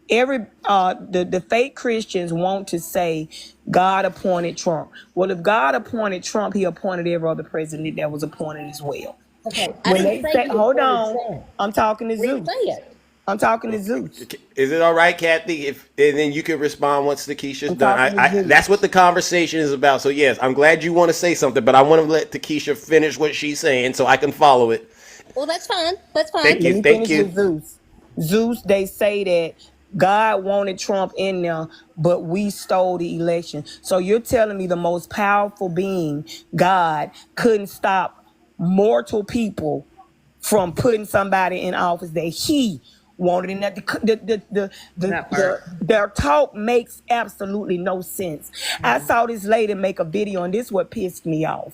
The fake Christians want to say God appointed Trump. Well, if God appointed Trump, he appointed every other president that was appointed as well. Okay, I When didn't they say say, he hold appointed on, Trump. I'm talking to I didn't Zeus. say it. I'm talking to Zeus. Is it all right, Kathy? If and then you can respond once Takesha's I'm done. talking to Zeus. That's what the conversation is about. So yes, I'm glad you want to say something, but I want to let Takesha finish what she's saying so I can follow it. Well, that's fine. That's fine. Thank Let you, me thank finish you. with Zeus. Zeus, they say that God wanted Trump in there, but we stole the election. So you're telling me the most powerful being, God, couldn't stop mortal people from putting somebody in office that he wanted in that That part. their talk makes absolutely no sense. I saw this lady make a video, and this is what pissed me off.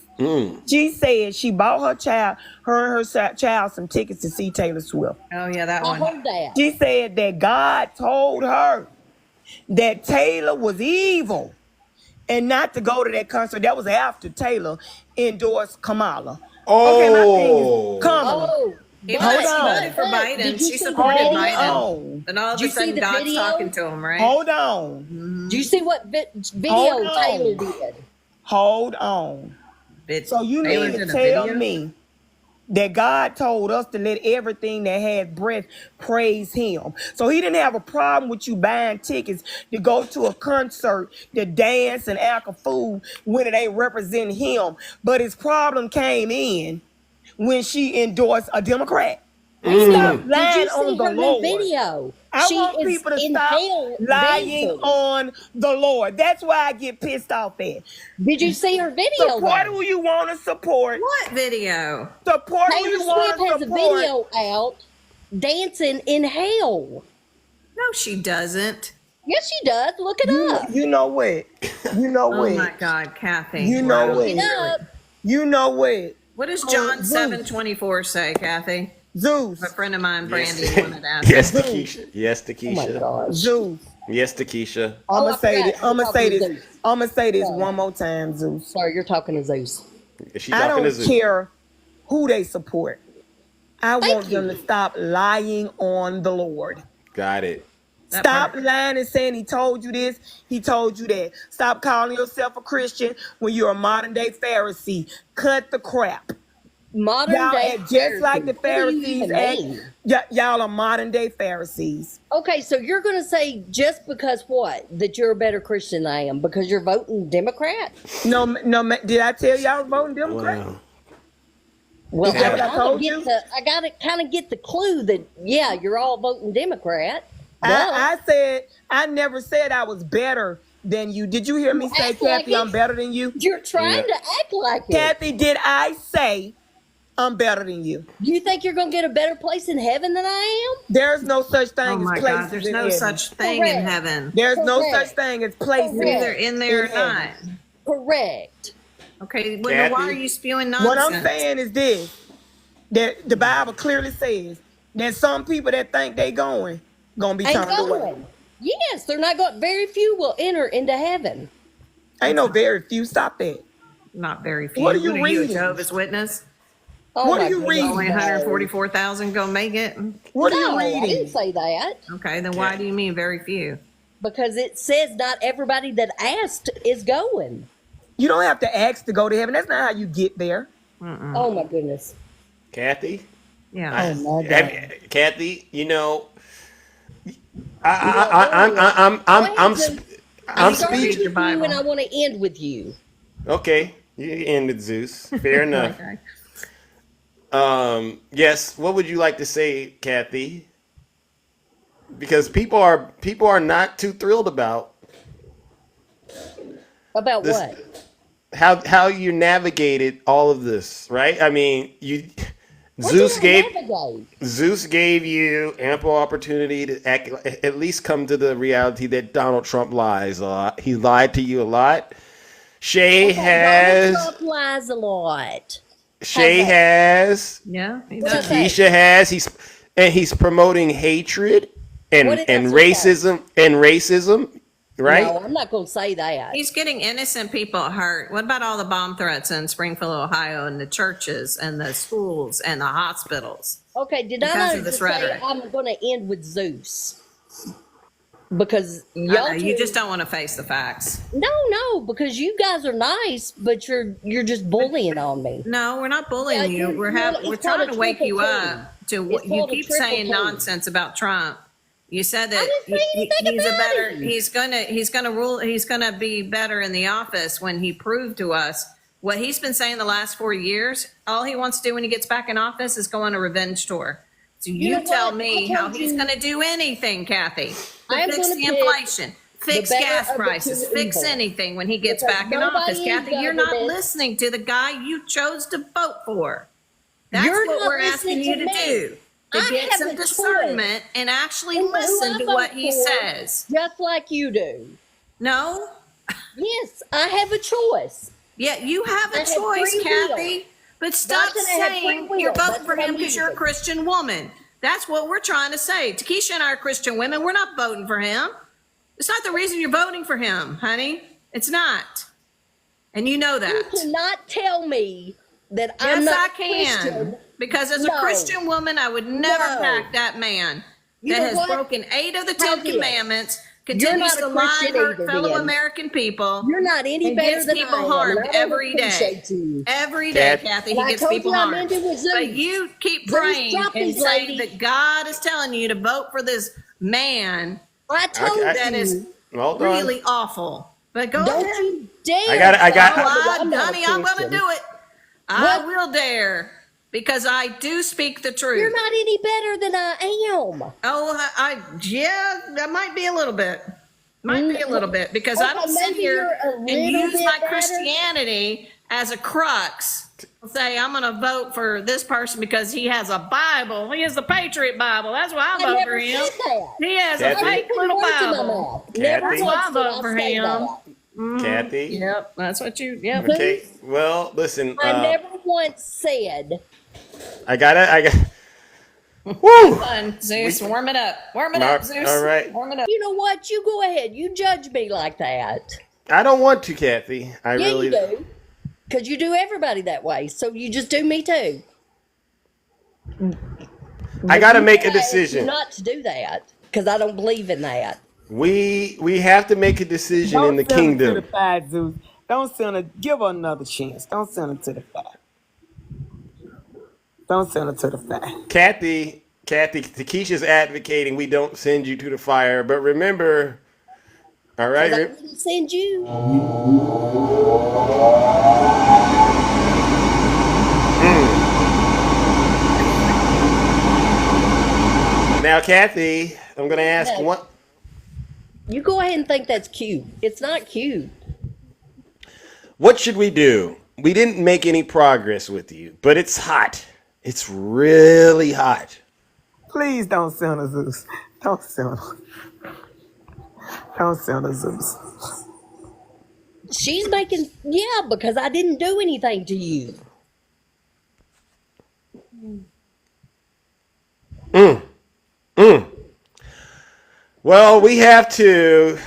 She said she bought her and her child some tickets to see Taylor Swift. Oh yeah, that I one. heard that. She said that God told her that Taylor was evil and not to go to that concert. That was after Taylor endorsed Kamala. Okay, my thing is, Oh, Kamala, Oh, He hold voted, he on. voted for did Biden. you She see the supported Hold video? Biden. on. And all of Did a you see sudden, the God's video? talking to him, right? Hold on. Do you see what Hold video Taylor on. did? Hold on. So you Taylor mean to did a tell video? me that God told us to let everything that has breath praise him? So he didn't have a problem with you buying tickets to go to a concert to dance and act a fool when it ain't represent him. But his problem came in when she endorsed a Democrat. Video. Stop Did lying you on see the her new Lord. video? I She want is people to in stop hell lying dancing. on the Lord. That's why I get pissed off at. Did you see her video Support though? who you want to support. What video? Support who Taylor you Swift want to has a support. video out dancing in hell. No, she doesn't. Yes, she does. Look it up. You know what? You know Oh my what? God, Kathy. You know Wow. what? Look it up. You know what? What does John Zeus. 7:24 say, Kathy? Zeus. A friend of mine, Brandy, yes, wanted to ask. yes, Zeus. Takesha. Yes, Oh my Takesha. gosh. Zeus. Yes, Takesha. I'm Oh, gonna I say forgot. this. You're talking to Zeus. I'm gonna say this Sorry. one more time, Zeus. Sorry, you're talking to Zeus. Is she I talking to don't Zeus? care who they support. I want Thank them to you. stop lying on the Lord. Got it. That Stop part. lying and saying he told you this, he told you that. Stop calling yourself a Christian when you're a modern day Pharisee. Cut the crap. Modern Y'all day act just like the Pharisees. What do you Pharisees even act. mean? Y'all are modern day Pharisees. Okay, so you're going to say just because what? That you're a better Christian than I am because you're voting Democrat? No, did I tell y'all I was voting Democrat? Wow. Well, Is that what I told you? I got to kind of get the clue that, yeah, you're all voting Democrat. I said, I never said I was better than you. Did you hear me say, act like Kathy, I'm it. better than you? You're trying Yeah. to act like it. Kathy, did I say I'm better than you? Do you think you're going to get a better place in heaven than I am? There's no such Oh thing as my places God, there's in no heaven. such thing in Correct. heaven. There's no Correct. such thing as places You're either in there or in not. heaven. Correct. Okay, well, then why are Kathy? you spewing What nonsense? I'm saying is this, that the Bible clearly says that some people that think they gonna be Ain't turned away. going. Yes, they're not going. Very few will enter into heaven. Ain't no very few. Stop that. Not very few. What are you a reading? Jehovah's Witness? Oh What my are you goodness, reading? Only no. 144,000 gonna make it? What are No, you I didn't reading? say that Okay, then why do you mean very few? because it says not everybody that asked is going. You don't have to ask to go to heaven. That's not how you get there. Oh my goodness. Kathy? Yeah. Oh my God. Kathy, you know, I'm I'm started speechless. with you and I want to end with you. Okay, you ended Zeus. Fair enough. Okay. Yes. What would you like to say, Kathy? because people are not too thrilled about this, what? how you navigated all of this, right? I mean, What did Zeus I gave navigate? Zeus gave you ample opportunity to at least come to the reality that Donald Trump lies a lot. He lied to you a lot. Shay Okay, Donald has. Trump lies a lot. Shay How's that? has. Yeah, he What I does. say? Takesha has. He's promoting hatred What and did I say? racism, right? No, I'm not going to say that. He's getting innocent people hurt. What about all the bomb threats in Springfield, Ohio, and the churches and the schools and the hospitals? Okay, did Because I of not this just say rhetoric. I'm going to end with Zeus? Because I know, y'all you two- just don't want to face the facts. no, because you guys are nice, but you're just bullying on me. No, we're not bullying Yeah, you. We're it's trying called to a wake you triple up to It's what you called a keep triple saying team. nonsense about Trump. You said that didn't say anything he's a about better him. he's gonna be better in the office when he proved to us what he's been saying the last 4 years. All he wants to do when he gets back in office is go on a revenge tour. So You you know tell what? me I how told he's you- going to do anything, Kathy. I am To fix gonna the pick inflation, fix the better gas of the prices, two fix evils. anything when he gets Because back in nobody office. in Kathy, you're not government- listening to the guy you chose to vote for. That's You're what not we're asking listening you to to me. do. To I get have some a choice. discernment and actually And who listen I to vote what he for, says. just like you do. No? Yes, I have a choice. Yeah, you have I a have choice, free will. Kathy. But stop Not that I have free saying will. you're voting That's for what him I'm because you're a using. Christian woman. That's what we're trying to say. Takesha and I are Christian women. We're not voting for him. It's not the reason you're voting for him, honey. It's not. And you know You that. cannot tell me that I'm Yes, not I can. Christian. Because as a No. Christian woman, I would never No. back that man You that know has what? broken 8 of the How 10 did? commandments, You're continues not a to lie Christian and hurt either, fellow then. American people. You're not any and better gets than people I am, harmed and I don't every day. appreciate you. Every day, Kat- Kathy, And he I gets told people you I'm harmed. ending with But Zeus. you keep Zeus praying dropped and these saying ladies. that God is telling you to vote for this man I told that is you. Hold on. really awful. But go Don't ahead. you dare. I got- tell me I'm not a Honey, I'm going to Christian. do it. I What? will dare because I do speak the truth. You're not any better than I am. Oh, yeah, that might be a little bit. Might be a little bit because I Okay, don't sit maybe here you're a and little use bit my better. Christianity as a crux. Say I'm going to vote for this person because he has a Bible. He has the Patriot Bible. That's why I I vote never for him. said that. He has Kathy? a fake little Words in my Bible. mouth. Never Kathy? once That's did why I I vote for say him. that. Kathy. Yep, that's what you. Yep. Okay. Well, listen. I never once said. I got. Woo! Fun, Zeus. Warm it up. Warm it All- up, Zeus. all right. Warm it up. You know what? You go ahead. You judge me like that. I don't want to, Kathy. I Yeah, really you do. Because you do everybody that way. So you just do me too. I got to You make a say decision. Not to do that. Because I don't believe in that. We have to make a decision in the Don't send her to kingdom. the fire, Zeus. Don't send her. Give her another chance. Don't send her to the fire. Don't send her to the fire. Kathy, Takesha's advocating we don't send you to the fire, but remember, all right. 'Cause I wouldn't send you. Now, Kathy, I'm going to ask No. what. You go ahead and think that's cute. It's not cute. What should we do? We didn't make any progress with you, but it's hot. It's really hot. Please don't send her, Zeus. Don't send her. Don't send her, Zeus. She's making, yeah, because I didn't do anything to you. Well, we have to,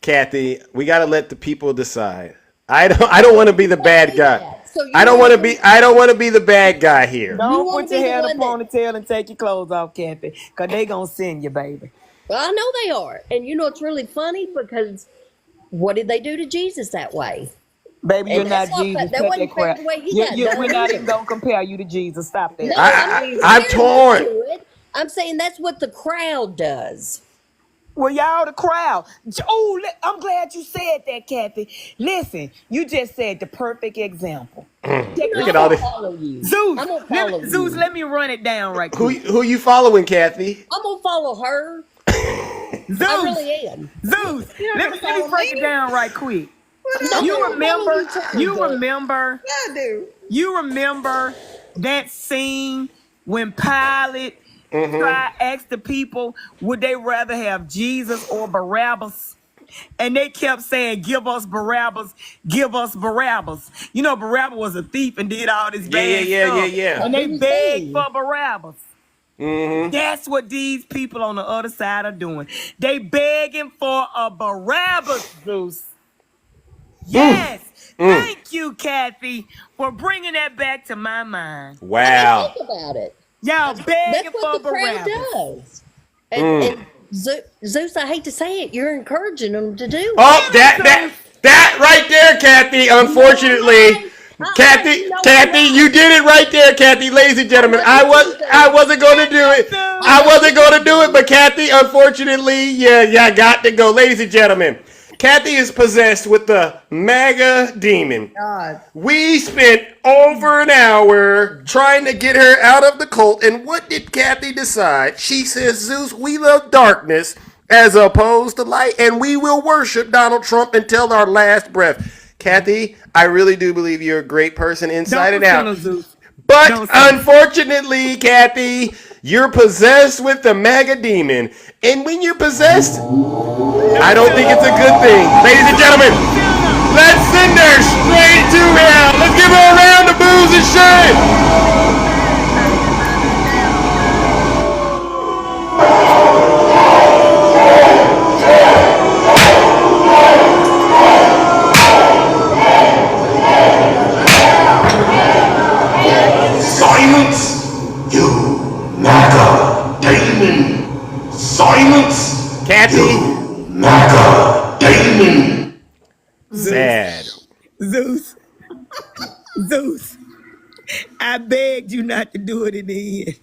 Kathy. We got to let the people decide. I don't want to be the bad guy. So you I don't want to wanna be. I don't want to be the bad guy here. Don't wanna put your be the hair in a one ponytail and take your clothes off, Kathy. Because they going to send you, baby. Well, I know they are. And you know it's really funny because what did they do to Jesus that way? Baby, you're And not that's not Jesus. fair. That Cut wasn't that fair crap. the way he got done We're not either. even going to compare you to Jesus. Stop that. No, I'm comparing torn. you to it. I'm saying that's what the crowd does. Well, y'all the crowd. Oh, I'm glad you said that, Kathy. Listen, you just said the perfect example. Look at all I'm this. gonna follow you. Zeus, I'm gonna follow Zeus, you. let me run it down right Who quick. you following, Kathy? I'm gonna follow her. Zeus, I really am. Zeus. You Let never me follow break it me? down right quick. No, You I don't remember? follow you, tell me You that. remember? I do. You remember that scene when Pilate tried asked the people would they rather have Jesus or Barabbas? And they kept saying, "Give us Barabbas, give us Barabbas." You know, Barabbas was a thief and did all this bad stuff. Yeah. And they Who's begged he? for Barabbas. That's what these people on the other side are doing. They begging for a Barabbas, Zeus. Yes. Thank you, Kathy, for bringing that back to my mind. Wow. Think about it. Y'all That's begging what for the crowd Barabbas. does. And Zeus, I hate to say it, you're encouraging them to do it. Oh, that right there, Kathy. Unfortunately, Kathy, you did it right there, Kathy. Ladies and gentlemen, I wasn't going to do it. I wasn't going to do it, but Kathy, unfortunately, yeah, got to go. Ladies and gentlemen, Kathy is possessed with the MAGA demon. God. We spent over an hour trying to get her out of the cult, and what did Kathy decide? She says, Zeus, we love darkness as opposed to light, and we will worship Donald Trump until our last breath. Kathy, I really do believe you're a great person inside and out. But unfortunately, Kathy, you're possessed with the MAGA demon. And when you're possessed, I don't think it's a good thing. Ladies and gentlemen, let's send her straight to hell. Let's give her a round of booze and shame. Silence, you MAGA demon. Silence, Kathy. you MAGA demon. Sad. Zeus, I begged you not to do it in the end.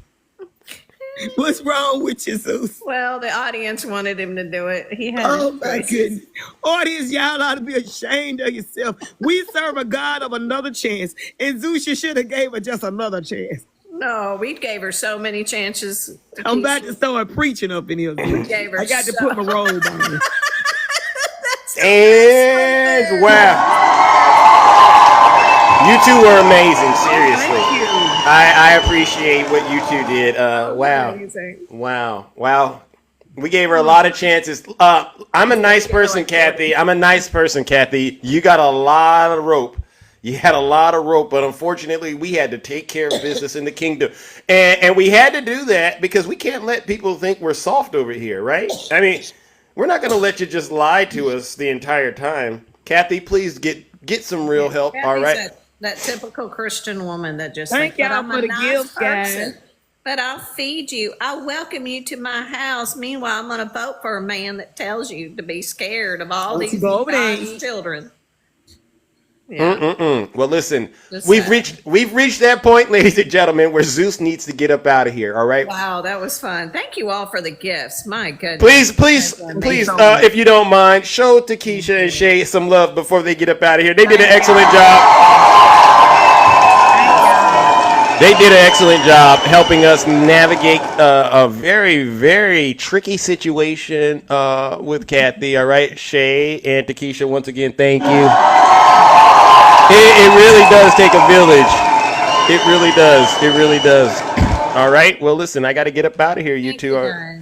What's wrong with you, Zeus? Well, the audience wanted him to do it. He had Oh his my choices. goodness. Audience, y'all ought to be ashamed of yourself. We serve a God of another chance. And Zeus, you should have gave her just another chance. No, we gave her so many chances. I'm about to start preaching up in here, Zeus. gave her I got to so- put my robe on. And wow. You two were amazing, seriously. Thank you. I appreciate what you two did. Wow. Amazing. Wow. We gave her a lot of chances. I'm a nice person, Kathy. You got a lot of rope. You had a lot of rope, but unfortunately, we had to take care of business in the kingdom. And we had to do that because we can't let people think we're soft over here, right? I mean, we're not going to let you just lie to us the entire time. Kathy, please get some real help, Kathy's all right? That typical Christian woman that just Thank like, y'all but I'm for a the nice gift, guys. person, but I'll feed you. I'll welcome you to my house. Meanwhile, I'm going to vote for a man that tells you to be scared of all these God's children. Yeah. Well, listen, Just we've sad. reached that point, ladies and gentlemen, where Zeus needs to get up out of here. All right. Wow, that was fun. Thank you all for the gifts. My goodness. Please, if you don't mind, show Takesha and Shay some love before they get up out of here. They did an excellent job. Helping us navigate a very, very tricky situation with Kathy. All right, Shay and Takesha, once again, thank you. It really does take a village. It really does. All right. Well, listen, I got to get up out of here. You two are.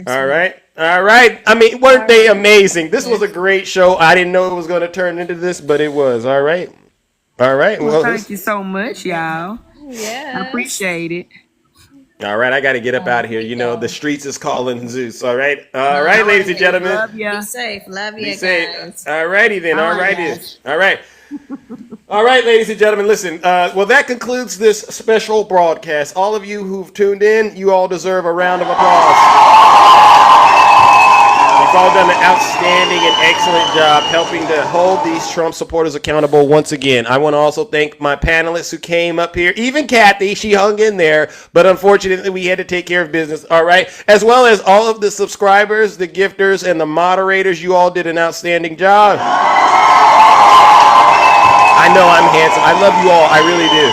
All right. I mean, weren't they amazing? This was a great show. I didn't know it was going to turn into this, but it was. All right. Well, thank you so much, y'all. Yeah. I appreciate it. All right. I got to get up out of here. You know, the streets is calling Zeus. All right. All right, ladies and gentlemen. Love ya. Be safe. Love you Be guys. safe. All righty then. All righty. guys. All right. All right, ladies and gentlemen, listen. Well, that concludes this special broadcast. All of you who've tuned in, you all deserve a round of applause. You've all done an outstanding and excellent job helping to hold these Trump supporters accountable once again. I want to also thank my panelists who came up here. Even Kathy, she hung in there, but unfortunately we had to take care of business, all right? As well as all of the subscribers, the gifters, and the moderators. You all did an outstanding job. I know I'm handsome. I love you all. I really do.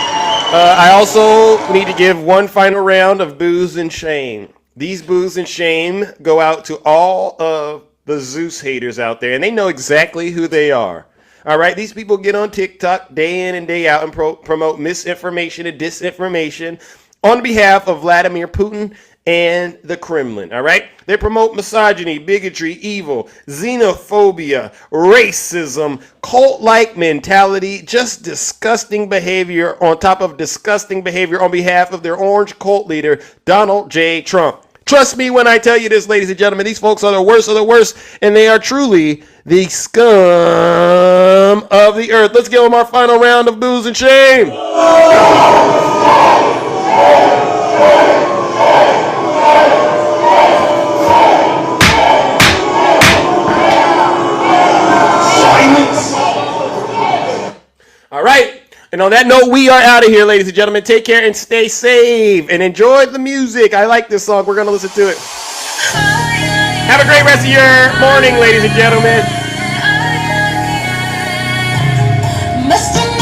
I also need to give one final round of booze and shame. these booze and shame go out to all of the Zeus haters out there, and they know exactly who they are. All right, these people get on TikTok day in and day out and promote misinformation and disinformation on behalf of Vladimir Putin and the Kremlin. All right, they promote misogyny, bigotry, evil, xenophobia, racism, cult-like mentality, just disgusting behavior on top of disgusting behavior on behalf of their orange cult leader, Donald J. Trump. Trust me when I tell you this, ladies and gentlemen, these folks are the worst, and they are truly the scum of the earth. Let's give them our final round of booze and shame. All right. And on that note, we are out of here, ladies and gentlemen. Take care and stay safe and enjoy the music. I like this song. We're going to listen to it. Have a great rest of your morning, ladies and gentlemen.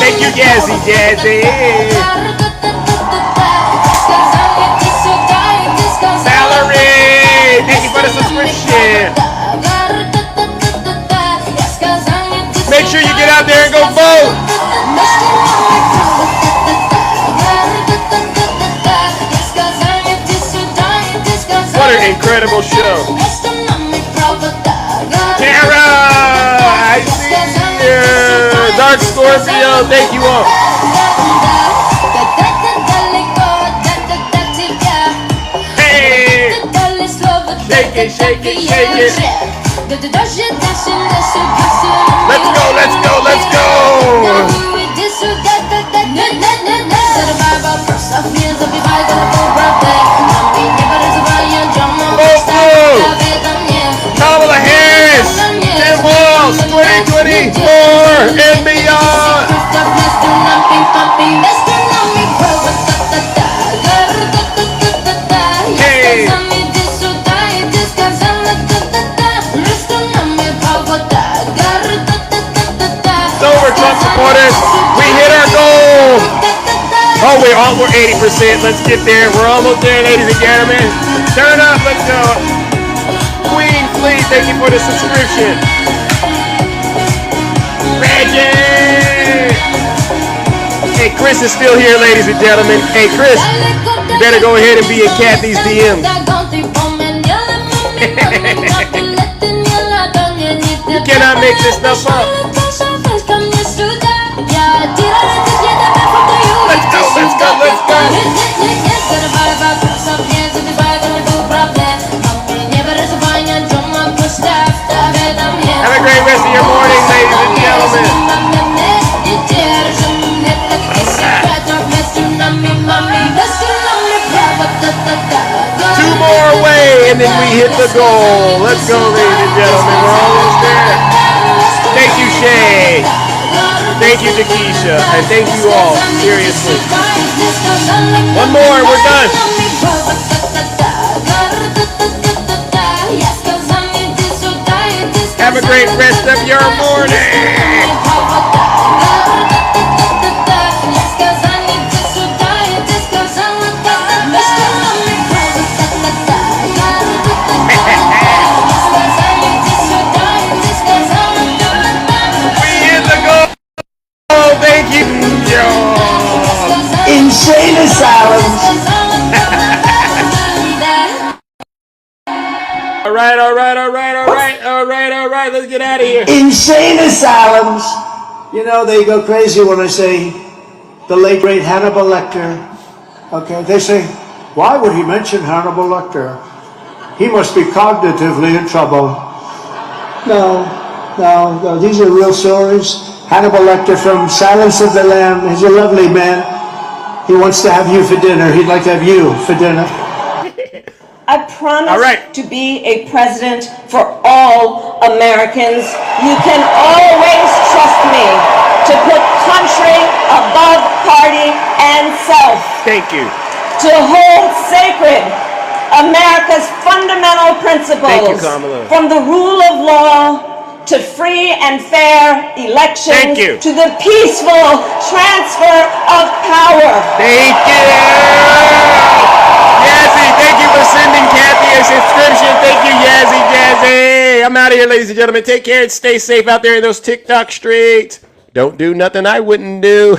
Thank you, Jazzy. Valerie, thank you for the subscription. Make sure you get out there and go vote. What an incredible show. Tara, I see you. Dark Scorpio, thank you all. Hey, shake it, shake it, shake it. Let's go. Kamala Harris, Tim Walz, 2024 and beyond. Hey. It's over, Trump supporters. We hit our goal. Oh, we're 80%. Let's get there. We're almost there, ladies and gentlemen. Turn up. Let's go. Queen Fleet, thank you for the subscription. Reggie. Hey, Chris is still here, ladies and gentlemen. Hey, Chris, you better go ahead and be in Kathy's DMs. You cannot make this stuff up. Let's go. Have a great rest of your morning, ladies and gentlemen. 2 more away, and then we hit the goal. Let's go, ladies and gentlemen. We're almost there. Thank you, Shay. Thank you, Takesha. And thank you all. Seriously. One more, and we're done. Have a great rest of your morning. Thank you, Insane asylums. All right. Let's get out of here. Insane asylums. You know, they go crazy when I say the late great Hannibal Lecter. Okay, they say, why would he mention Hannibal Lecter? He must be cognitively in trouble. No, these are real stories. Hannibal Lecter from Silence of the Lamb. He's a lovely man. He wants to have you for dinner. He'd like to have you for dinner. I promise to be a president for all Americans. You can always trust me to put country above party and self. Thank you. To hold sacred America's fundamental principles. Thank you, Kamala. From the rule of law to free and fair elections. Thank you. To the peaceful transfer of power. Thank you. Cassie, thank you for sending Kathy I'm out of here, ladies and gentlemen. Take care and stay safe out there in those TikTok streets. Don't do nothing I wouldn't do.